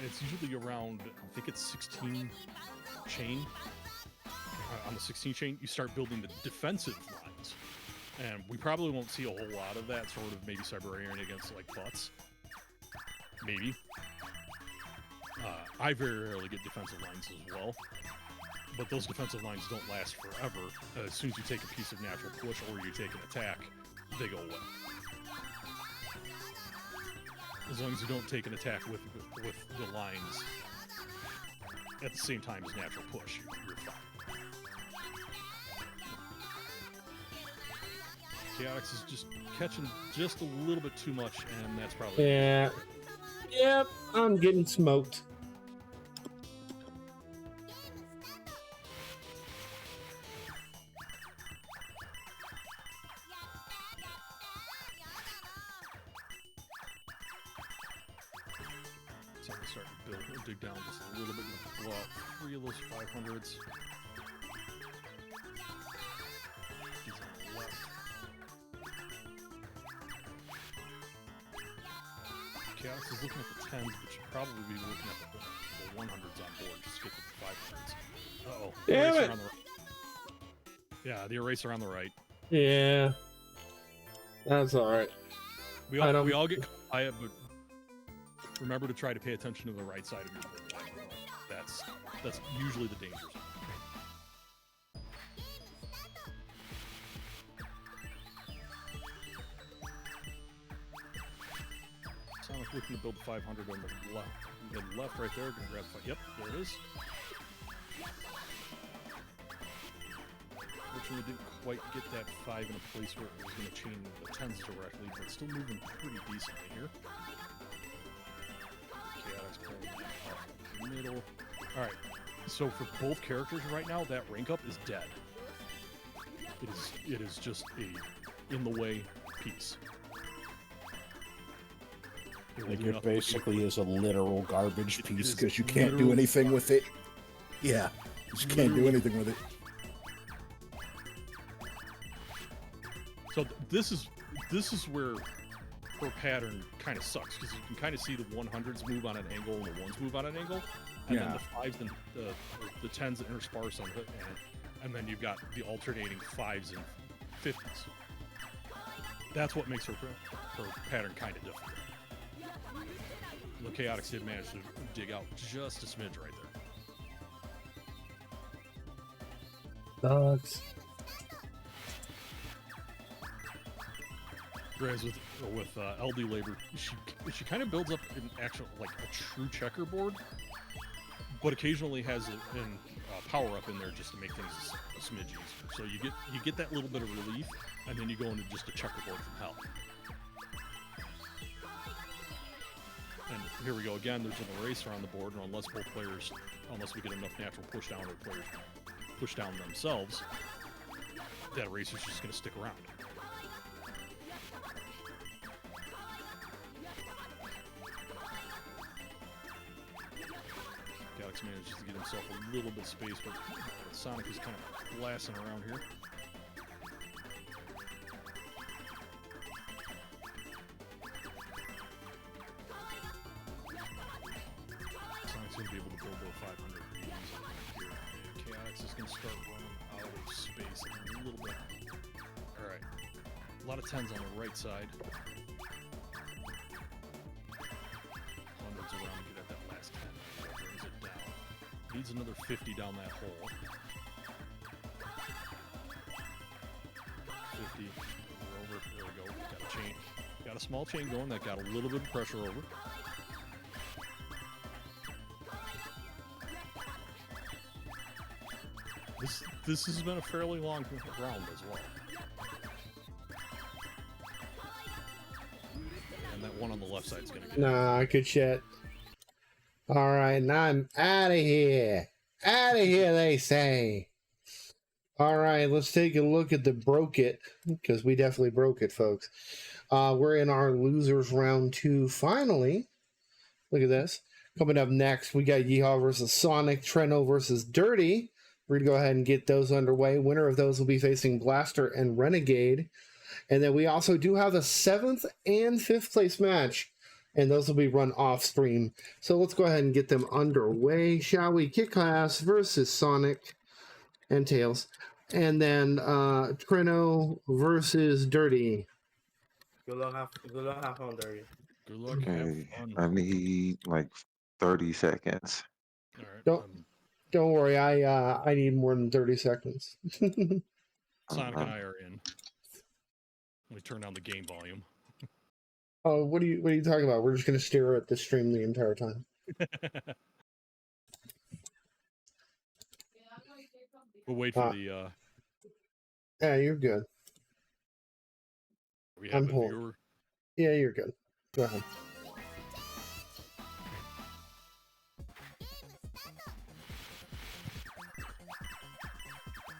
it's usually around, I think it's 16 chain. On the 16 chain, you start building the defensive lines. And we probably won't see a whole lot of that, sort of maybe Cyberian against, like, butts. Maybe. I very rarely get defensive lines as well. But those defensive lines don't last forever. As soon as you take a piece of natural push or you take an attack, they go away. As long as you don't take an attack with the lines at the same time as natural push, you're fine. Chaotix is just catching just a little bit too much, and that's probably... Yeah. Yep, I'm getting smoked. So I'm starting to dig down just a little bit and blow out 3 of those 500s. He's on the left. Chaos is looking at the 10s, but should probably be looking at the 100s on board just to get to the 500s. Uh-oh. Damn Eraser it! on the right. Yeah, the eraser on the right. Yeah. That's alright. We all get caught by it, but remember to try to pay attention to the right side of your board. That's usually the danger zone. Sonic looking to build 500 on the left. The left right there, gonna grab 5. Yep, there it is. Fortunately, didn't quite get that 5 in a place where it was going to chain the 10s directly, but still moving pretty decently here. Chaotix pulling that off the middle. Alright, so for both characters right now, that rank up is dead. It is just a in-the-way piece. Like it basically is a literal garbage piece because you can't do anything with it. Yeah, you just can't do anything with it. So this is where her pattern kind of sucks because you can kind of see the 100s move on an angle and the 1s move on an angle, and then the 5s and the 10s intersparse on it, and then you've got the alternating 5s and 50s. That's what makes her pattern kind of different. The Chaotix did manage to dig out just a smidge right there. Dogs. Whereas with LD Labor, she kind of builds up an actual, like a true checkerboard, but occasionally has a power up in there just to make things a smidge easier. So you get that little bit of relief, and then you go into just a checkerboard from hell. And here we go again. There's an eraser on the board, and unless we get enough natural push down or players push down themselves, that eraser's just going to stick around. Chaotix manages to get himself a little bit of space, but Sonic is kind of blasting around here. Sonic's going to be able to build those 500 easily here. And Chaotix is going to start running out of space a little bit. Alright. A lot of 10s on the right side. 100s around to get at that last 10. That brings it down. Needs another 50 down that hole. 50. Over. There we go. Got a chain. Got a small chain going that got a little bit of pressure over. this has been a fairly long round as well. And that one on the left side is going to get Nah, good shit. All right, now I'm out of here. Out of here, they say. All right, let's take a look at the broke it, because we definitely broke it, folks. We're in our losers round 2 finally. Look at this. Coming up next, we got Yeehaw versus Sonic, Treno versus Dirty. We're going to go ahead and get those underway. Winner of those will be facing Blaster and Renegade. And then we also do have the 7th and 5th place match, and those will be run off stream. So let's go ahead and get them underway, shall we? Kick Ass versus Sonic and Tails. And then Treno versus Dirty. Good luck, have fun, Dirty. Good luck, Okay, have fun. I need like 30 seconds. All right. Don't worry, I need more than 30 seconds. Sonic and I are in. Let me turn down the game volume. Oh, what are you talking about? We're just gonna stare at the stream the entire time. We'll wait for the. Yeah, you're good. We have I'm a hold. viewer. Yeah, you're good. Go ahead.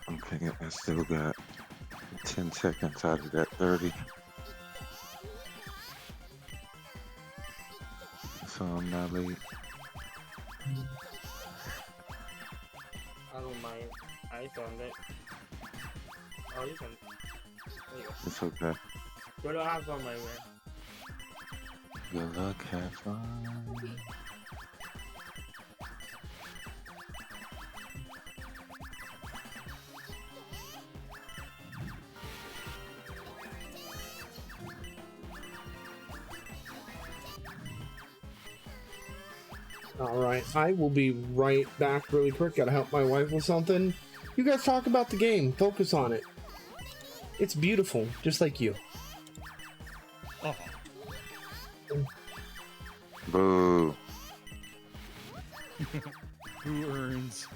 Okay, I still got 10 seconds out of that 30. So I'm not late. I don't mind. I found it. Oh, you can. There you go. It's okay. Good luck, have fun, my man. Good luck, have fun. All right, I will be right back really quick. Gotta help my wife with something. You guys talk about the game. Focus on it. It's beautiful, just like you. Oh. Boo. Who earns?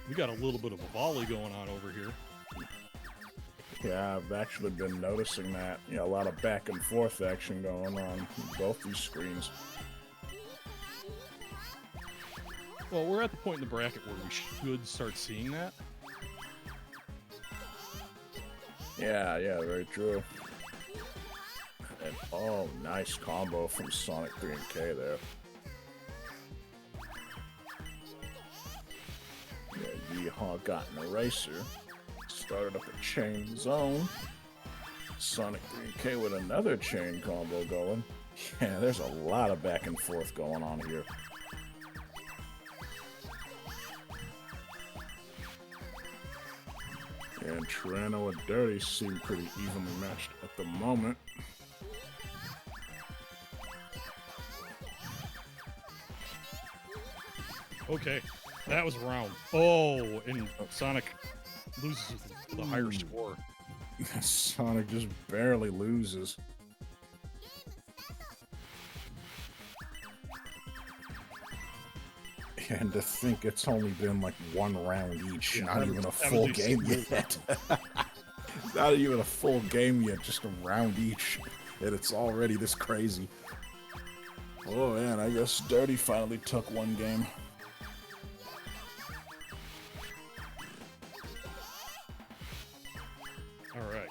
We got a little bit of a volley going on over here. Yeah, I've actually been noticing that. A lot of back and forth action going on both these screens. Well, we're at the point in the bracket where we should start seeing that. Yeah, very true. And oh, nice combo from Sonic 3 and K there. Yeah, Yeehaw got an eraser. Started up a chain zone. Sonic 3 and K with another chain combo going. Yeah, there's a lot of back and forth going on here. And Treno and Dirty seem pretty evenly matched at the moment. Okay, that was a round. Oh, and Sonic loses with a higher score. Sonic just barely loses. And to think it's only been like one round each, not even a full game yet. Not even a full game yet, just a round each. And it's already this crazy. Oh man, I guess Dirty finally took one game. Alright.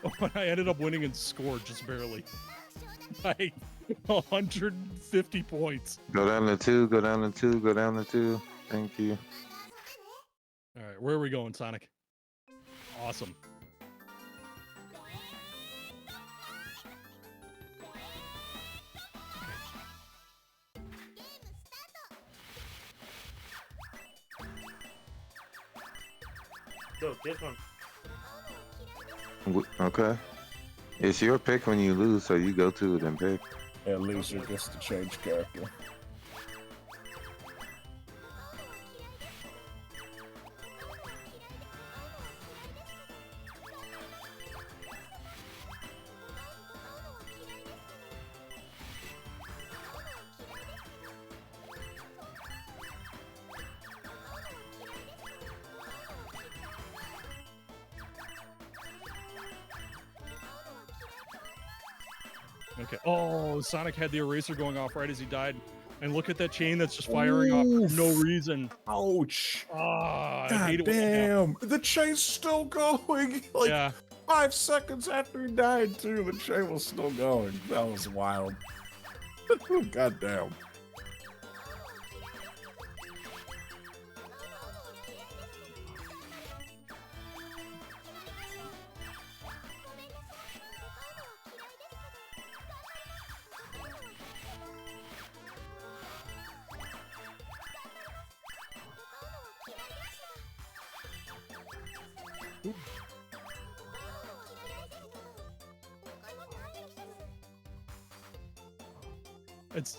Oh, I ended up winning and scored just barely. By 150 points. Go down to 2, go down to 2, go down to 2. Thank you. Alright, where are we going, Sonic? Awesome. Yo, this one. Okay. It's your pick when you lose, so you go to it and pick. Yeah, loser gets to change character. Okay. Oh, Sonic had the eraser going off right as he died. And look at that chain that's just firing off for no reason. Ouch. Ah, I God hate it when that happens. damn. The chain's still going. Like Yeah. 5 seconds after he died, too, the chain was still going. That was wild. God damn.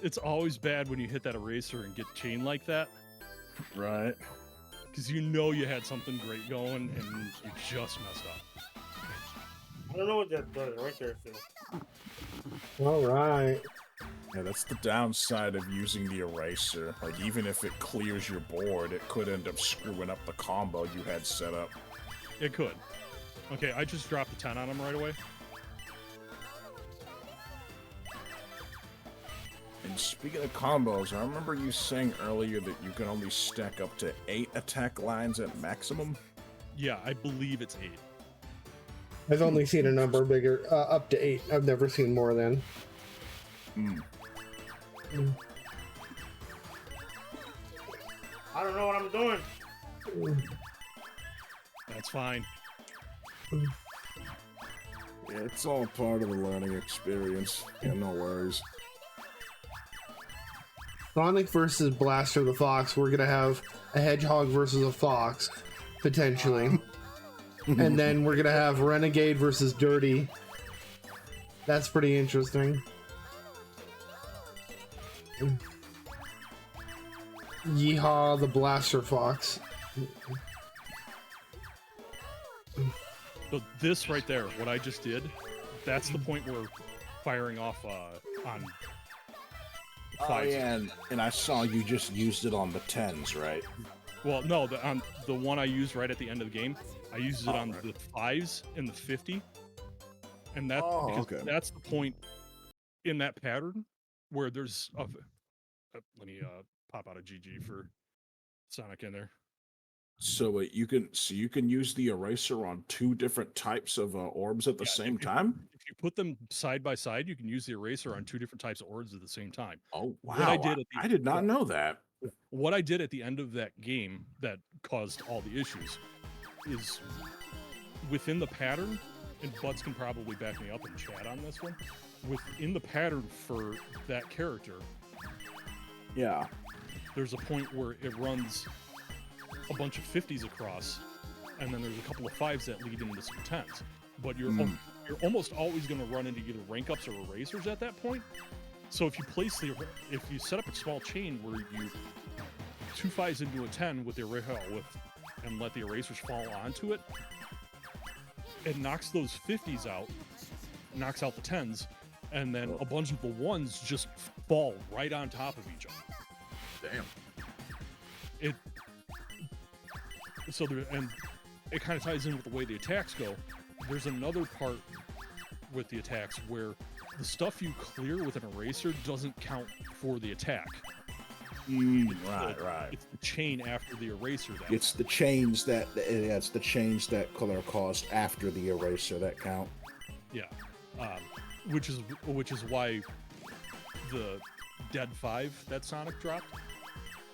It's always bad when you hit that eraser and get chain like that. Right. Because you know you had something great going and you just messed up. I don't know what that does right there. All right. Yeah, that's the downside of using the eraser. Like, even if it clears your board, it could end up screwing up the combo you had set up. It could. Okay, I just dropped the 10 on him right away. And speaking of combos, I remember you saying earlier that you can only stack up to 8 attack lines at maximum. Yeah, I believe it's 8. I've only seen a number bigger, up to 8. I've never seen more than. I don't know what I'm doing. That's fine. Yeah, it's all part of the learning experience. Yeah, no worries. Sonic versus Blaster the Fox. We're gonna have a hedgehog versus a fox, potentially. And then we're gonna have Renegade versus Dirty. That's pretty interesting. Yeehaw the Blaster Fox. So this right there, what I just did, that's the point where firing off on Oh, fives. yeah, and I saw you just used it on the 10s, right? Well, no, on the one I used right at the end of the game, I used it on right. the 5s and the 50. And that because okay. that's the point in that pattern where there's let me pop out a GG for Sonic in there. So you can use the eraser on 2 different types of orbs at the same time? If you put them side by side, you can use the eraser on 2 different types of orbs at the same time. Oh, wow. What I did at I did not know that. What I did at the end of that game that caused all the issues is within the pattern, and Butts can probably back me up in chat on this one, within the pattern for that character, Yeah. there's a point where it runs a bunch of 50s across, and then there's a couple of 5s that lead into some 10s. But you're almost always going to run into either rank ups or erasers at that point. So if you set up a small chain where you 2 5s into a 10 with the eraser and let the erasers fall onto it, it knocks those 50s out, knocks out the 10s, and then a bunch of the 1s just fall right on top of each other. Damn. It kind of ties in with the way the attacks go. There's another part with the attacks where the stuff you clear with an eraser doesn't count for the attack. Right. It's the chain after the eraser. It's the chains that color caused after the eraser that count. Yeah, which is why the Dead 5 that Sonic dropped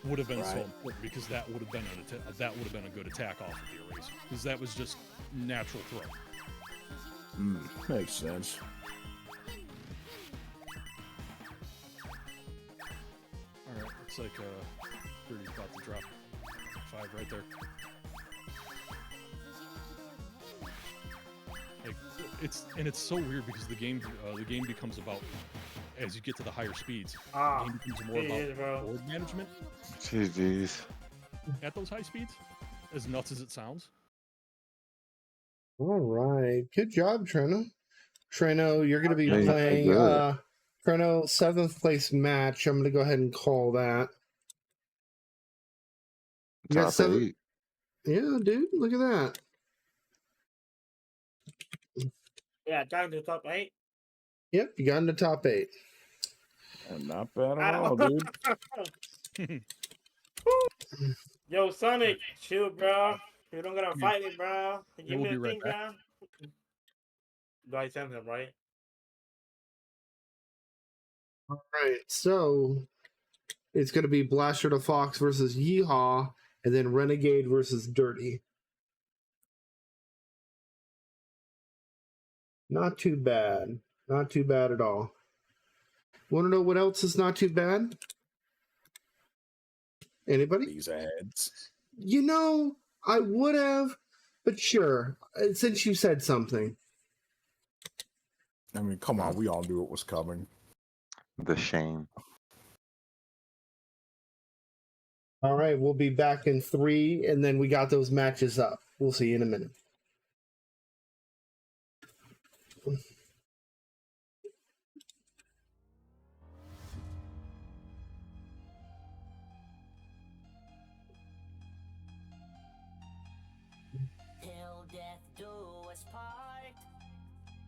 would have been so important, because that would have been a good attack off of the eraser, because that was just natural throw. Makes sense. All right, looks like 30 about to drop 5 right there. it's so weird because the game becomes about, as you get to the higher speeds, Ah, the game becomes more it is, about bro. board management Jeez. at those high speeds. As nuts as it sounds. All right. Good job, Treno. Treno, you're going to be Hey, playing good. Treno 7th place match. I'm going to go ahead and call that. You got Top 7. 8. Yeah, dude. Look at that. Yeah, down to top 8. Yep, you got in the top 8. Not bad at Ow. all, dude. Yo, Sonic, chill, bro. You don't gotta fight me, bro. Give we'll me be a right thing, back. bro. Do I send him, right? All right, so it's going to be Blaster the Fox versus Yeehaw, and then Renegade versus Dirty. Not too bad. Not too bad at all. Want to know what else is not too bad? Anybody? These ads. You know, I would have, but sure, since you said something. I mean, come on, we all knew it was coming. The shame. All right, we'll be back in 3, and then we got those matches up. We'll see you in a minute. Till death do us part,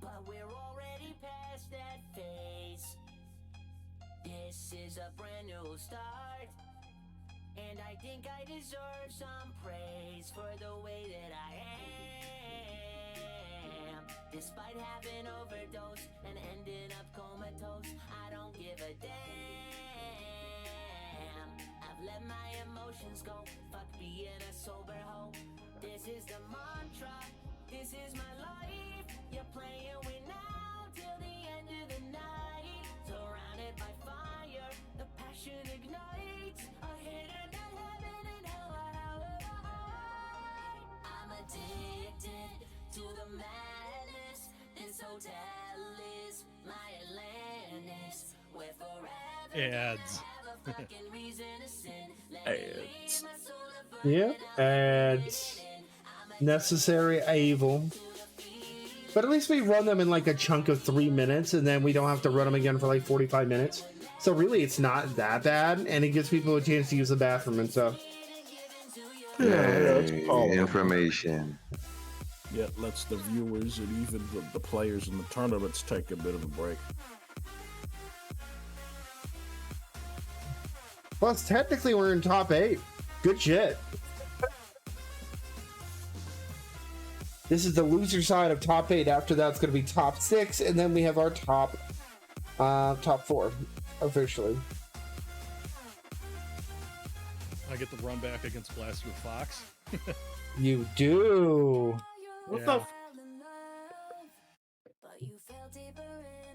but we're already past that phase. This is a brand new start, and I think I deserve some praise for the way that I am. Despite having overdose and ending up comatose, I don't give a damn. I've let my emotions go, fuck being a sober hoe. This is the mantra, this is my life. You're playing with now till the end of the night. Surrounded by fire, the passion ignites. A hidden that heaven and hell are how it hide. I'm addicted to the madness. This hotel is my Atlantis, where forever Ads. have a fucking reason to sin. Ads. Yeah, ads. Necessary evil. But at least we run them in like a chunk of 3 minutes, and then we don't have to run them again for like 45 minutes. So really, it's not that bad, and it gives people a chance to use the bathroom and stuff. Let's call it. Information. Yeah, lets the viewers and even the players in the tournaments take a bit of a break. Plus, technically, we're in top 8. Good shit. This is the loser side of top 8. After that's going to be top 6, and then we have our top 4 officially. I get the run back against Blaster Fox. You do. What's Yeah. up?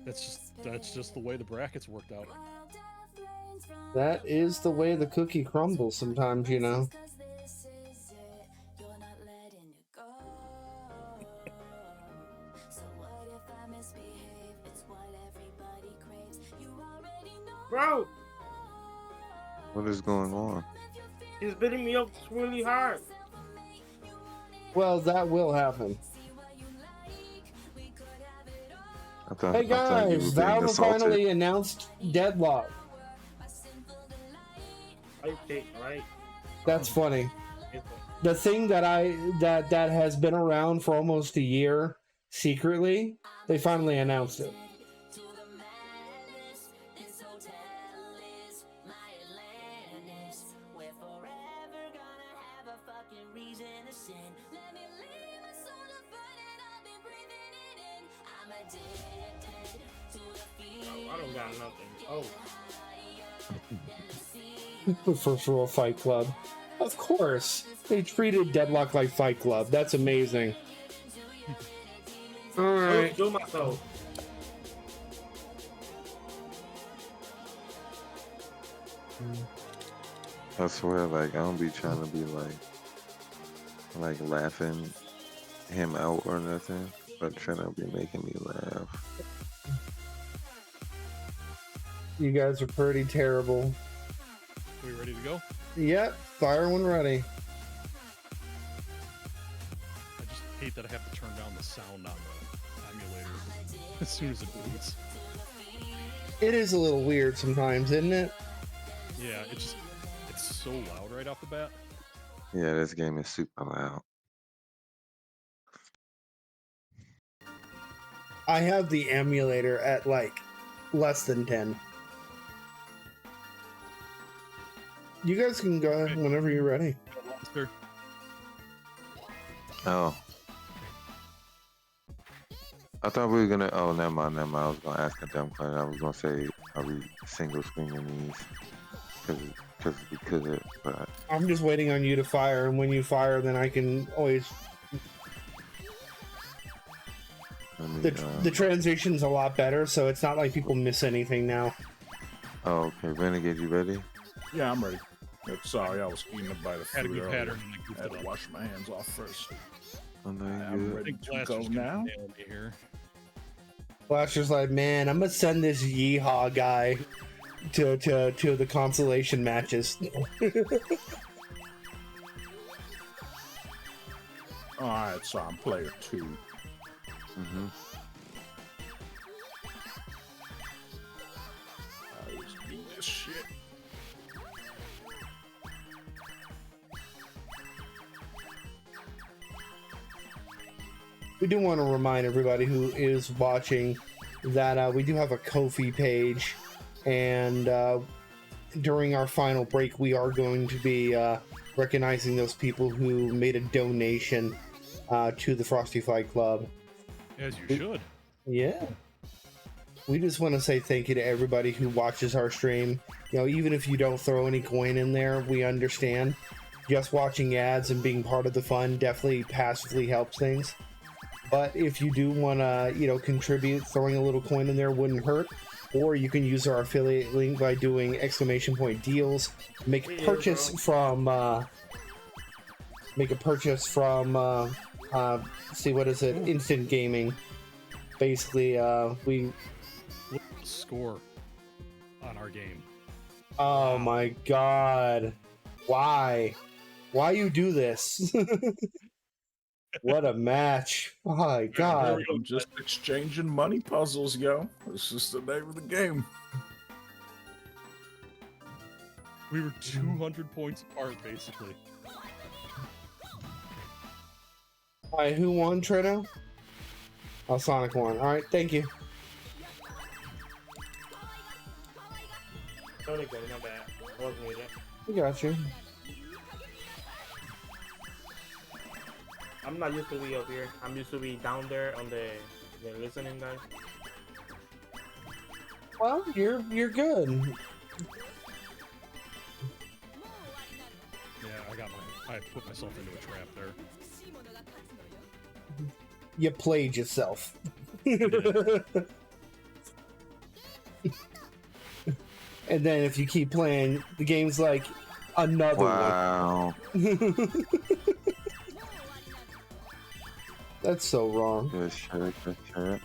That's just the way the brackets worked out. That is the way the cookie crumbles sometimes, you know. Bro, What is going on? he's beating me up really hard. Well, that will happen. Hey I thought you guys, were being Valve assaulted. finally announced Deadlock. Okay, right. That's funny. The thing that that has been around for almost a year secretly, they finally announced it. I don't got nothing. Oh. First rule of Fight Club. Of course. They treated Deadlock like Fight Club. That's amazing. Alright. Do myself. I swear, like, I don't be trying to be like laughing him out or nothing. but Trina be making me laugh. You guys are pretty terrible. We ready to go? Yep, fire when ready. I just hate that I have to turn down the sound on the emulator as soon as it boots. It is a little weird sometimes, isn't it? Yeah, it's so loud right off the bat. Yeah, this game is super loud. I have the emulator at like less than 10. You guys can go ahead whenever you're ready. Sure. Oh. I thought we were gonna. Oh, never mind. I was gonna ask a dumb question. I was gonna say, are we single screening these? Because we could, but I'm just waiting on you to fire, and when you fire, then I can always. The transition's a lot better, so it's not like people miss anything now. Oh, okay. Renegade, you ready? Yeah, I'm ready. Sorry, I was eating a bite of Had a food good earlier. pattern and I goofed I had it to up. wash my hands off first. Oh, no, I'm you ready think to Blaster's go gonna now. nail me here. Blaster's like, man, I'm gonna send this yeehaw guy to the consolation matches. Alright, so I'm player 2. Mm-hmm. Let's do this shit. We do want to remind everybody who is watching that we do have a Ko-fi page, and during our final break, we are going to be recognizing those people who made a donation to the Frosty Fight Club. As you should. Yeah. We just want to say thank you to everybody who watches our stream. You know, even if you don't throw any coin in there, we understand. Just watching ads and being part of the fun definitely passively helps things. But if you do want to, you know, contribute, throwing a little coin in there wouldn't hurt. Or you can use our affiliate link by doing !deals. Make a purchase from see, what is it? Instant Gaming. Basically, we. Look at the score on our game. Oh my God! Why you do this? What a match! Oh my God! I'm just exchanging money puzzles, yo. It's just the name of the game. We were 200 points apart, basically. Alright, who won, Trino? Oh, Sonic won. Alright, thank you. Sonic won, my bad. I wasn't with it. We got you. I'm not used to be up here. I'm used to be down there on the listening guys. Well, you're good. Yeah, I put myself into a trap there. You played yourself. And then if you keep playing, the game's like another Wow. one. That's so wrong. Good shit, good shit.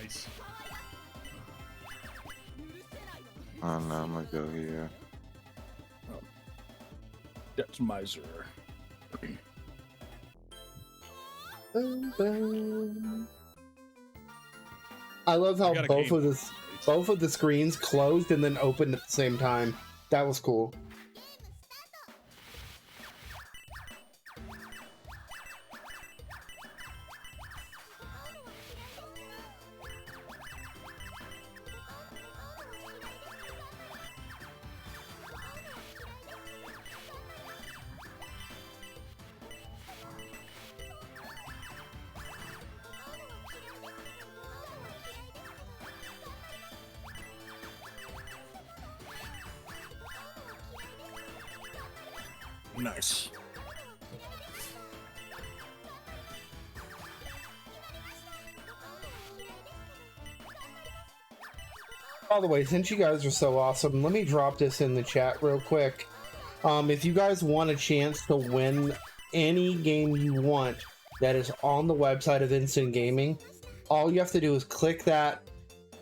Nice. Oh no, I'm gonna go here. That's Miser. I love how both of the screens closed and then opened at the same time. That was cool. Nice. By the way, since you guys are so awesome, let me drop this in the chat real quick. If you guys want a chance to win any game you want that is on the website of Instant Gaming, all you have to do is click that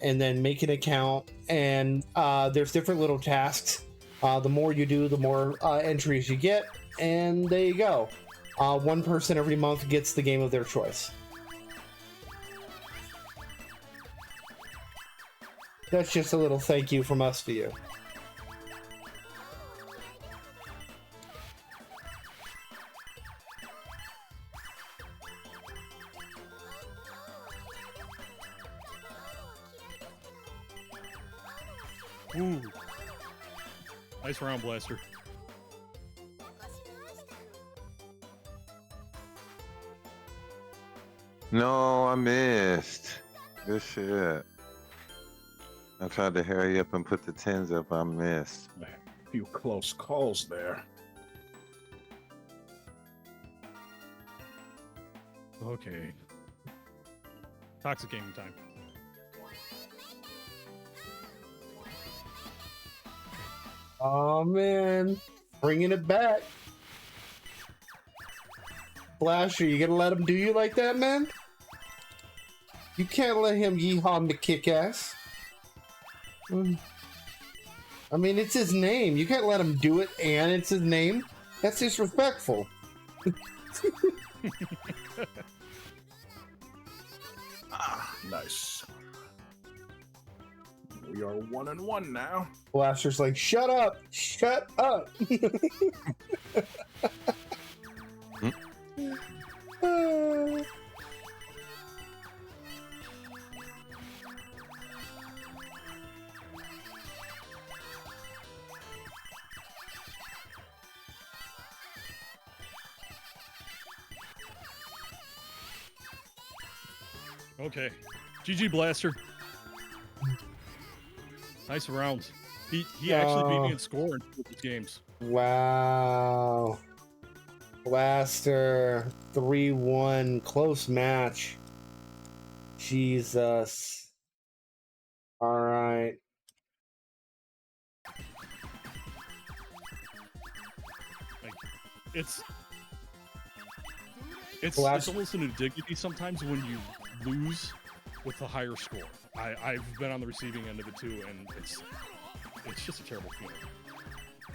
and then make an account. And there's different little tasks. The more you do, the more entries you get. And there you go. One person every month gets the game of their choice. That's just a little thank you from us to you. Ooh. Nice round, Blaster. No, I missed. Good shit. I tried to hurry up and put the 10s up. I missed. A few close calls there. Okay. Toxic gaming time. Oh man, bringing it back. Blaster, you gonna let him do you like that, man? You can't let him yeehaw me kick ass. I mean, it's his name. You can't let him do it and it's his name. That's disrespectful. Nice. We are 1-1 now. Blaster's like, shut up! Shut up! Okay. GG Blaster. Nice rounds. He actually beat me in score in 2 of these games. Wow. Blaster 3-1 close match. Jesus. All right. Like, it's almost an indignity sometimes when you lose with a higher score. I've been on the receiving end of it too, and it's just a terrible feeling.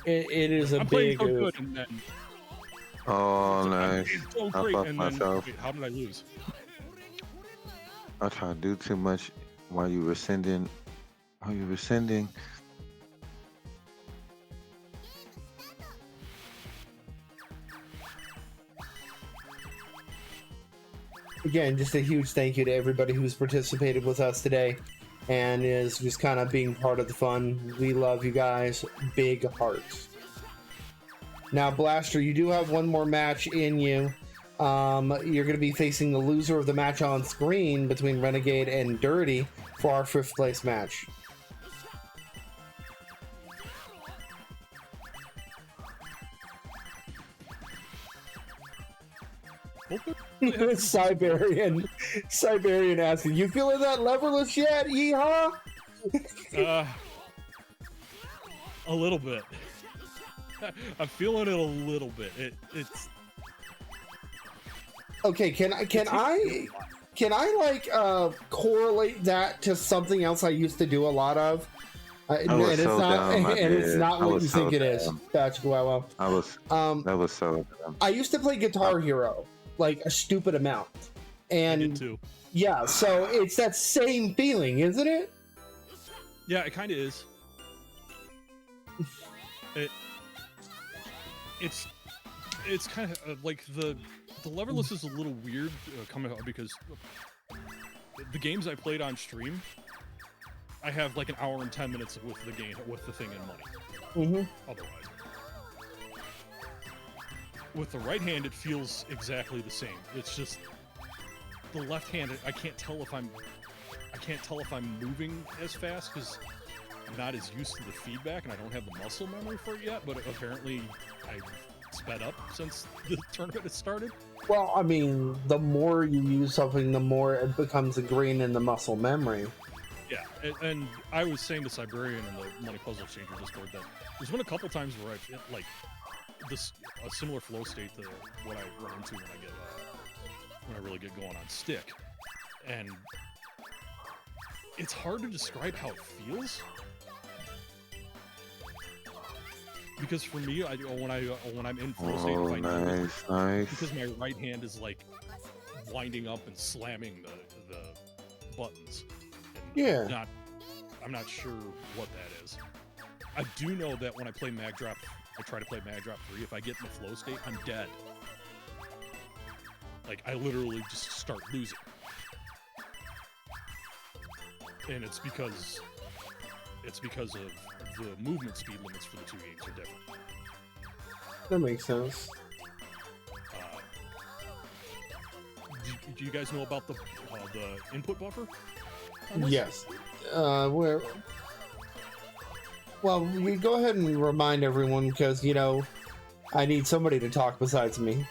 It is a I'm big. playing so good, and then Oh, nice. it's so I great, fucked and then myself. wait, how did I lose? I tried to do too much while you were sending. While you were sending. Again, just a huge thank you to everybody who's participated with us today and is just kind of being part of the fun. We love you guys. Big hearts. Now, Blaster, you do have one more match in you. You're going to be facing the loser of the match on screen between Renegade and Dirty for our 5th place match. Siberian asking, you feeling that leverless yet? Yeehaw! A little bit. I'm feeling it a little bit. It's okay. Can I like correlate that to something else I used to do a lot of? And it's not what you think it is. That's wow. That was so dumb. I used to play Guitar Hero like a stupid amount, and I did too. Yeah, so it's that same feeling, isn't it? Yeah, it kind of is. It's kind of like the leverless is a little weird coming out because the games I played on stream, I have like an hour and 10 minutes with the game with the thing in money. Otherwise, with the right hand, it feels exactly the same. It's just the left hand. I can't tell if I'm moving as fast because I'm not as used to the feedback, and I don't have the muscle memory for it yet. But apparently, I've sped up since the tournament has started. Well, I mean, the more you use something, the more it becomes ingrained in the muscle memory. Yeah, and I was saying to Cyberian in the Money Puzzle Exchanger Discord that there's been a couple times where I've hit, like a similar flow state to what I run into when I really get going on stick, and it's hard to describe how it feels. Because for me, when I'm in flow state, Oh, nice. because my right hand is like winding up and slamming the buttons. And Yeah. I'm not sure what that is. I do know that when I play Mag Drop, I try to play Mag Drop 3. If I get in the flow state, I'm dead. Like I literally just start losing, and it's because of the movement speed limits for the two games are different. That makes sense. Do you guys know about the input buffer? Yes. Where? Well, we go ahead and remind everyone because I need somebody to talk besides me.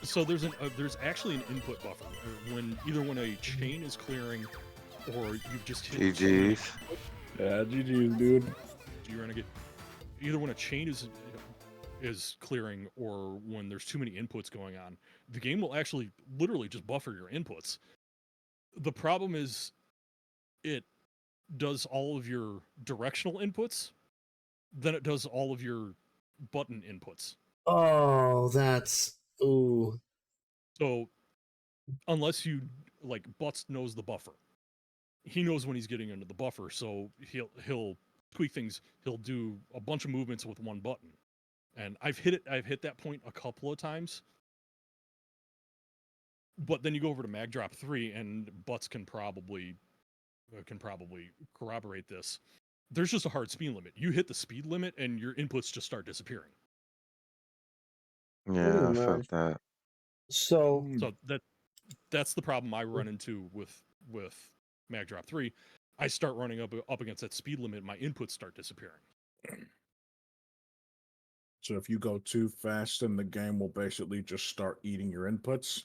So there's actually an input buffer when a chain is clearing or you've just hit GG's. Yeah, GG's, dude. You're gonna get either when a chain is clearing or when there's too many inputs going on. The game will actually literally just buffer your inputs. The problem is it does all of your directional inputs, then it does all of your button inputs. Oh, that's ooh. So unless you Butts knows the buffer. He knows when he's getting into the buffer, so he'll tweak things. He'll do a bunch of movements with one button. And I've hit that point a couple of times. But then you go over to Mag Drop 3 and Butts can probably corroborate this. There's just a hard speed limit. You hit the speed limit and your inputs just start disappearing. Yeah, I felt that. So that's the problem I run into with Mag Drop 3. I start running up against that speed limit, my inputs start disappearing. So if you go too fast, then the game will basically just start eating your inputs.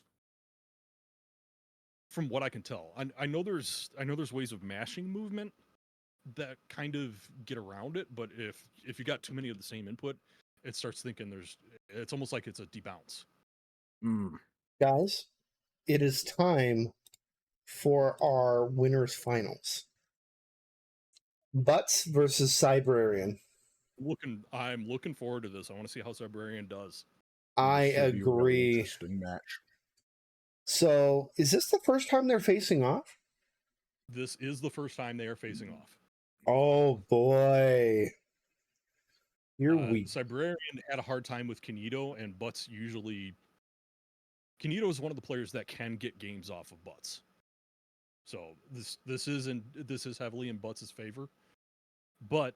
From what I can tell, I know there's ways of mashing movement that kind of get around it, but if you got too many of the same input, it starts thinking it's almost like it's a debounce. Guys, it is time for our winners finals. Butts versus Cyberian. I'm looking forward to this. I want to see how Cyberian does. I Should be a really agree. interesting match. So, is this the first time they're facing off? This is the first time they are facing off. Oh boy. You're weak. Cyberian had a hard time with Kanito, and Butts usually... Kanito is one of the players that can get games off of Butts. So this is heavily in Butts' favor. But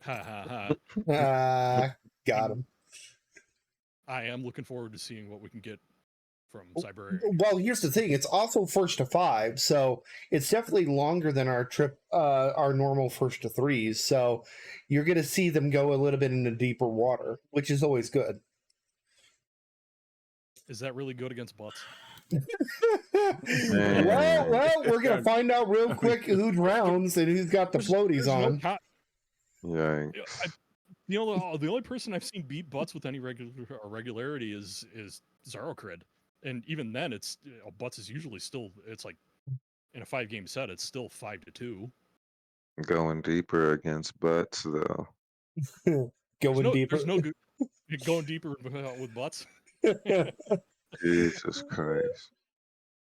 got him. I am looking forward to seeing what we can get from Cyberian. Well, here's the thing. It's also 1st to 5, so it's definitely longer than our normal 1st to 3s. So you're going to see them go a little bit into deeper water, which is always good. Is that really good against Butts? well, we're going to find out real quick who drowns and who's got the floaties on. The only person I've seen beat Butts with any regularity is Zarokrid. And even then, it's Butts is usually still, it's like in a 5-game set, it's still 5-2. Going deeper against Butts, though. Going deeper. There's no good going deeper with Butts. Jesus Christ.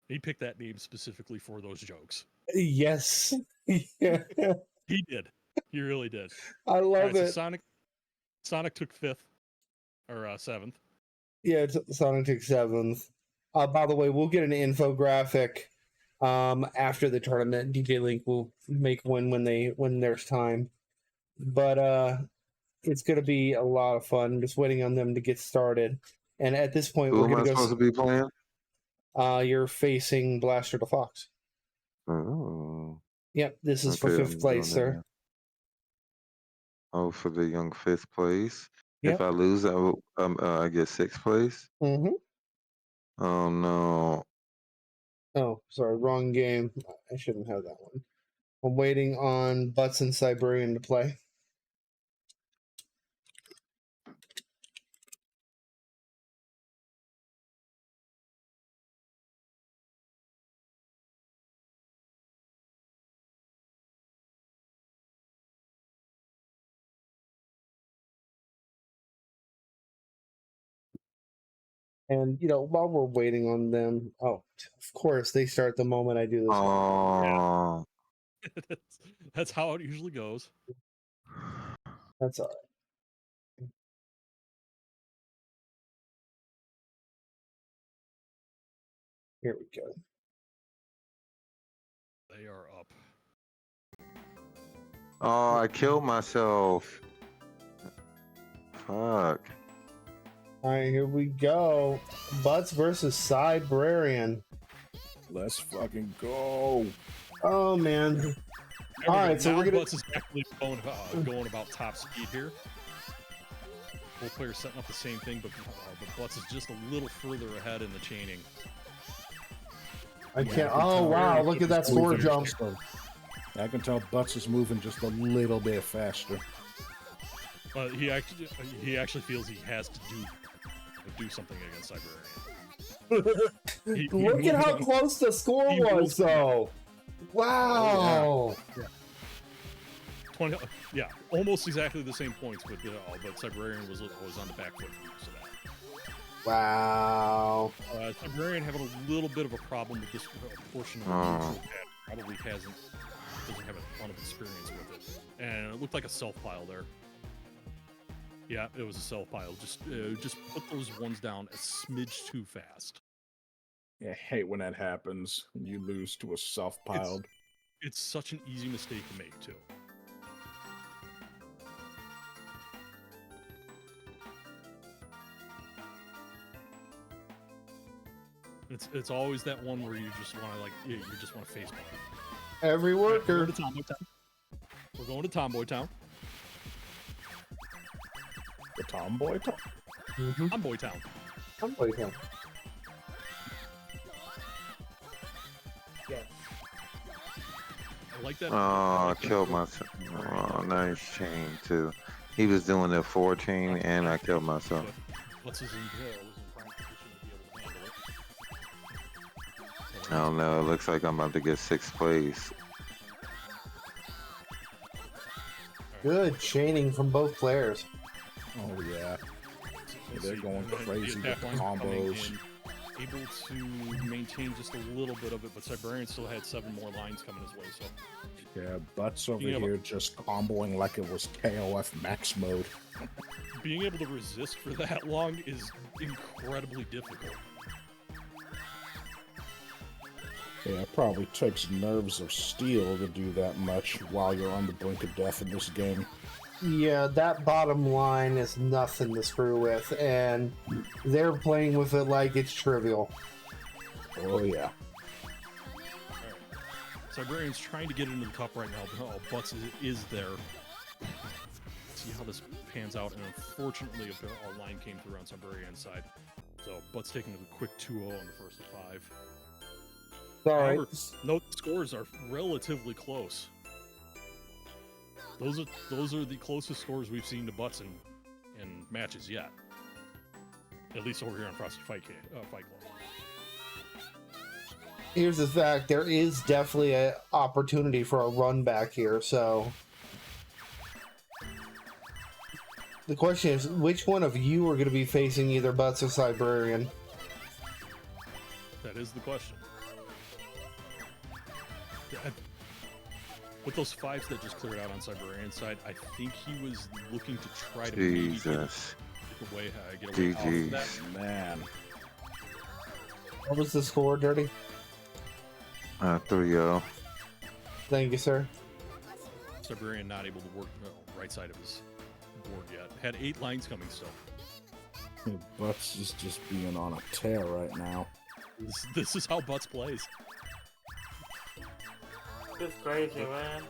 He picked that name specifically for those jokes. Yes. Yeah. He did. He really did. I love it. So Sonic took 5th or 7th. Yeah, Sonic took 7th. By the way, we'll get an infographic after the tournament. DJ Link will make one when there's time. But it's going to be a lot of fun. Just waiting on them to get started. And at this point, Who we're going am I supposed to be playing? You're facing Blaster the Fox. Oh. Yep, this is for 5th place, sir. Oh, for the young 5th place. Yep. If I lose, I get 6th place. Mm-hmm. Oh no. Oh, sorry, wrong game. I shouldn't have that one. I'm waiting on Butts and Siberian to play. And, while we're waiting on them, of course, they start the moment I do this. Oh, That's how it usually goes. That's all right. Here we go. They are up. oh, I killed myself. Fuck. All right, here we go. Butts versus Cybrarian. Let's fucking go. Oh, man. All right, so now we're gonna. Butts is actually going about top speed here. Both players setting up the same thing, but Butts is just a little further ahead in the chaining. I can't. Oh, wow. Look at that score jump. I can tell Butts is moving just a little bit faster. He actually feels he has to do something against Cybrarian. Look at how close the score was, though. Wow. Yeah. 20, almost exactly the same points, but Cybrarian was on the back foot for most of that. Wow. Cybrarian having a little bit of a problem with this portion of the neutral pad. Probably doesn't have a ton of experience with it, and it looked like a self pile there. Yeah, it was a self pile. Just put those ones down a smidge too fast. Yeah, I hate when that happens. You lose to a self-piled. It's such an easy mistake to make, too. It's always that one where you just want to face palm. Every worker. We're going to Tomboy Town. The Tomboy Town? Mm-hmm. Tomboy Town. Tomboy Town. Yes. I like that. Oh, I killed myself. Oh, nice chain, too. He was doing the 14, and I killed myself. What's his in prime position to be able to handle it? I don't know. It looks like I'm about to get 6th place. Good chaining from both players. Oh, yeah. They're going crazy with the combos. Able to maintain just a little bit of it, but Cybrarian still had 7 more lines coming his way. So yeah, Butts over here just comboing like it was KOF max mode. Being able to resist for that long is incredibly difficult. Yeah, it probably takes nerves of steel to do that much while you're on the brink of death in this game. Yeah, that bottom line is nothing to screw with, and they're playing with it like it's trivial. Oh, yeah. Cybrarian's trying to get into the cup right now, but Butts is there. See how this pans out, and unfortunately, a line came through on Cybrarian's side. So Butts taking a quick 2-0 on the first of 5. Sorry. However, note the scores are relatively close. Those are the closest scores we've seen to Butts in matches yet. At least over here on Frosty Fight Club. Here's the fact: there is definitely an opportunity for a run back here. So the question is, which one of you are going to be facing either Butts or Cybrarian? That is the question. With those 5s that just cleared out on Cybrarian's side, I think he was looking to try to Jesus. get away off that. Man. What was the score, Dirty? 3-0. Thank you, sir. Cybrarian not able to work the right side of his board yet. Had 8 lines coming still. Butts is just being on a tear right now. This is how Butts plays. It's crazy, man.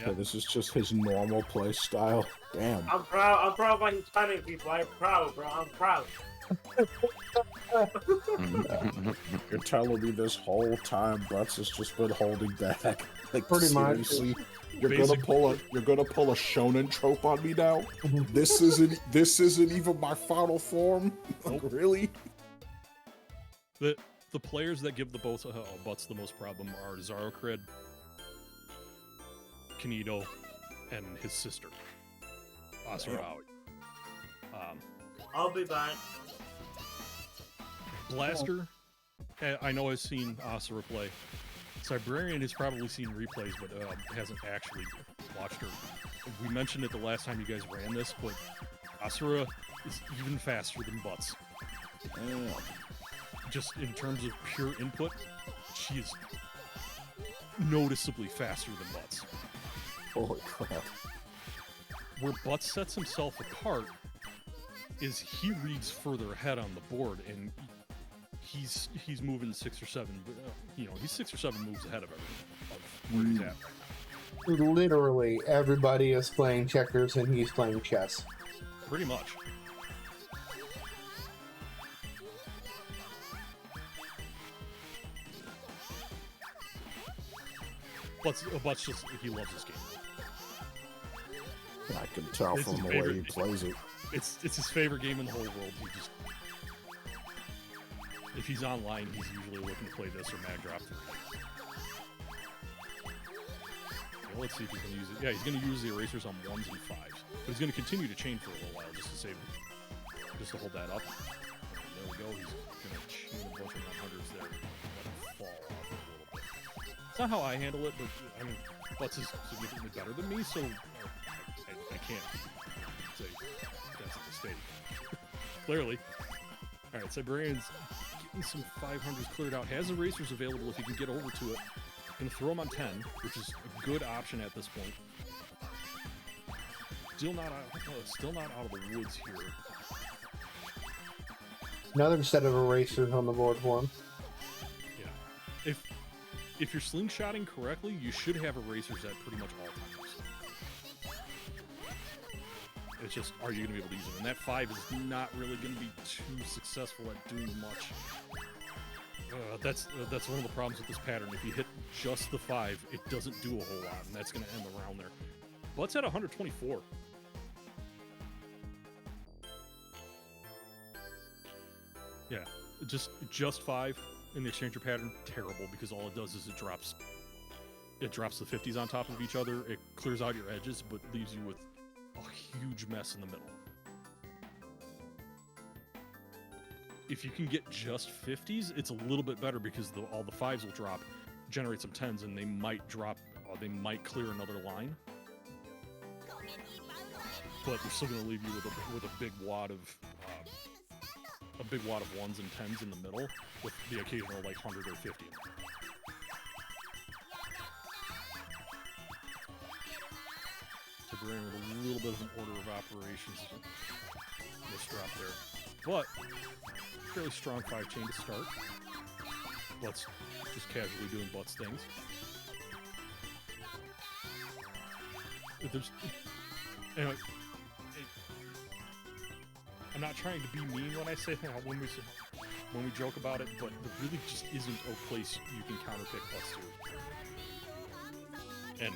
Yeah, this is just his normal play style. Damn. I'm proud by his planning, people. I'm proud, bro. I'm proud. You're telling me this whole time Butts has just been holding back. Like Pretty much. seriously, you're gonna pull a shonen trope on me now. This isn't even my final form. Like, really? The players that give the Butts the most problem are Zarokrid, Kanito, and his sister, Asura Aoi. I'll be back. Blaster, I know I've seen Asura play. Cybrarian has probably seen replays, but hasn't actually watched her. We mentioned it the last time you guys ran this, but Asura is even faster than Butts. Just in terms of pure input, she is noticeably faster than Butts. Holy crap. Where Butts sets himself apart is he reads further ahead on the board, and he's moving 6 or 7, he's 6 or 7 moves ahead of where he's at right now. Literally, everybody is playing checkers and he's playing chess. Pretty much. Butts just, he loves this game. I can tell It's from his the favorite- way he plays it. It's his favorite game in the whole world. If he's online, he's usually looking to play this or Mag Drop 3. Well, let's see if he's going to use it. Yeah, he's going to use the erasers on 1s and 5s. But he's going to continue to chain for a little while just to hold that up. There we go. He's going to chain a bunch of 100s there. Let him fall off a little bit. It's not how I handle it, but I mean, Butts is significantly better than me, so I can't say that's a mistake. Clearly. Alright, Cybrarian's getting some 500s cleared out. Has erasers available if he can get over to it. Gonna throw him on 10, which is a good option at this point. Still not out of the woods here. Another set of erasers on the board for him. Yeah. If you're slingshotting correctly, you should have erasers at pretty much all times. It's just, are you going to be able to use them? And that 5 is not really going to be too successful at doing much. That's one of the problems with this pattern. If you hit just the 5, it doesn't do a whole lot, and that's going to end the round there. Butts at 124. Yeah, just 5 in the exchanger pattern, terrible, because all it does is it drops the 50s on top of each other. It clears out your edges, but leaves you with a huge mess in the middle. If you can get just 50s, it's a little bit better because all the 5s will drop, generate some 10s, and they might clear another line. But they're still going to leave you with a big wad of 1s and 10s in the middle, with the occasional 100 or 50. Cybrarian with a little bit of an order of operations misdrop there. But fairly strong 5 chain to start. Butts just casually doing Butts things. Anyway, I'm not trying to be mean when I say when we joke about it, but there really just isn't a place you can counterpick Butts to. And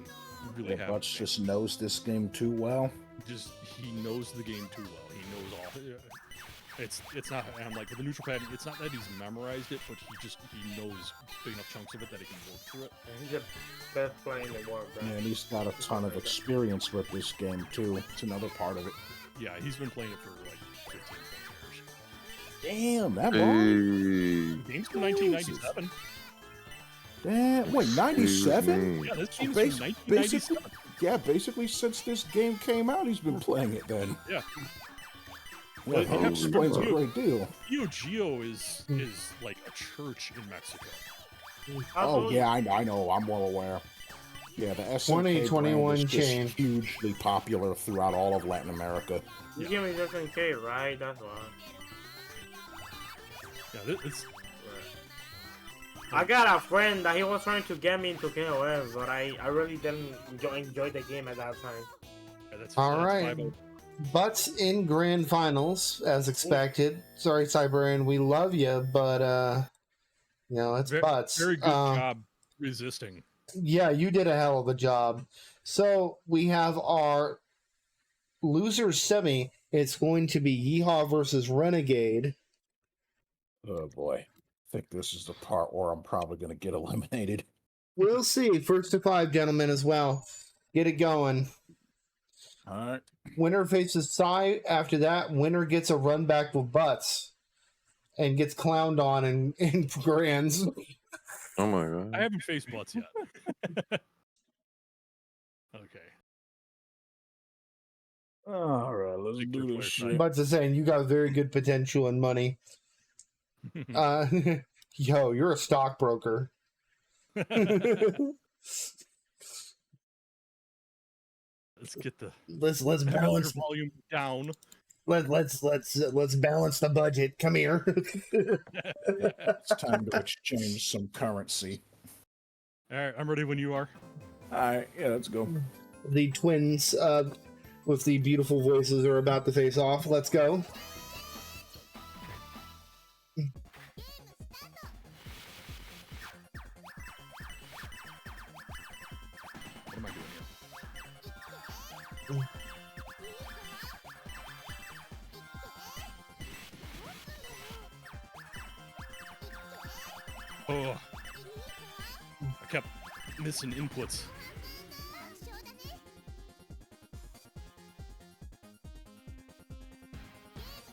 really Butts just knows this game too well. He knows the game too well. He knows all. It's not. I'm like with the neutral pattern. It's not that he's memorized it, but he knows big enough chunks of it that he can work through it. And he's the best player in the world. Right? Yeah, and he's got a ton of experience with this game too. It's another part of it. Yeah, he's been playing it for 15, 20 years. Damn, that long? Game's from 1997. Damn, wait, 97? Yeah, this game's from 1997. Basically since this game came out, he's been playing it then. Yeah. Well, that explains a great deal. Neo Geo is like a church in Mexico. Oh yeah, I know. I'm well aware. Yeah, the SNK 2021 brand is just chain. hugely popular throughout all of Latin America. This game is SNK, right? That's why. Yeah, it's. I got a friend that he was trying to get me into KOF, but I really didn't enjoy the game at that time. Yeah, that's all right. Butts in grand finals, as expected. Sorry, Cyberian, we love you, but you know, it's Butts. Very good job resisting. Yeah, you did a hell of a job. So we have our loser semi. It's going to be Yeehaw versus Renegade. Oh boy. I think this is the part where I'm probably going to get eliminated. We'll see. First to 5, gentlemen, as well. Get it going. All right. Winner faces Psy. After that, winner gets a run back with Butts and gets clowned on in grands. Oh my god. I haven't faced Butts yet. Okay. All right, let's do this shit. Butts is saying you got very good potential and money. Yo, you're a stockbroker. Let's get the let's balance volume down. Let's balance the budget. Come here. It's time to exchange some currency. All right, I'm ready when you are. All right, yeah, let's go. The twins with the beautiful voices are about to face off. Let's go. What am I doing here? Oh, I kept missing inputs.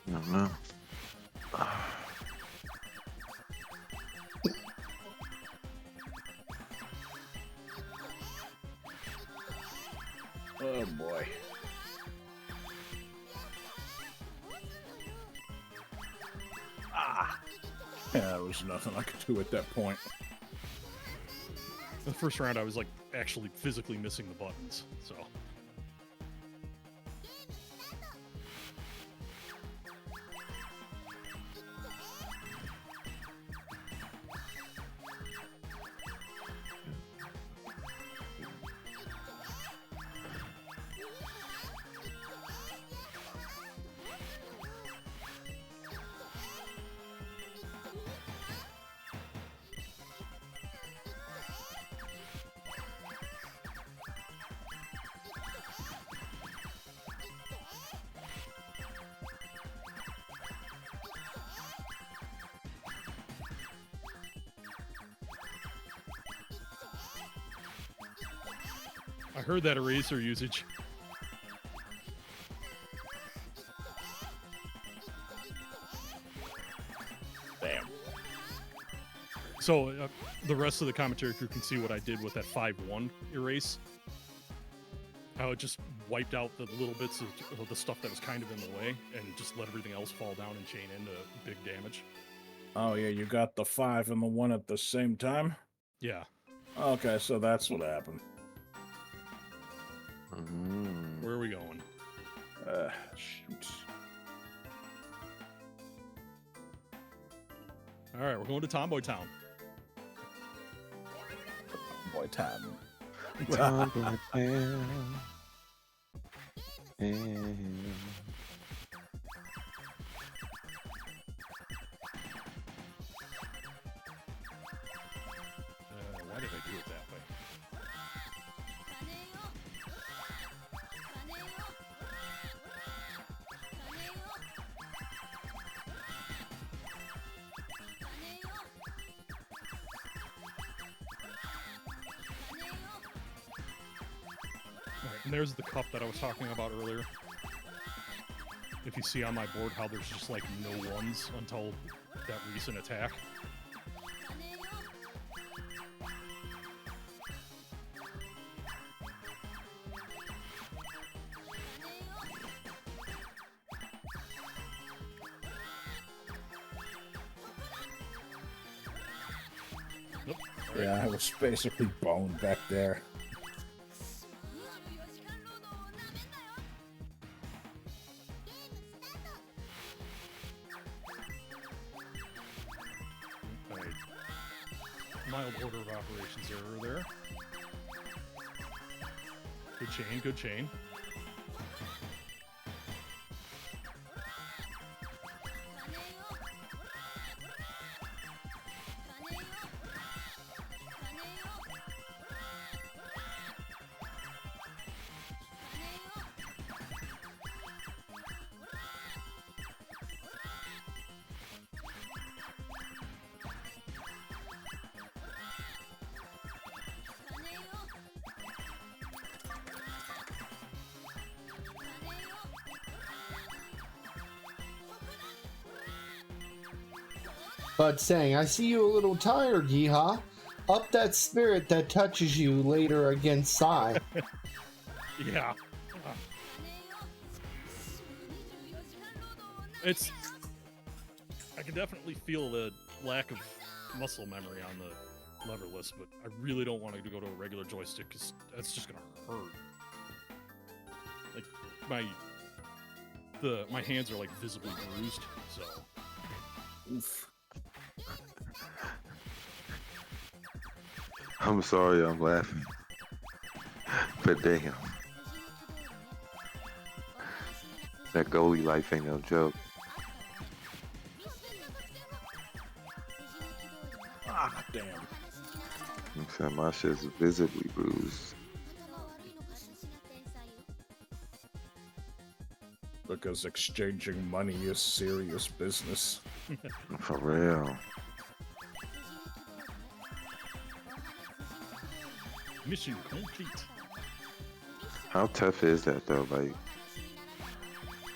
No. Oh boy. Yeah, there was nothing I could do at that point. The first round, I was like actually physically missing the buttons, so. I heard that eraser usage. Damn. So the rest of the commentary crew can see what I did with that 5-1 erase. How it just wiped out the little bits of the stuff that was kind of in the way and just let everything else fall down and chain into big damage. Oh yeah, you got the 5 and the 1 at the same time? Yeah. Okay, so that's what happened. Where are we going? Shoot. All right, we're going to Tomboy Town. Boy time. Tomboy Town. Why did I do it that way? Alright, and there's the cup that I was talking about earlier. If you see on my board how there's just like no ones until that recent attack. Nope. Yeah, I was basically boned back there. Alright. Mild order of operations error there. Good chain, good chain. but saying, I see you a little tired, Yeehaw. Up that spirit that touches you later against Sai. Yeah. It's... I can definitely feel the lack of muscle memory on the leverless, but I really don't want to go to a regular joystick because that's just gonna hurt. Like my hands are like visibly bruised, so. Oof. I'm sorry, I'm laughing. But damn. That goalie life ain't no joke. Ah, damn. Except my shit's visibly bruised. Because exchanging money is serious business. For real. Mission complete. How tough is that though? Like,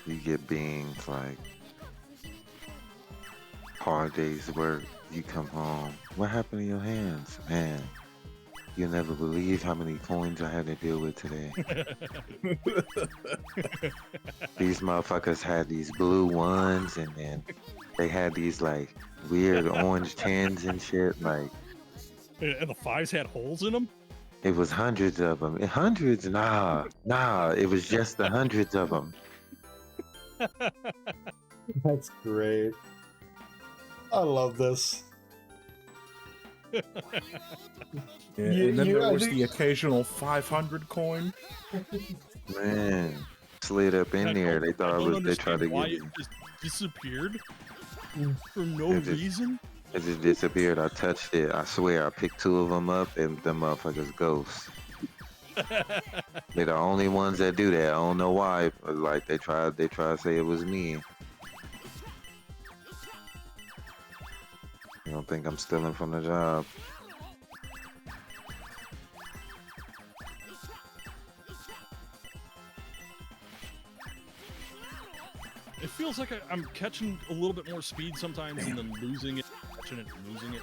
you get beings like hard days work, you come home. What happened to your hands? Man, you'll never believe how many coins I had to deal with today. These motherfuckers had these blue ones, and then they had these like weird orange tins and shit. Like, and the fives had holes in them? it was hundreds of them. Hundreds? Nah. It was just the hundreds of them. That's great. I love this. Yeah, and then there was the occasional 500 coin. Man, slid up in there. They thought they tried to why get it me. just disappeared for no It just- reason. It just disappeared. I touched it. I swear, I picked 2 of them up, and the motherfuckers ghosts. They're the only ones that do that. I don't know why. But like they try to say it was me. You don't think I'm stealing from the job? It feels like I'm catching a little bit more speed sometimes and then losing it, catching it and losing it.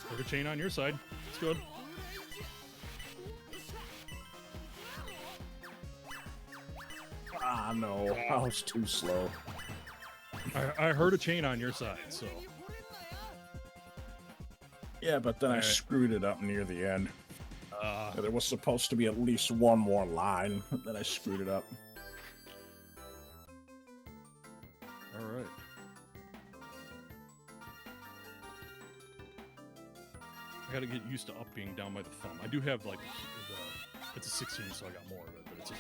Put a chain on your side. It's good. Ah, no. I was too slow. I heard a chain on your side, so. Yeah, but then I screwed it up near the end. There was supposed to be at least one more line, then I screwed it up. Alright. I gotta get used to up being down by the thumb. I do have, like, it's a 16, so I got more of it, but it's a...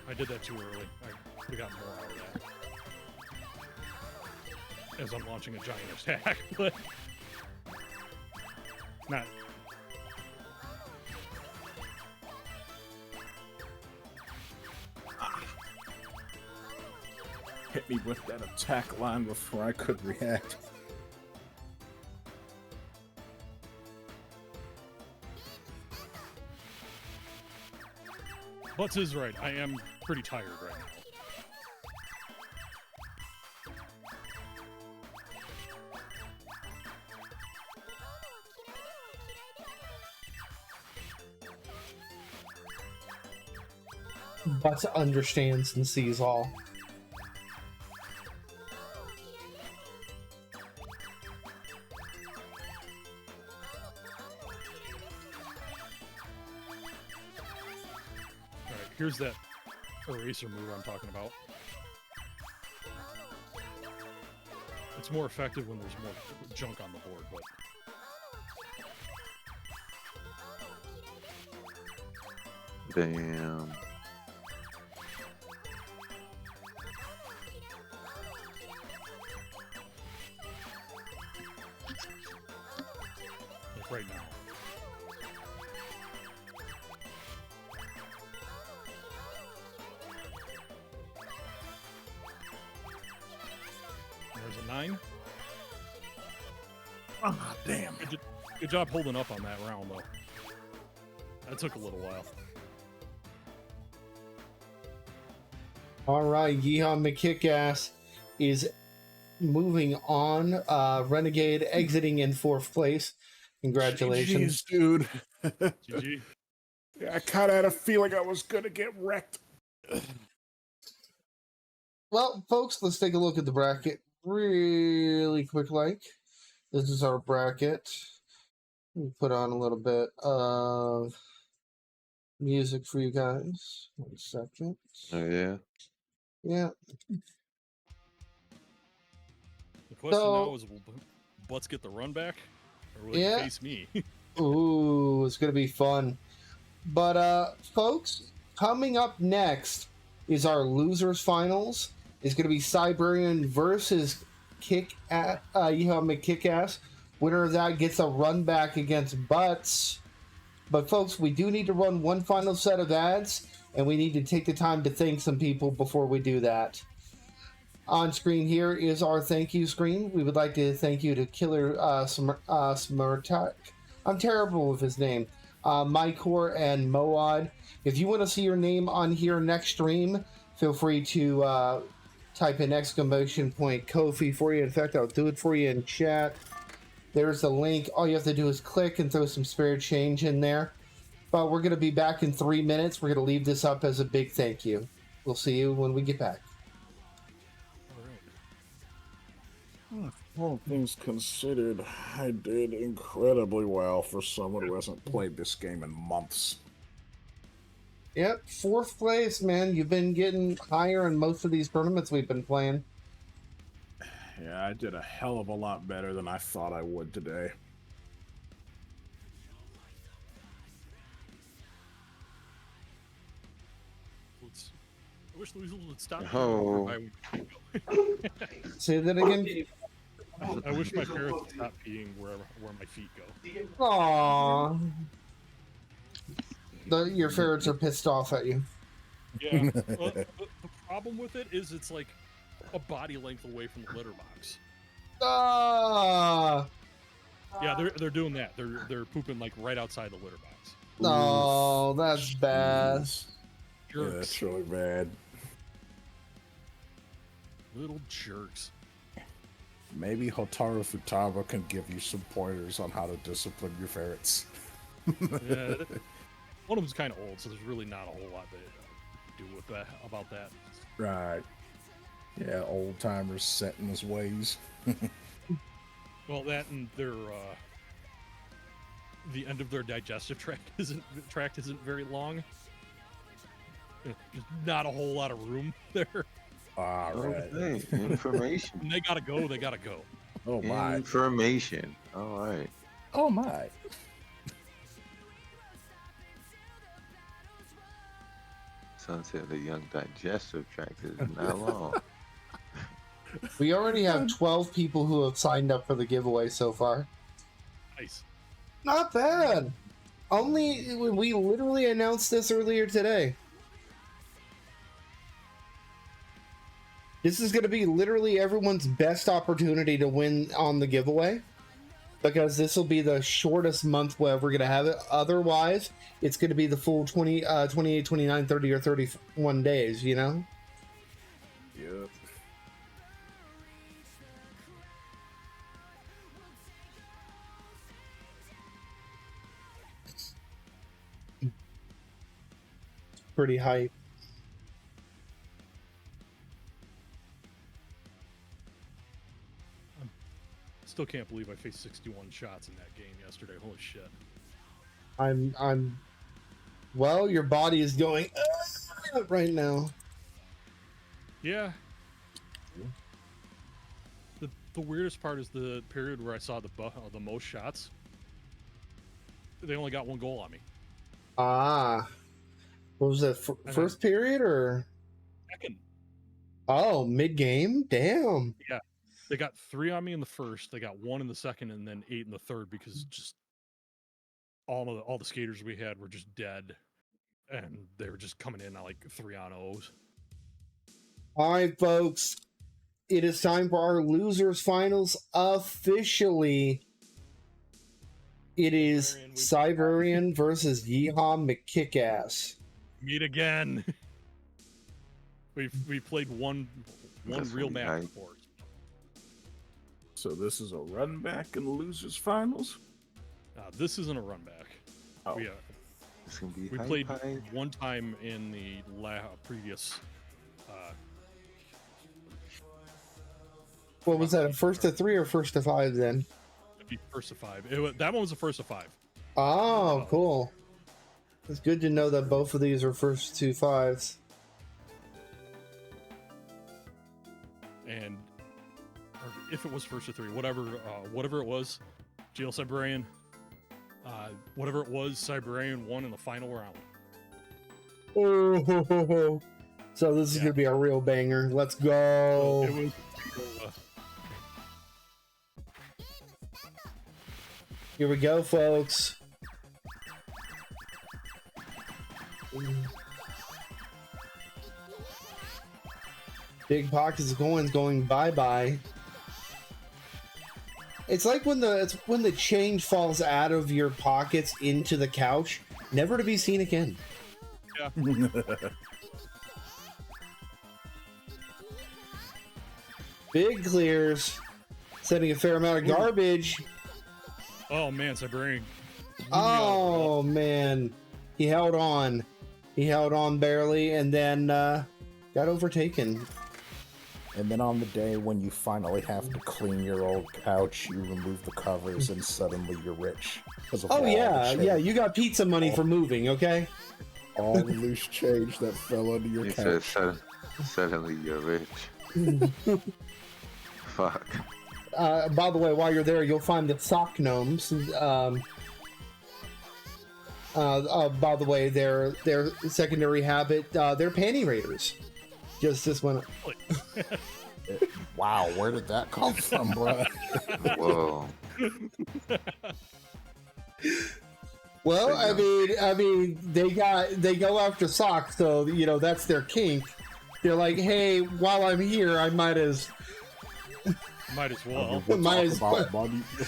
I did that too early. I could have gotten more out of that. As I'm launching a giant attack, but... Not... Hit me with that attack line before I could react. Butts is right. I am pretty tired right now. Butts understands and sees all. Here's that eraser move I'm talking about. It's more effective when there's more junk on the board, but... Damn. Like right now. There's a 9. Ah, damn. Good job holding up on that round, though. That took a little while. All right, Yeehaw McKickass is moving on. Renegade exiting in 4th place. Congratulations. GG's, dude. GG. Yeah, I kind of had a feeling I was going to get wrecked. Well, folks, let's take a look at the bracket really quick like. This is our bracket. Let me put on a little bit of music for you guys. 1 second. Oh, yeah? Yeah. The question So- now is, will Butts get the run back? Or will he Yeah. face me? Ooh, it's going to be fun. But, folks, coming up next is our losers finals. It's going to be Cyberian versus Yeehaw McKickass. Winner of that gets a run back against Butts. But, folks, we do need to run one final set of ads, and we need to take the time to thank some people before we do that. On screen here is our thank you screen. We would like to thank you to Killer Smartak. I'm terrible with his name. Mycor and Moad. If you want to see your name on here next stream, feel free to type in exclamation point Kofi for you. In fact, I'll do it for you in chat. There's a link. All you have to do is click and throw some spare change in there. But we're going to be back in 3 minutes. We're going to leave this up as a big thank you. We'll see you when we get back. All things considered, I did incredibly well for someone who hasn't played this game in months. Yep, 4th place, man. You've been getting higher in most of these tournaments we've been playing. Yeah, I did a hell of a lot better than I thought I would today. I wish Louisville would stop. Oh. Say that again. I wish my parents would stop peeing where my feet go. Aww. Your ferrets are pissed off at you. Yeah. Well, the problem with it is it's like a body length away from the litter box. Ah. Yeah, they're doing that. They're pooping like right outside the litter box. No, that's bad. Yeah, that's really bad. Little jerks. Maybe Hotaru Futaba can give you some pointers on how to discipline your ferrets. Yeah, one of them's kind of old, so there's really not a whole lot to do with that about that. Right. Yeah, old timers set in his ways. Well, that and their the end of their digestive tract isn't very long. There's not a whole lot of room there. All right. Okay. Information. When they gotta go. They gotta go. Oh my. Information. All right. Oh my. Son said the young digestive tract is not long. We already have 12 people who have signed up for the giveaway so far. Nice. Not bad. We literally announced this earlier today. This is going to be literally everyone's best opportunity to win on the giveaway, because this will be the shortest month where we're going to have it. Otherwise, it's going to be the full 28, 29, 30, or 31 days, you know? Yep. Pretty hype. Still can't believe I faced 61 shots in that game yesterday. Holy shit. Well, your body is going right now. Yeah. The weirdest part is the period where I saw the most shots. They only got 1 goal on me. Ah. What was that? First period or second? Oh, mid game. Damn. Yeah, they got 3 on me in the first. They got 1 in the second, and then 8 in the third because just all the skaters we had were just dead, and they were just coming in at like 3 on O's. All right, folks. It is time for our losers finals officially. It is Siberian versus Yeehaw McKickass. Meet again. We played one real match before. So this is a run back in the losers finals. This isn't a run back. Oh. We played one time in the previous. What was that? A first to 3 or first to 5 then? It'd be first to 5. That one was a first to 5. Oh, cool. It's good to know that both of these are first to 5s. And if it was first to 3, whatever it was, GL Siberian, whatever it was, Siberian won in the final round. Oh, so this is gonna be a real banger. Let's go. It was. Here we go, folks. Big pockets of coins going bye-bye. It's like when the change falls out of your pockets into the couch, never to be seen again. Yeah. Big clears, sending a fair amount of garbage. Oh man, Siberian. Oh man, he held on. He held on barely, and then got overtaken. And then on the day when you finally have to clean your old couch, you remove the covers, and suddenly you're rich. Oh yeah, you got pizza money for moving, okay? All the loose change that fell under your couch. Said suddenly you're rich. Fuck. By the way, while you're there, you'll find the sock gnomes. By the way, their secondary habit, they're panty raiders. Just this one. Wow, where did that come from, bro? Whoa. Well, I mean, they go after socks, so that's their kink. They're like, hey, while I'm here, I might as well. We'll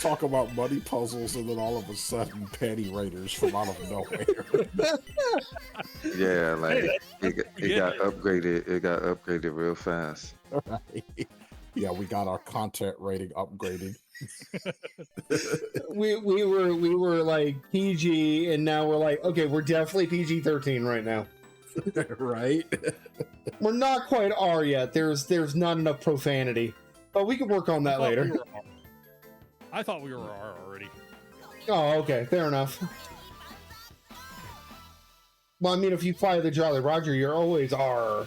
talk about money puzzles, and then all of a sudden, panty raiders from out of nowhere. Yeah, like it got upgraded. It got upgraded real fast. Right. Yeah, we got our content rating upgraded. we were like PG, and now we're like, okay, we're definitely PG-13 right now. Right? We're not quite R yet. There's not enough profanity. But we can work on that later. I thought we were R already. Oh, okay. Fair enough. Well, I mean, if you fly the Jolly Roger, you're always R.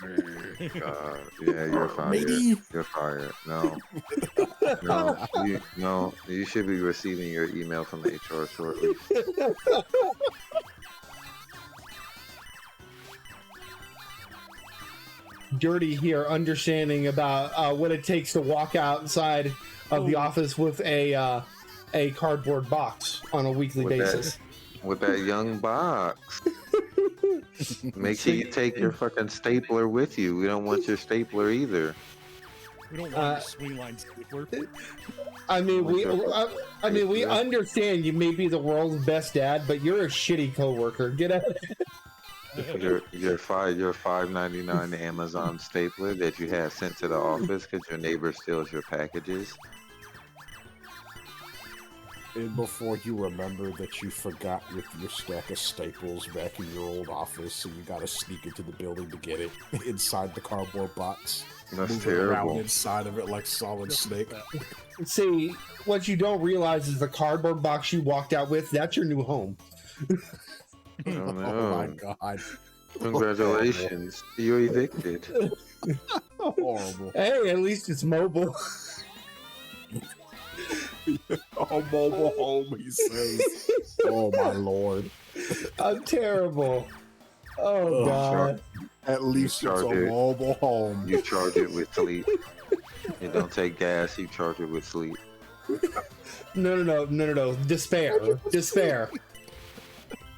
Yeah, you're fired. You're fired. No, you should be receiving your email from HR shortly. Dirty here, understanding about what it takes to walk outside of the office with a cardboard box on a weekly basis. With that young box. Make sure you take your fucking stapler with you. We don't want your stapler either. We don't want your swing line stapler. I mean, we understand you may be the world's best dad, but you're a shitty coworker. Get out. Your $5.99 Amazon stapler that you have sent to the office because your neighbor steals your packages. And before you remember that you forgot your stack of staples back in your old office, so you gotta sneak into the building to get it inside the cardboard box. That's Moving terrible. around inside of it like Solid Snake. See, what you don't realize is the cardboard box you walked out with, that's your new home. Oh, no. Oh my god. Congratulations. You're evicted. Horrible. Hey, at least it's mobile. Oh, mobile home, he says. Oh my lord. I'm terrible. Oh God. At least it's a charge it. mobile home. You charge it with sleep. It don't take gas. You charge it with sleep. No. Despair.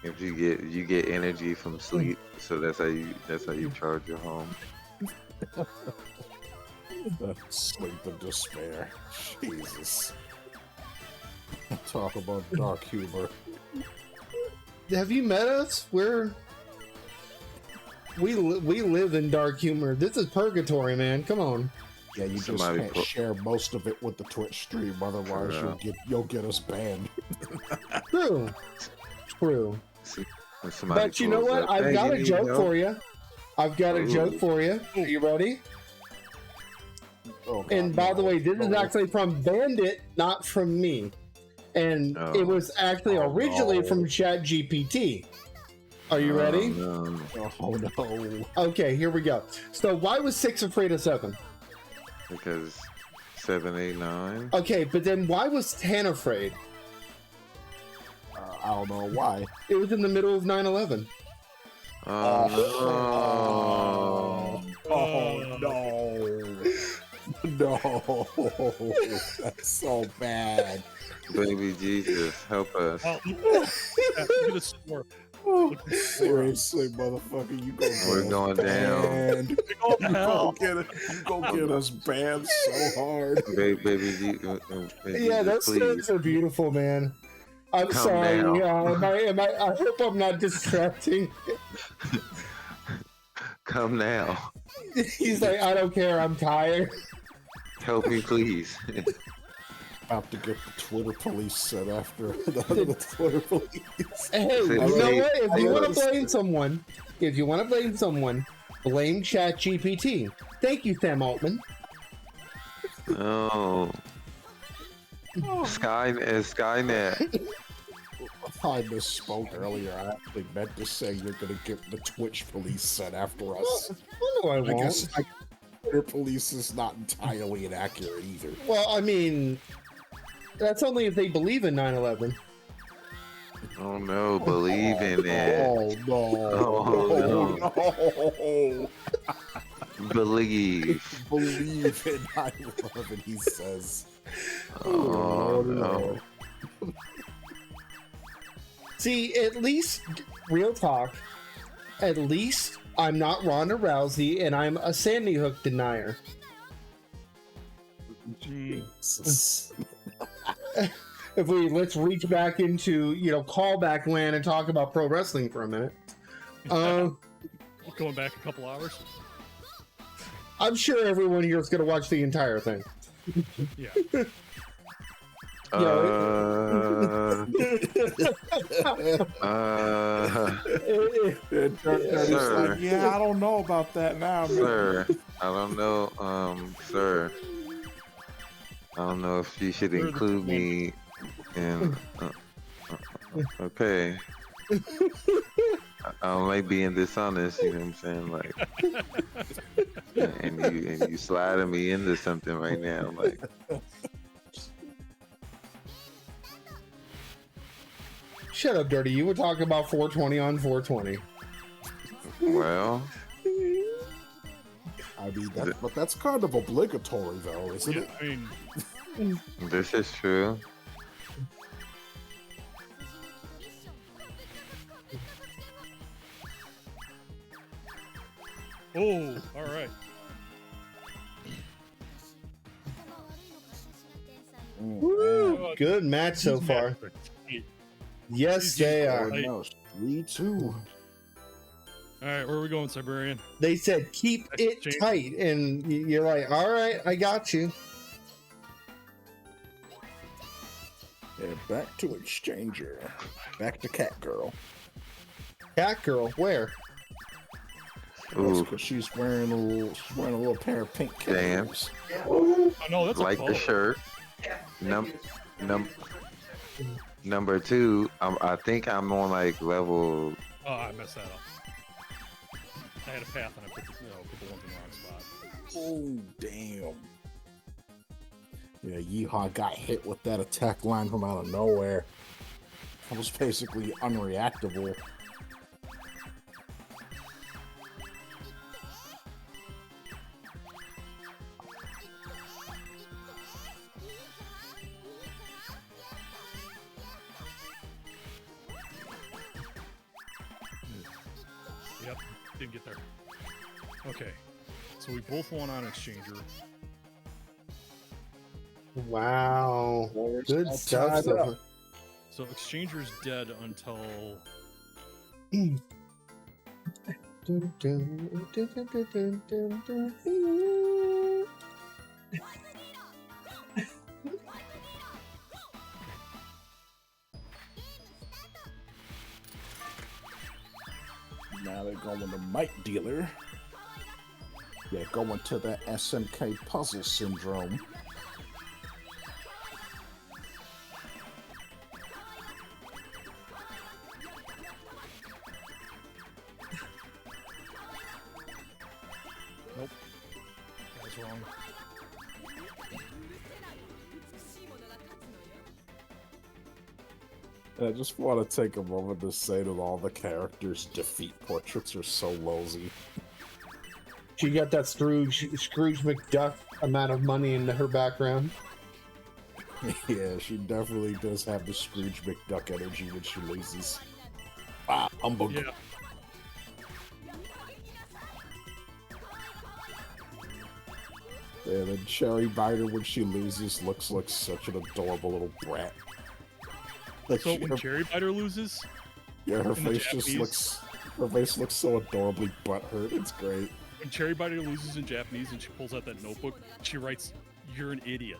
If you get energy from sleep, so that's how you charge your home. Sleep and despair. Jesus. Talk about dark humor. Have you met us? We live in dark humor. This is purgatory, man. Come on. Yeah, you Somebody just can't share most of it with the Twitch stream, otherwise you'll get us banned. True. Somebody But you know pulls what? up, I've "Hey, got you a need joke help?" for you. Are you ready? Oh, God, And by the way, this is no. actually from Bandit, not from me. And it was actually originally from ChatGPT. Are you ready? No. Oh no. Okay, here we go. So why was 6 afraid of 7? Because 7, 8, 9. Okay, but then why was 10 afraid? I don't know why. It was in the middle of 9/11. Oh no. No. That's so bad. Baby Jesus, help us. Look at the score. Seriously, motherfucker, you We're going down. You gonna get us banned so hard. Baby Yeah, those stories are beautiful, man. I'm Calm sorry. down. I hope I'm not distracting. Come now. He's like, I don't care. I'm tired. Help me, please. About to get the Twitter police set after the Twitter police. Hey, you know what? If you want to blame someone, blame ChatGPT. Thank you, Sam Altman. Oh. Skynet. I misspoke earlier. I actually meant to say you're gonna get the Twitch police set after us. No, I won't. guess Twitter police is not entirely inaccurate either. Well, I mean, that's only if they believe in 9/11. Oh no, believe in it. Oh no. Oh, no. Believe. Believe in 9/11, he says. Oh no. See, at least, real talk, at least I'm not Ronda Rousey and I'm a Sandy Hook denier. Jesus. Let's reach back into, callback land and talk about pro wrestling for a minute. Going back a couple hours. I'm sure everyone here is going to watch the entire thing. Yeah. Sir. Yeah, I don't know about that now, man. Sir, I don't know, sir. I don't know if you should include me in. Okay. I might be dishonest, you know what I'm saying? Like, and you sliding me into something right now, like. Shut up, Dirty. You were talking about 420 on 420. Well, I mean, but that's kind of obligatory, though, isn't it? I mean, this is true. oh, all right. Woo, good match so far. Yes, they are. 3-2. All right, where are we going, Siberian? They said keep it tight, and you're like, all right, I got you. Yeah, back to Exchanger. Back to Cat Girl. Cat Girl, where? Because she's wearing a little pair of pink Damn. cats. Oh, no, that's Like the shirt. Number 2, I think I'm on like level. Oh, I messed that up. I had a path and I put the ones in the wrong spot. Oh, damn. Yeah, Yeehaw got hit with that attack line from out of nowhere. It was basically unreactable. Didn't get there. Okay. So we both won on Exchanger. Wow. Good all stuff. tied up. So Exchanger's dead until... Now they're going to Might Dealer. Yeah, going to the SNK Puzzle Syndrome. Nope. That was wrong. I just want to take a moment to say that all the characters' defeat portraits are so lousy. She got that Scrooge McDuck amount of money in her background. Yeah, she definitely does have the Scrooge McDuck energy when she loses. Ah, humbug. Yeah. And then Cherry Biter, when she loses, looks like such an adorable little brat. Like So when Cherry Biter loses, yeah, her in the face just Japanese- her face looks so adorably butthurt. It's great. when Cherry Biter loses in Japanese and she pulls out that notebook, she writes, "You're an idiot."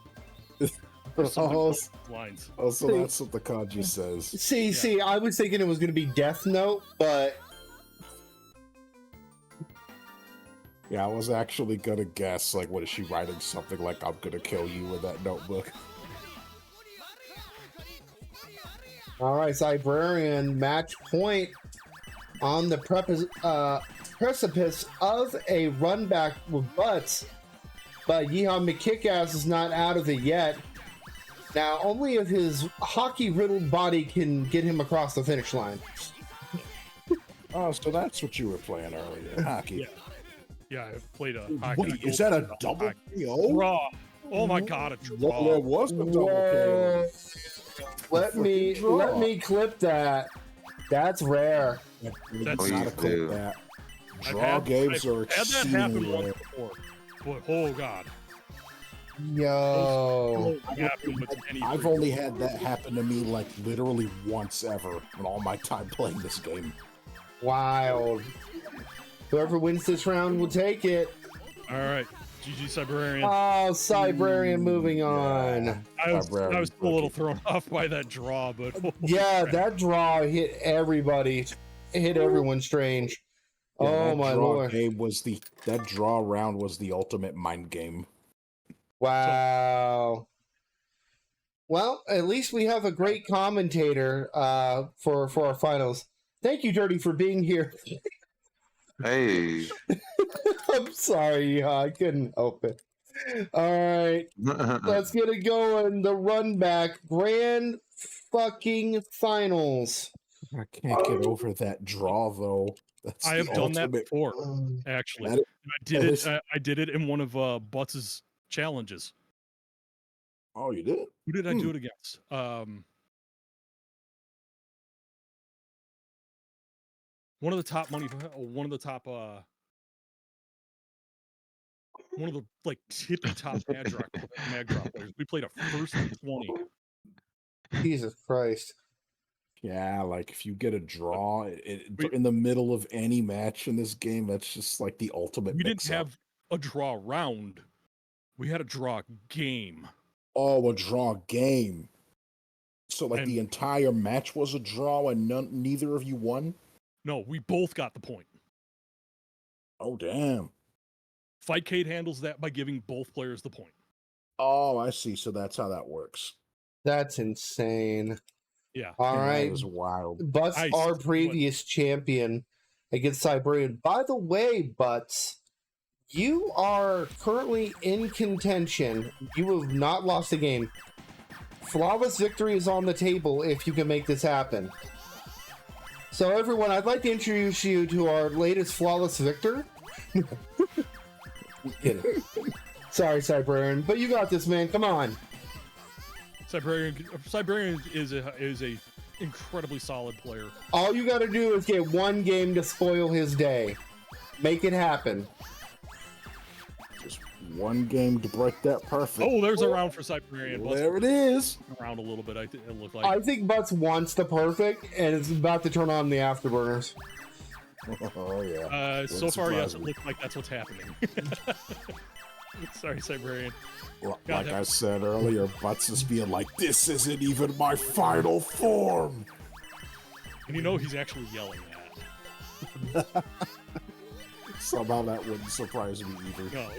Or something along those lines. Oh, so that's what the kanji says. See, I was thinking it was going to be Death Note, but Yeah, I was actually gonna guess, like, what is she writing something like, "I'm gonna kill you" in that notebook? all right, Cybrarian match point on the precipice of a run back with Butts, but Yeehaw McKickass is not out of it yet. Now, only if his hockey-riddled body can get him across the finish line. Oh, so that's what you were playing earlier, hockey. Yeah, I played a hockey. Wait, is that a double KO? Draw. Oh my god, a draw. There was a double Whoa. KO. Let me clip that. That's rare. That's not a clip that. Draw games are I've had that exceedingly happen rare. once before. But oh god. Yo. I've only had that happen to me like literally once ever in all my time playing this game. Wild. Whoever wins this round will take it. All right, GG Cybrarian. Oh, Cybrarian moving on. I was still a little thrown off by that draw, but Yeah, that draw hit everybody. It hit everyone strange. Yeah, Oh that my draw lord. game was that draw round was the ultimate mind game. Wow. Well, at least we have a great commentator for our finals. Thank you, Dirty, for being here. Hey. I'm sorry, I couldn't help it. All right, let's get it going. The run back grand fucking finals. I can't get over that draw though. That's I have the done that ultimate- before, actually. That- I did it in one of Butts' challenges. Oh, you did? Who did I do it against? One of the top one of the like tippy top mag drop players. We played a first and 20. Jesus Christ. Yeah, like if you get a draw in the middle of any match in this game, that's just like the ultimate. We didn't mix-up. have a draw round. We had a draw game. Oh, a draw game. So like the entire match was a draw and neither of you won? No, we both got the point. Oh, damn. Fightcade handles that by giving both players the point. Oh, I see. So that's how that works. That's insane. Yeah. All right. That is wild. Butts, our previous champion against Cybrarian. By the way, Butts, you are currently in contention. You have not lost a game. Flawless victory is on the table if you can make this happen. So everyone, I'd like to introduce you to our latest flawless victor. Kidding. Sorry, Cybrarian, but you got this, man. Come on. Cybrarian is a incredibly solid player. All you got to do is get one game to spoil his day. Make it happen. Just one game to break that perfect. Oh, there's a round for Siberian. There it is. Around a little bit. It looked like. I think Butts wants the perfect, and it's about to turn on the afterburners. Oh yeah. So far, yes, it looks like that's what's happening. Sorry, Siberian. Like I said earlier, Butts is being like, "This isn't even my final form." And you know he's actually yelling that. Somehow that wouldn't surprise me either. No,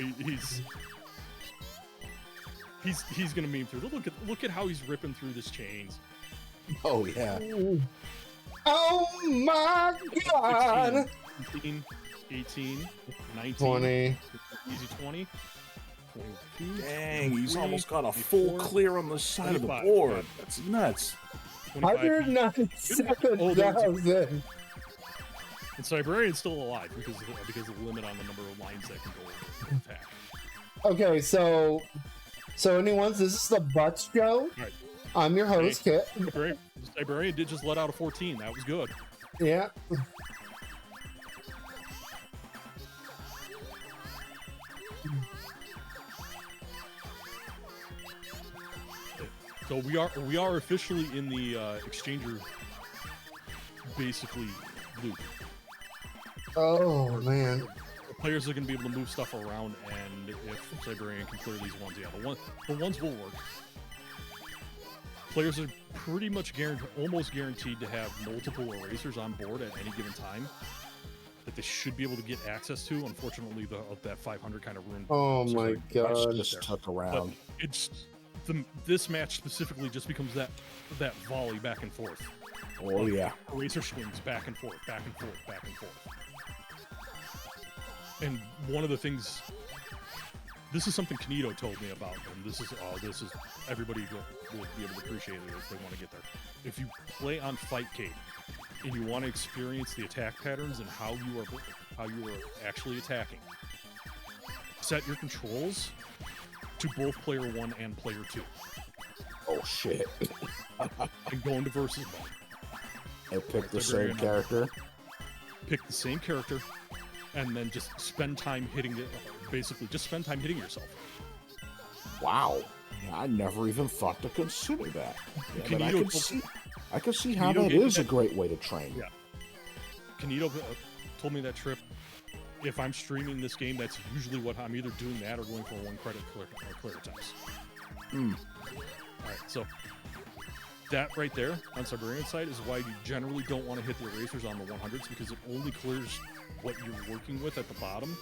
he's gonna meme through. Look at how he's ripping through this chains. Oh yeah. Oh my god! 16, 18, 19, 20. Easy 20. 22, Dang, he's 23, almost got a full 24, clear on the side of the 25. board. That's nuts. 197,000. And Siberian's still alive because of the limit on the number of lines that can go attack. Okay, so anyone, this is the Butts show. Right. I'm your host, Kit. Siberian did just let out a 14. That was good. Yeah. So we are officially in the exchanger basically loop. Oh man. The players are going to be able to move stuff around, and if Siberian can clear these ones, yeah, the ones will work. Players are pretty much almost guaranteed to have multiple erasers on board at any given time that they should be able to get access to. Unfortunately, that 500 kind of ruined. Oh my god! Just tuck around. But this match specifically just becomes that volley back and forth. Oh yeah. Eraser swings back and forth, back and forth, back and forth. And one of the things. This is something Kanito told me about, and this is everybody will be able to appreciate it if they want to get there. If you play on Fightcade and you want to experience the attack patterns and how you are actually attacking, set your controls to both player 1 and player 2. Oh shit! And go into versus mode. And pick the same character. Pick the same character, and then just spend time hitting it. Basically, just spend time hitting yourself. Wow. Yeah, I never even thought to consider that. Yeah, but I can see how Kanito that is a great way to train. Yeah. Kanito told me that trip. If I'm streaming this game, that's usually what I'm either doing that or going for 1 credit clear attempts. Alright, so that right there on Siberian side is why you generally don't want to hit the erasers on the 100s, because it only clears what you're working with at the bottom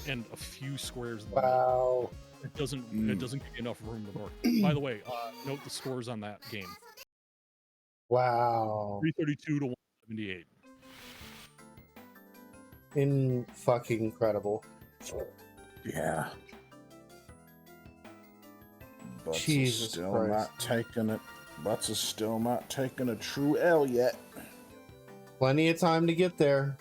and a few squares. Wow. It doesn't give you enough room to work. By the way, note the scores on that game. Wow. 332 to 178. Fucking incredible. Yeah. Butts Jesus is still Christ. not taking it. Butts is still not taking a true L yet. Plenty of time to get there.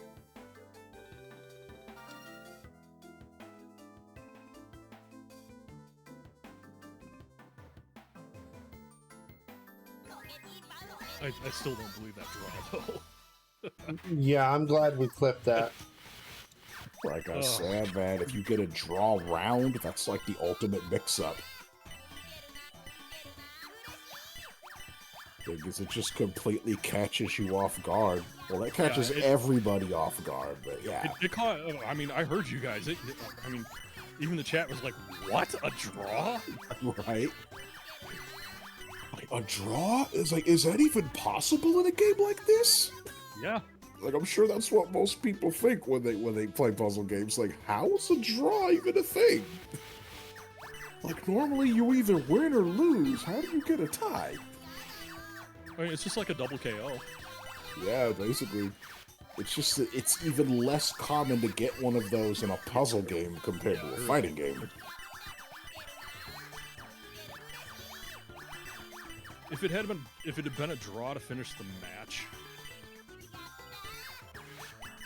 I still don't believe that draw, though. Yeah, I'm glad we clipped that. Like I said, man, if you get a draw round, that's like the ultimate mix-up. Because it just completely catches you off guard. Well, that catches everybody off guard, but yeah. I mean, I heard you guys. I mean, even the chat was like, what? A draw? Right? Like, a draw? Is that even possible in a game like this? Yeah. Like, I'm sure that's what most people think when they play puzzle games. Like, how is a draw even a thing? Like, normally you either win or lose. How do you get a tie? I mean, it's just like a double KO. Yeah, basically. It's just that it's even less common to get one of those in a puzzle game compared to a fighting game. If it had been a draw to finish the match,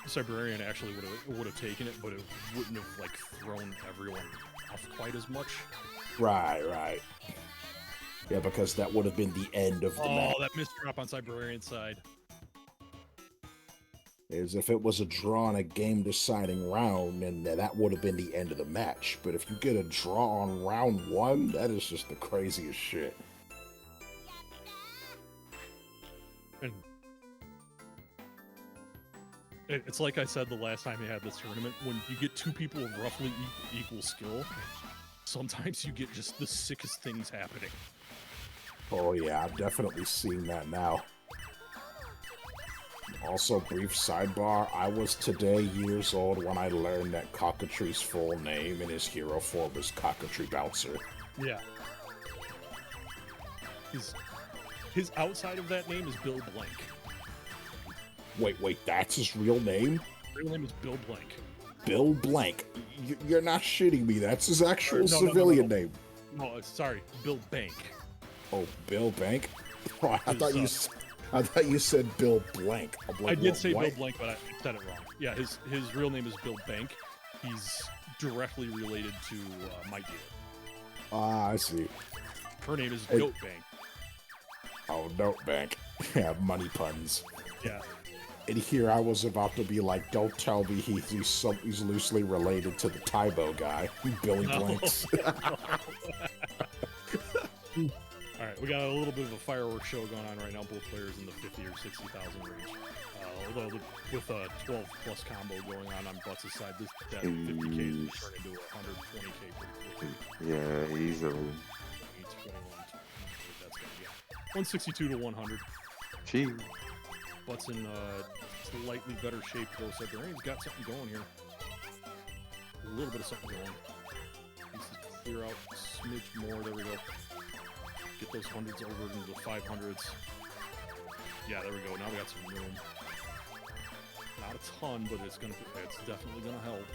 Siberian actually would have taken it, but it wouldn't have like thrown everyone off quite as much. Right. Yeah, because that would have been the end of the match. Oh, that missed drop on Siberian's side. is if it was a draw in a game-deciding round, and that would have been the end of the match. But if you get a draw on round 1, that is just the craziest shit. And it's like I said the last time you had this tournament, when you get two people of roughly equal skill, sometimes you get just the sickest things happening. Oh yeah, I'm definitely seeing that now. Also, brief sidebar, I was today years old when I learned that Cockatree's full name in his hero form is Cockatree Bouncer. Yeah. His outside of that name is Bill Blank. Wait, that's his real name? Real name is Bill Blank. Bill Blank. You're not shitting me. That's his actual civilian name. No, sorry, Bill Bank. Oh, Bill Bank? Oh, I thought you said Bill Blank. I did say Bill Blank, but I said it wrong. Yeah, his real name is Bill Bank. He's directly related to my dealer. Ah, I see. Her name is Note Bank. Oh, Note Bank. Yeah, money puns. Yeah. And here I was about to be like, don't tell me he's loosely related to the Tybo guy, Billy Blanks. All right, we got a little bit of a fireworks show going on right now. Both players in the 50 or 60,000 range. Although with a 12+ combo going on Butts' side, that 50K is turn into 120K pretty quickly. Yeah, easily. 162 to 100. Gee. Butts in slightly better shape though. Siberian's got something going here. A little bit of something going. Needs to clear out a smidge more. There we go. Get those hundreds over into the 500s. Yeah, there we go. Now we got some room. Not a ton, but it's definitely gonna help.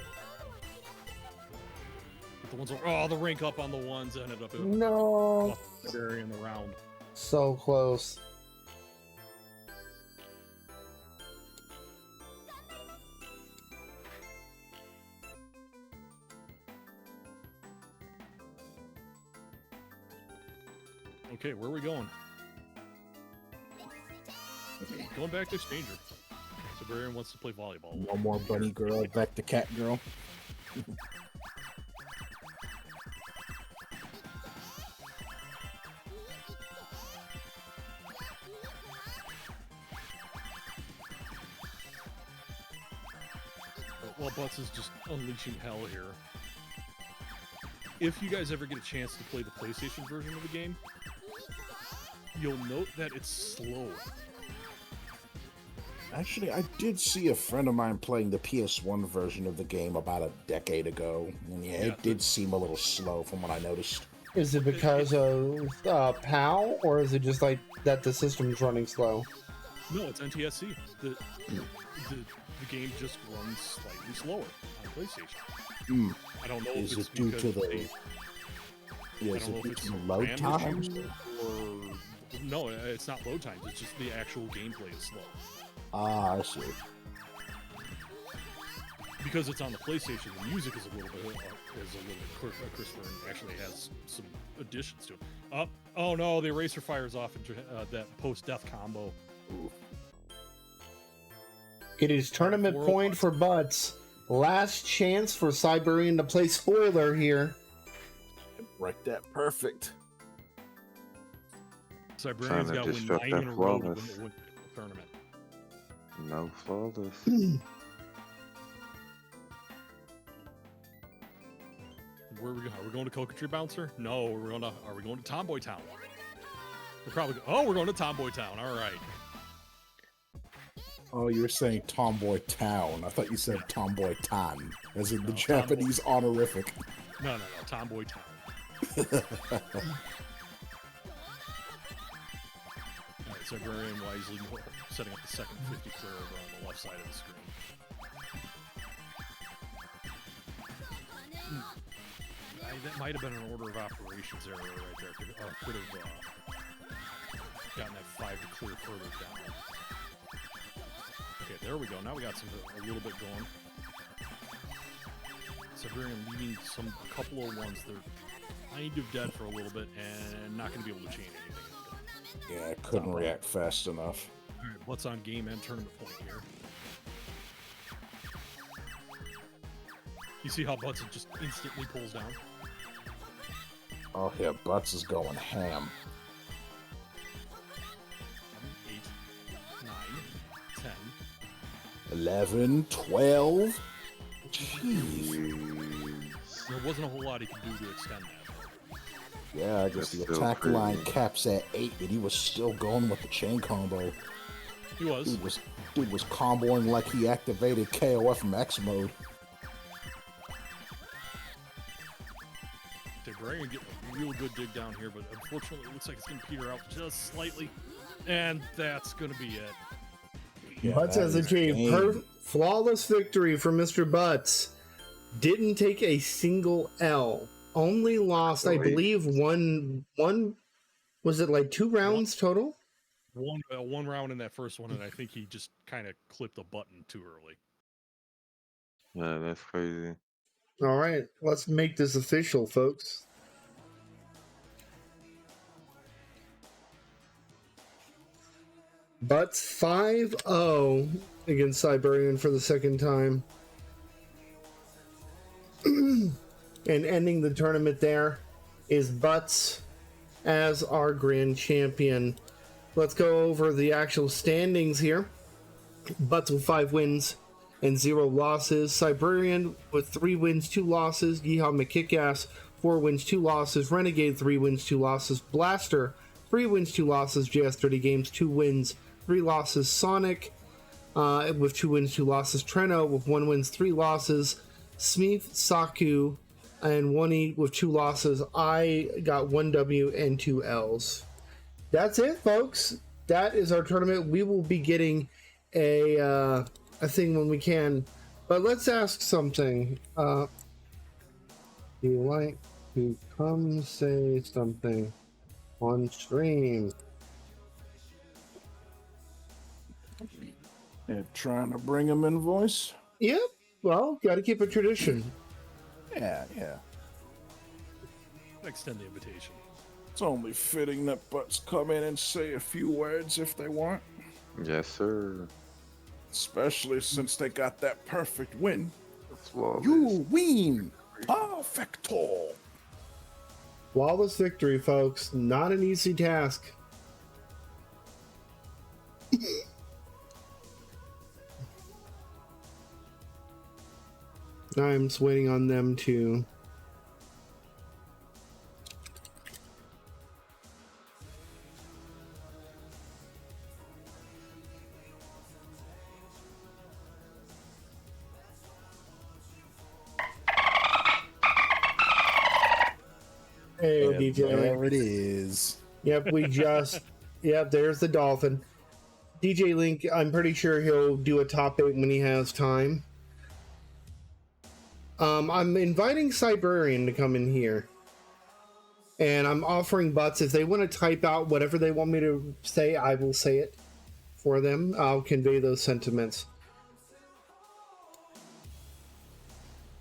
Get the ones over. Oh, the rank up on the ones ended up in in the round. So close. Okay, where are we going? Going back to Exchanger. Siberian wants to play volleyball. One more bunny girl, back to cat girl. Well, Butts is just unleashing hell here. If you guys ever get a chance to play the PlayStation version of the game, you'll note that it's slow. Actually, I did see a friend of mine playing the PS1 version of the game about a decade ago, and it did seem a little slow from what I noticed. Is it because of PAL, or is it just like that the system's running slow? No, it's NTSC. The game just runs slightly slower on PlayStation. I don't know if it's due to the load times? Or no, it's not load times. It's just the actual gameplay is slow. Ah, I see. Because it's on the PlayStation, the music is a little bit crisper and actually has some additions to it. Oh no, the eraser fires off into that post-death combo. Ooh. It is tournament point for Butts. Last chance for Siberian to play spoiler here. Right, that perfect. Siberian's got win 9 in a row to win the tournament. No flawless. Where are we going? Are we going to Cockatoo Bouncer? No, are we going to Tomboy Town? We're probably we're going to Tomboy Town. All right. Oh, you were saying Tomboy Town. I thought you said Tomboy Tan, as in the Japanese honorific. No, Tomboy Town. Alright, Siberian wisely setting up the second 50 clear over on the left side of the screen. That might have been an order of operations error right there. Could have gotten that 5 to clear further down. Okay, there we go. Now we got a little bit going. Siberian leading a couple of ones. They're kind of dead for a little bit and not going to be able to chain anything. Yeah, I couldn't react fast enough. All right, what's on game and tournament point here? You see how Butts just instantly pulls down? Oh yeah, Butts is going ham. 8, 9, 10. 11, 12. Jeez. There wasn't a whole lot he could do to extend that. Yeah, I guess the attack line caps at 8, but he was still going with the chain combo. He was. Dude was comboing like he activated KOF from X mode. Librarian getting a real good dig down here, but unfortunately it looks like it's going to peter out just slightly. And that's going to be it. Yeah, Butts has achieved flawless victory for Mr. Butts. Didn't take a single L. Only lost, I believe, one. Was it like 2 rounds total? One round in that first one, and I think he just kind of clipped a button too early. Yeah, that's crazy. All right, let's make this official, folks. Butts 5-0 against Siberian for the second time. And ending the tournament there is Butts as our grand champion. Let's go over the actual standings here. Butts with 5 wins and 0 losses. Siberian with 3 wins, 2 losses. Yeehaw McKickass, 4 wins, 2 losses. Renegade, 3 wins, 2 losses. Blaster, 3 wins, 2 losses. JSDirtyGameZ, 2 wins, 3 losses. Sonic with 2 wins, 2 losses. Treno with 1 wins, 3 losses. Smeeth, Saku, and One with 2 losses. I got 1 W and 2 L's. That's it, folks. That is our tournament. We will be getting a thing when we can. But let's ask something. Do you like to come say something on stream? Yeah, trying to bring him in voice? Yep. Well, got to keep a tradition. Yeah. Extend the invitation. It's only fitting that Butts come in and say a few words if they want. Yes, sir. Especially since they got that perfect win. Flawless. You win! Perfecto! Flawless victory, folks. Not an easy task. I'm just waiting on them to... Hey, And DJ. there it is. Yep, yep, there's the dolphin. DJ Link, I'm pretty sure he'll do a top 8 when he has time. I'm inviting Siberian to come in here. And I'm offering Butts, if they want to type out whatever they want me to say, I will say it for them. I'll convey those sentiments.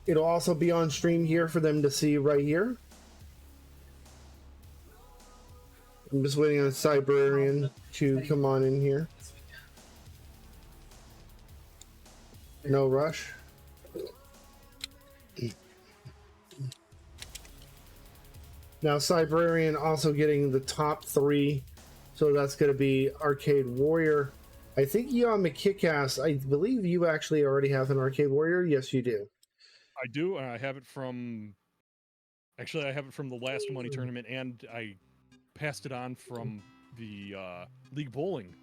It'll also be on stream here for them to see right here. I'm just waiting on Siberian to come on in here. No rush. Now, Siberian also getting the top 3. So that's going to be Arcade Warrior. I think you on McKickass, I believe you actually already have an Arcade Warrior. Yes, you do. I do, and I have it from... Actually, I have it from the last Money Tournament, and I passed it on from the League Bowling.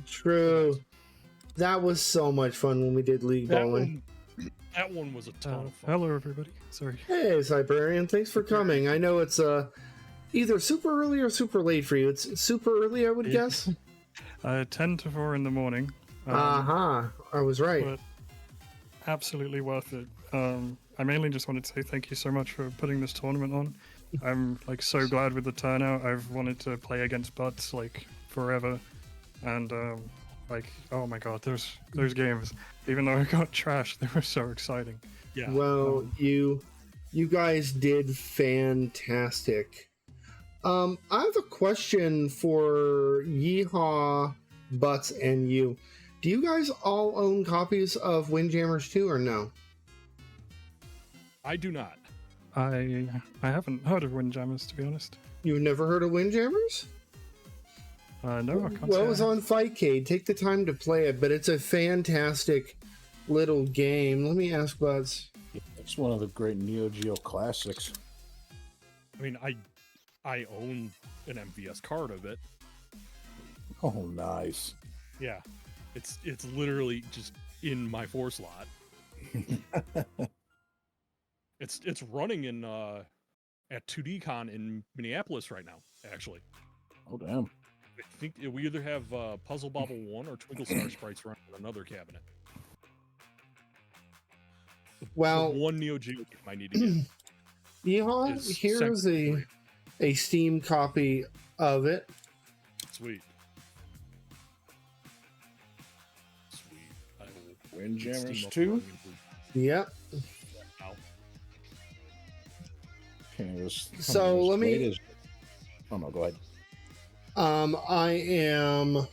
True. That was so much fun when we did League Bowling. That one was a ton of fun. Hello, everybody. Sorry. Hey, Siberian. Thanks for coming. I know it's either super early or super late for you. It's super early, I would guess. 10 to 4 in the morning. I was right. But absolutely worth it. I mainly just wanted to say thank you so much for putting this tournament on. I'm like so glad with the turnout. I've wanted to play against Butts like forever, and like oh my god, those games, even though I got trashed, they were so exciting. Yeah. Well, you guys did fantastic. I have a question for Yeehaw, Butts, and you. Do you guys all own copies of Windjammers 2 or no? I do not. I haven't heard of Windjammers, to be honest. You've never heard of Windjammers? No, I can't Well, say it was I have. on Fightcade. Take the time to play it, but it's a fantastic little game. Let me ask Buzz. It's one of the great Neo Geo classics. I mean, I own an MVS card of it. Oh, nice. Yeah, it's literally just in my 4 slot. It's running in at 2DCon in Minneapolis right now, actually. Oh, damn. I think we either have Puzzle Bobble 1 or Twinkle Star Sprites running in another cabinet. Well, the one Neo Geo game I need to get. Yeah, here's a Steam copy of it. Sweet. Sweet. I will Windjammers Steam up 2? running into- Yep. Wow. Okay, So let me. Oh no, go ahead. I am.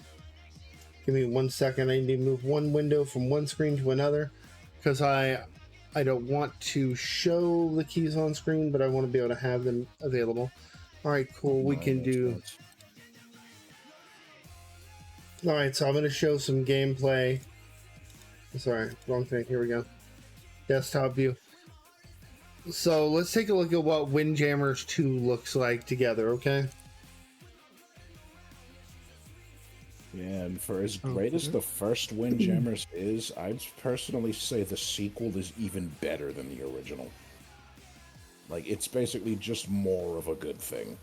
Give me 1 second. I need to move one window from one screen to another because I don't want to show the keys on screen, but I want to be able to have them available. All right, cool. We can do. All right, so I'm going to show some gameplay. Sorry, wrong thing. Here we go. Desktop view. So let's take a look at what Windjammers 2 looks like together, okay? Yeah, and for as great as the first Windjammers is, I'd personally say the sequel is even better than the original. Like, it's basically just more of a good thing.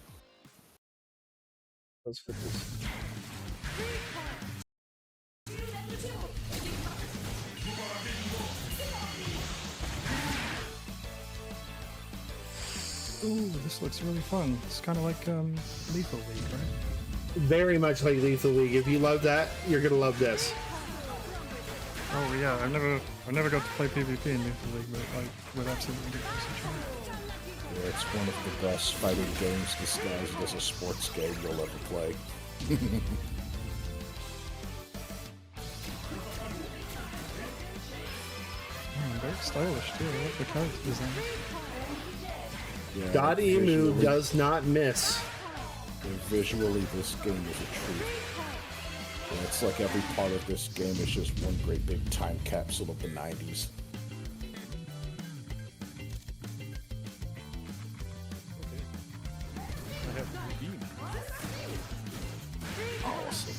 Let's put this. Ooh, this looks really fun. It's kind of like Lethal League, right? Very much like Lethal League. If you love that, you're gonna love this. Oh yeah, I never got to play PvP in Lethal League, but I would absolutely give this a try. Yeah, it's one of the best fighting games disguised as a sports game you'll ever play. Very stylish too. I like the character design. Yeah, Dot Emu does not miss. Visually, this game is a treat. And it's like every part of this game is just one great big time capsule of the 90s. I have redeemed. Awesome.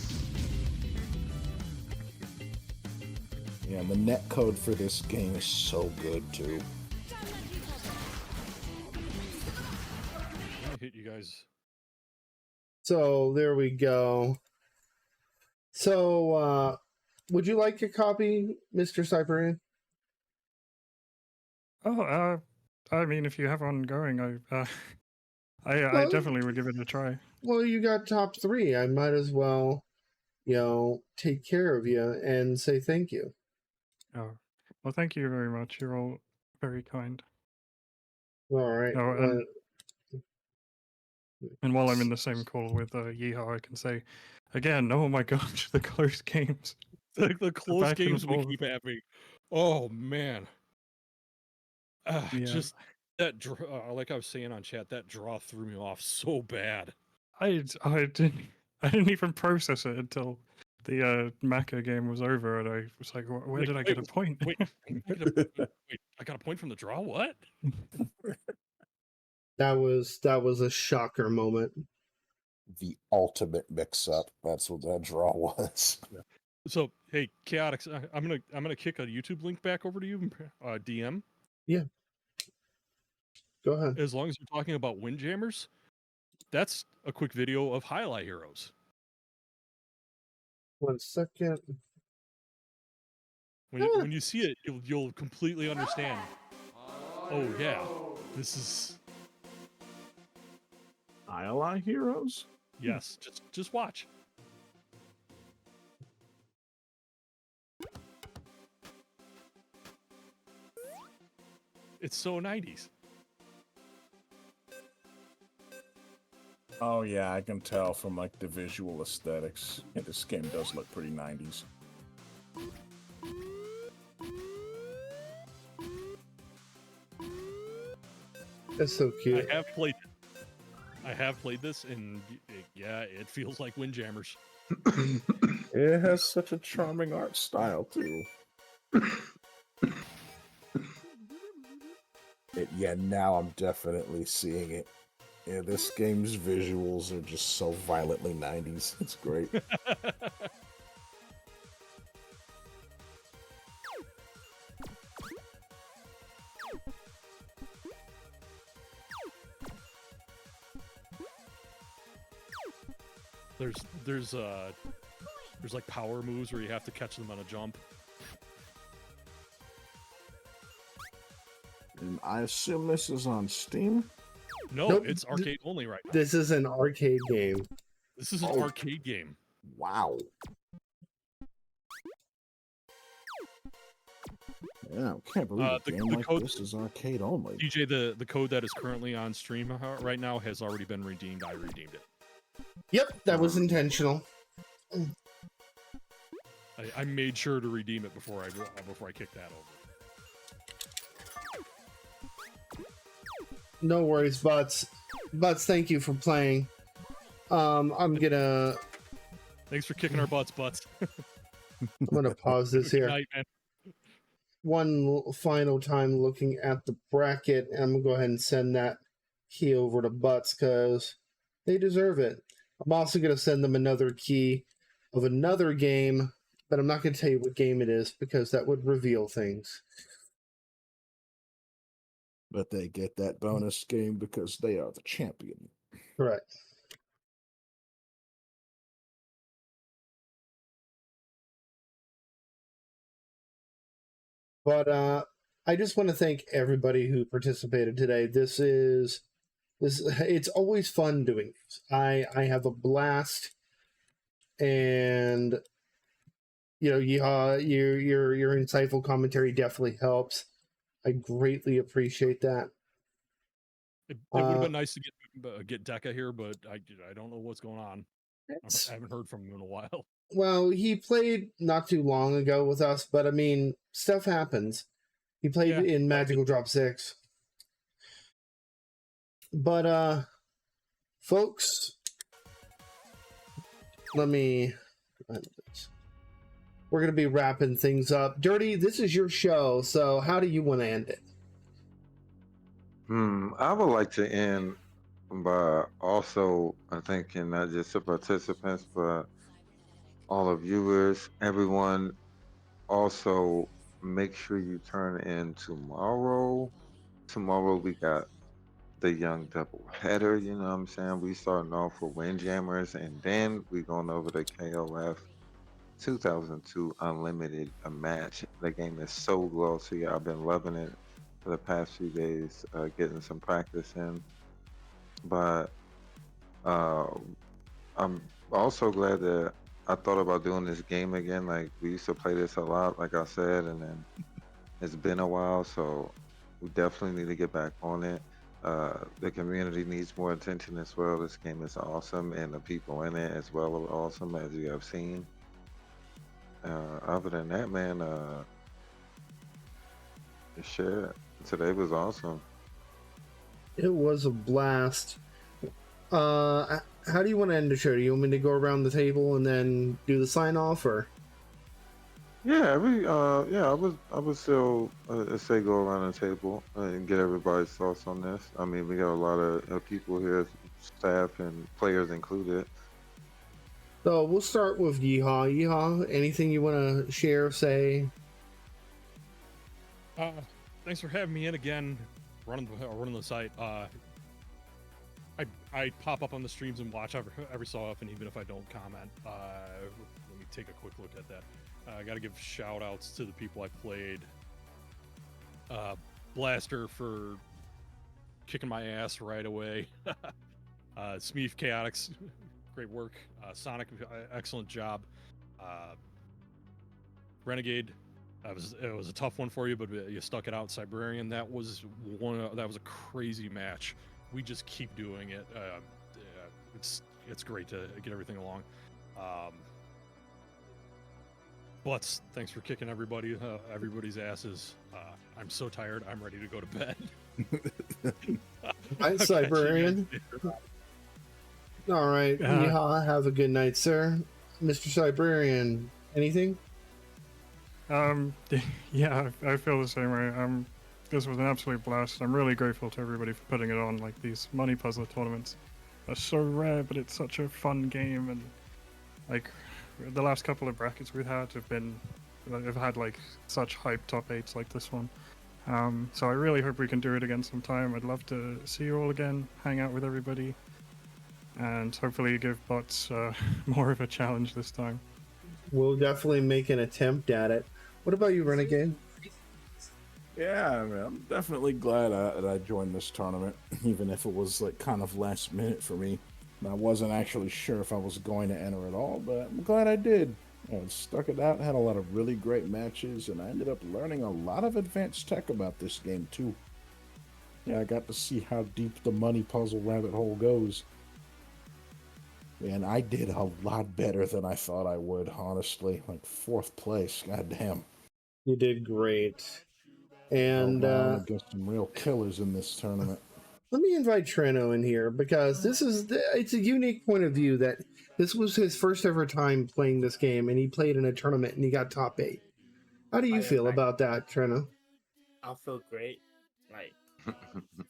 Yeah, and the netcode for this game is so good too. I'm gonna hit you guys. So there we go. So would you like a copy, Mr. Cyprian? Oh, I mean, if you have one going, I Well, definitely would give it a try. Well, you got top 3. I might as well, take care of you and say thank you. Oh, well, thank you very much. You're all very kind. All right. Oh, and while I'm in the same call with Yeehaw, I can say again, oh my gosh, the close games. The close back and games we forth. keep having. Oh man. Yeah. Just that like I was saying on chat, that draw threw me off so bad. I didn't even process it until the Maka game was over, and I was like, where did I get a point? Wait, I got a point from the draw? What? That was a shocker moment. The ultimate mix-up. That's what that draw was. So hey, Chaotix, I'm gonna kick a YouTube link back over to you, DM. Yeah. Go ahead. As long as you're talking about Windjammers, that's a quick video of Highlight Heroes. 1 second. When you see it, you'll completely understand. Oh yeah, this is Highlight Heroes? yes. Just watch. It's so 90s. Oh yeah, I can tell from like the visual aesthetics. Yeah, this game does look pretty 90s. That's so cute. I have played this, and yeah, it feels like Windjammers. It has such a charming art style too. Yeah, now I'm definitely seeing it. Yeah, this game's visuals are just so violently 90s. It's great. There's like power moves where you have to catch them on a jump. And I assume this is on Steam? No, Nope. it's arcade only right now. This is an arcade game. This is an arcade game. Wow. Yeah, I can't believe a game like this is arcade only. DJ, the code that is currently on stream right now has already been redeemed. I redeemed it. Yep, that was intentional. I made sure to redeem it before I kicked that over. No worries, Butts. Butts, thank you for playing. I'm gonna. Thanks for kicking our butts. I'm gonna pause this here. Good night, man. One final time looking at the bracket, and I'm gonna go ahead and send that key over to Butts because they deserve it. I'm also gonna send them another key of another game, but I'm not gonna tell you what game it is because that would reveal things. But they get that bonus game because they are the champion. Correct. But I just want to thank everybody who participated today. It's always fun doing this. I have a blast, and your insightful commentary definitely helps. I greatly appreciate that. It would have been nice to get Deca here, but I don't know what's going on. I haven't heard from him in a while. Well, he played not too long ago with us, but I mean, stuff happens. He played in Magical Drop 6. But, folks, we're going to be wrapping things up. Dirty, this is your show, so how do you want to end it? I would like to end by also thanking not just the participants, but all the viewers, everyone. Also, make sure you turn in tomorrow. Tomorrow we got the Young Double Header, you know what I'm saying? We starting off with Windjammers, and then we going over the KOF 2002 Unlimited match. The game is so glossy. I've been loving it for the past few days, getting some practice in. But I'm also glad that I thought about doing this game again. Like, we used to play this a lot, like I said, and then it's been a while, so we definitely need to get back on it. The community needs more attention as well. This game is awesome, and the people in it as well are awesome, as you have seen. Other than that, man, shit, today was awesome. It was a blast. How do you want to end the show? Do you want me to go around the table and then do the sign off, or? Yeah, I would still say go around the table and get everybody's thoughts on this. I mean, we got a lot of people here, staff and players included. So we'll start with Yeehaw. Yeehaw, anything you want to share, say? Thanks for having me in again, running the site. I pop up on the streams and watch every so often, even if I don't comment. Let me take a quick look at that. I got to give shout outs to the people I played. Blaster for kicking my ass right away. Smeef Chaotix, great work. Sonic, excellent job. Renegade, it was a tough one for you, but you stuck it out. Cybrarian, that was a crazy match. We just keep doing it. It's great to get everything along. Butts, thanks for kicking everybody's asses. I'm so tired. I'm ready to go to bed. Hi, Cyberian. All right. Yeah, have a good night, sir. Mr. Cyberian, anything? Yeah, I feel the same way. This was an absolute blast. I'm really grateful to everybody for putting it on. Like, these money puzzle tournaments are so rare, but it's such a fun game. And like, the last couple of brackets we've had have had like such hype top 8s like this one. So I really hope we can do it again sometime. I'd love to see you all again, hang out with everybody, and hopefully give bots more of a challenge this time. We'll definitely make an attempt at it. What about you, Renegade? Yeah, I mean, I'm definitely glad that I joined this tournament, even if it was like kind of last minute for me. I wasn't actually sure if I was going to enter at all, but I'm glad I did. I stuck it out, had a lot of really great matches, and I ended up learning a lot of advanced tech about this game too. Yeah, I got to see how deep the money puzzle rabbit hole goes. And I did a lot better than I thought I would, honestly. Like 4th place, goddamn. You did great. And against some real killers in this tournament. Let me invite Treno in here, because it's a unique point of view that this was his first ever time playing this game, and he played in a tournament and he got top 8. How do you feel about that, Treno? I feel great. Like,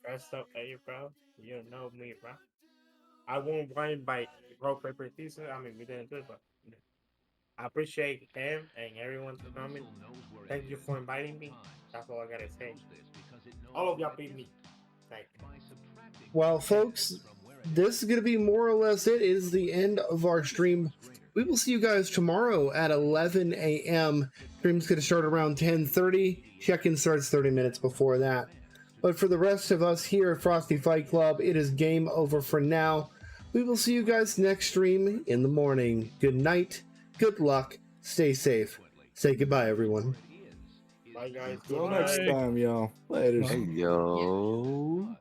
first up, hey, bro, you know me, bro. I won't win by rock, paper, scissors. I mean, we didn't do it, but I appreciate him and everyone for coming. Thank you for inviting me. That's all I gotta say. All of y'all beat me. Thank you. Well, folks, this is going to be more or less it. It is the end of our stream. We will see you guys tomorrow at 11 a.m. Stream's going to start around 10:30. Check-in starts 30 minutes before that. But for the rest of us here at Frosty Fight Club, it is game over for now. We will see you guys next stream in the morning. Good night, good luck, stay safe. Say goodbye, everyone. Bye, guys. Until next time, y'all. Later. Hey, yo.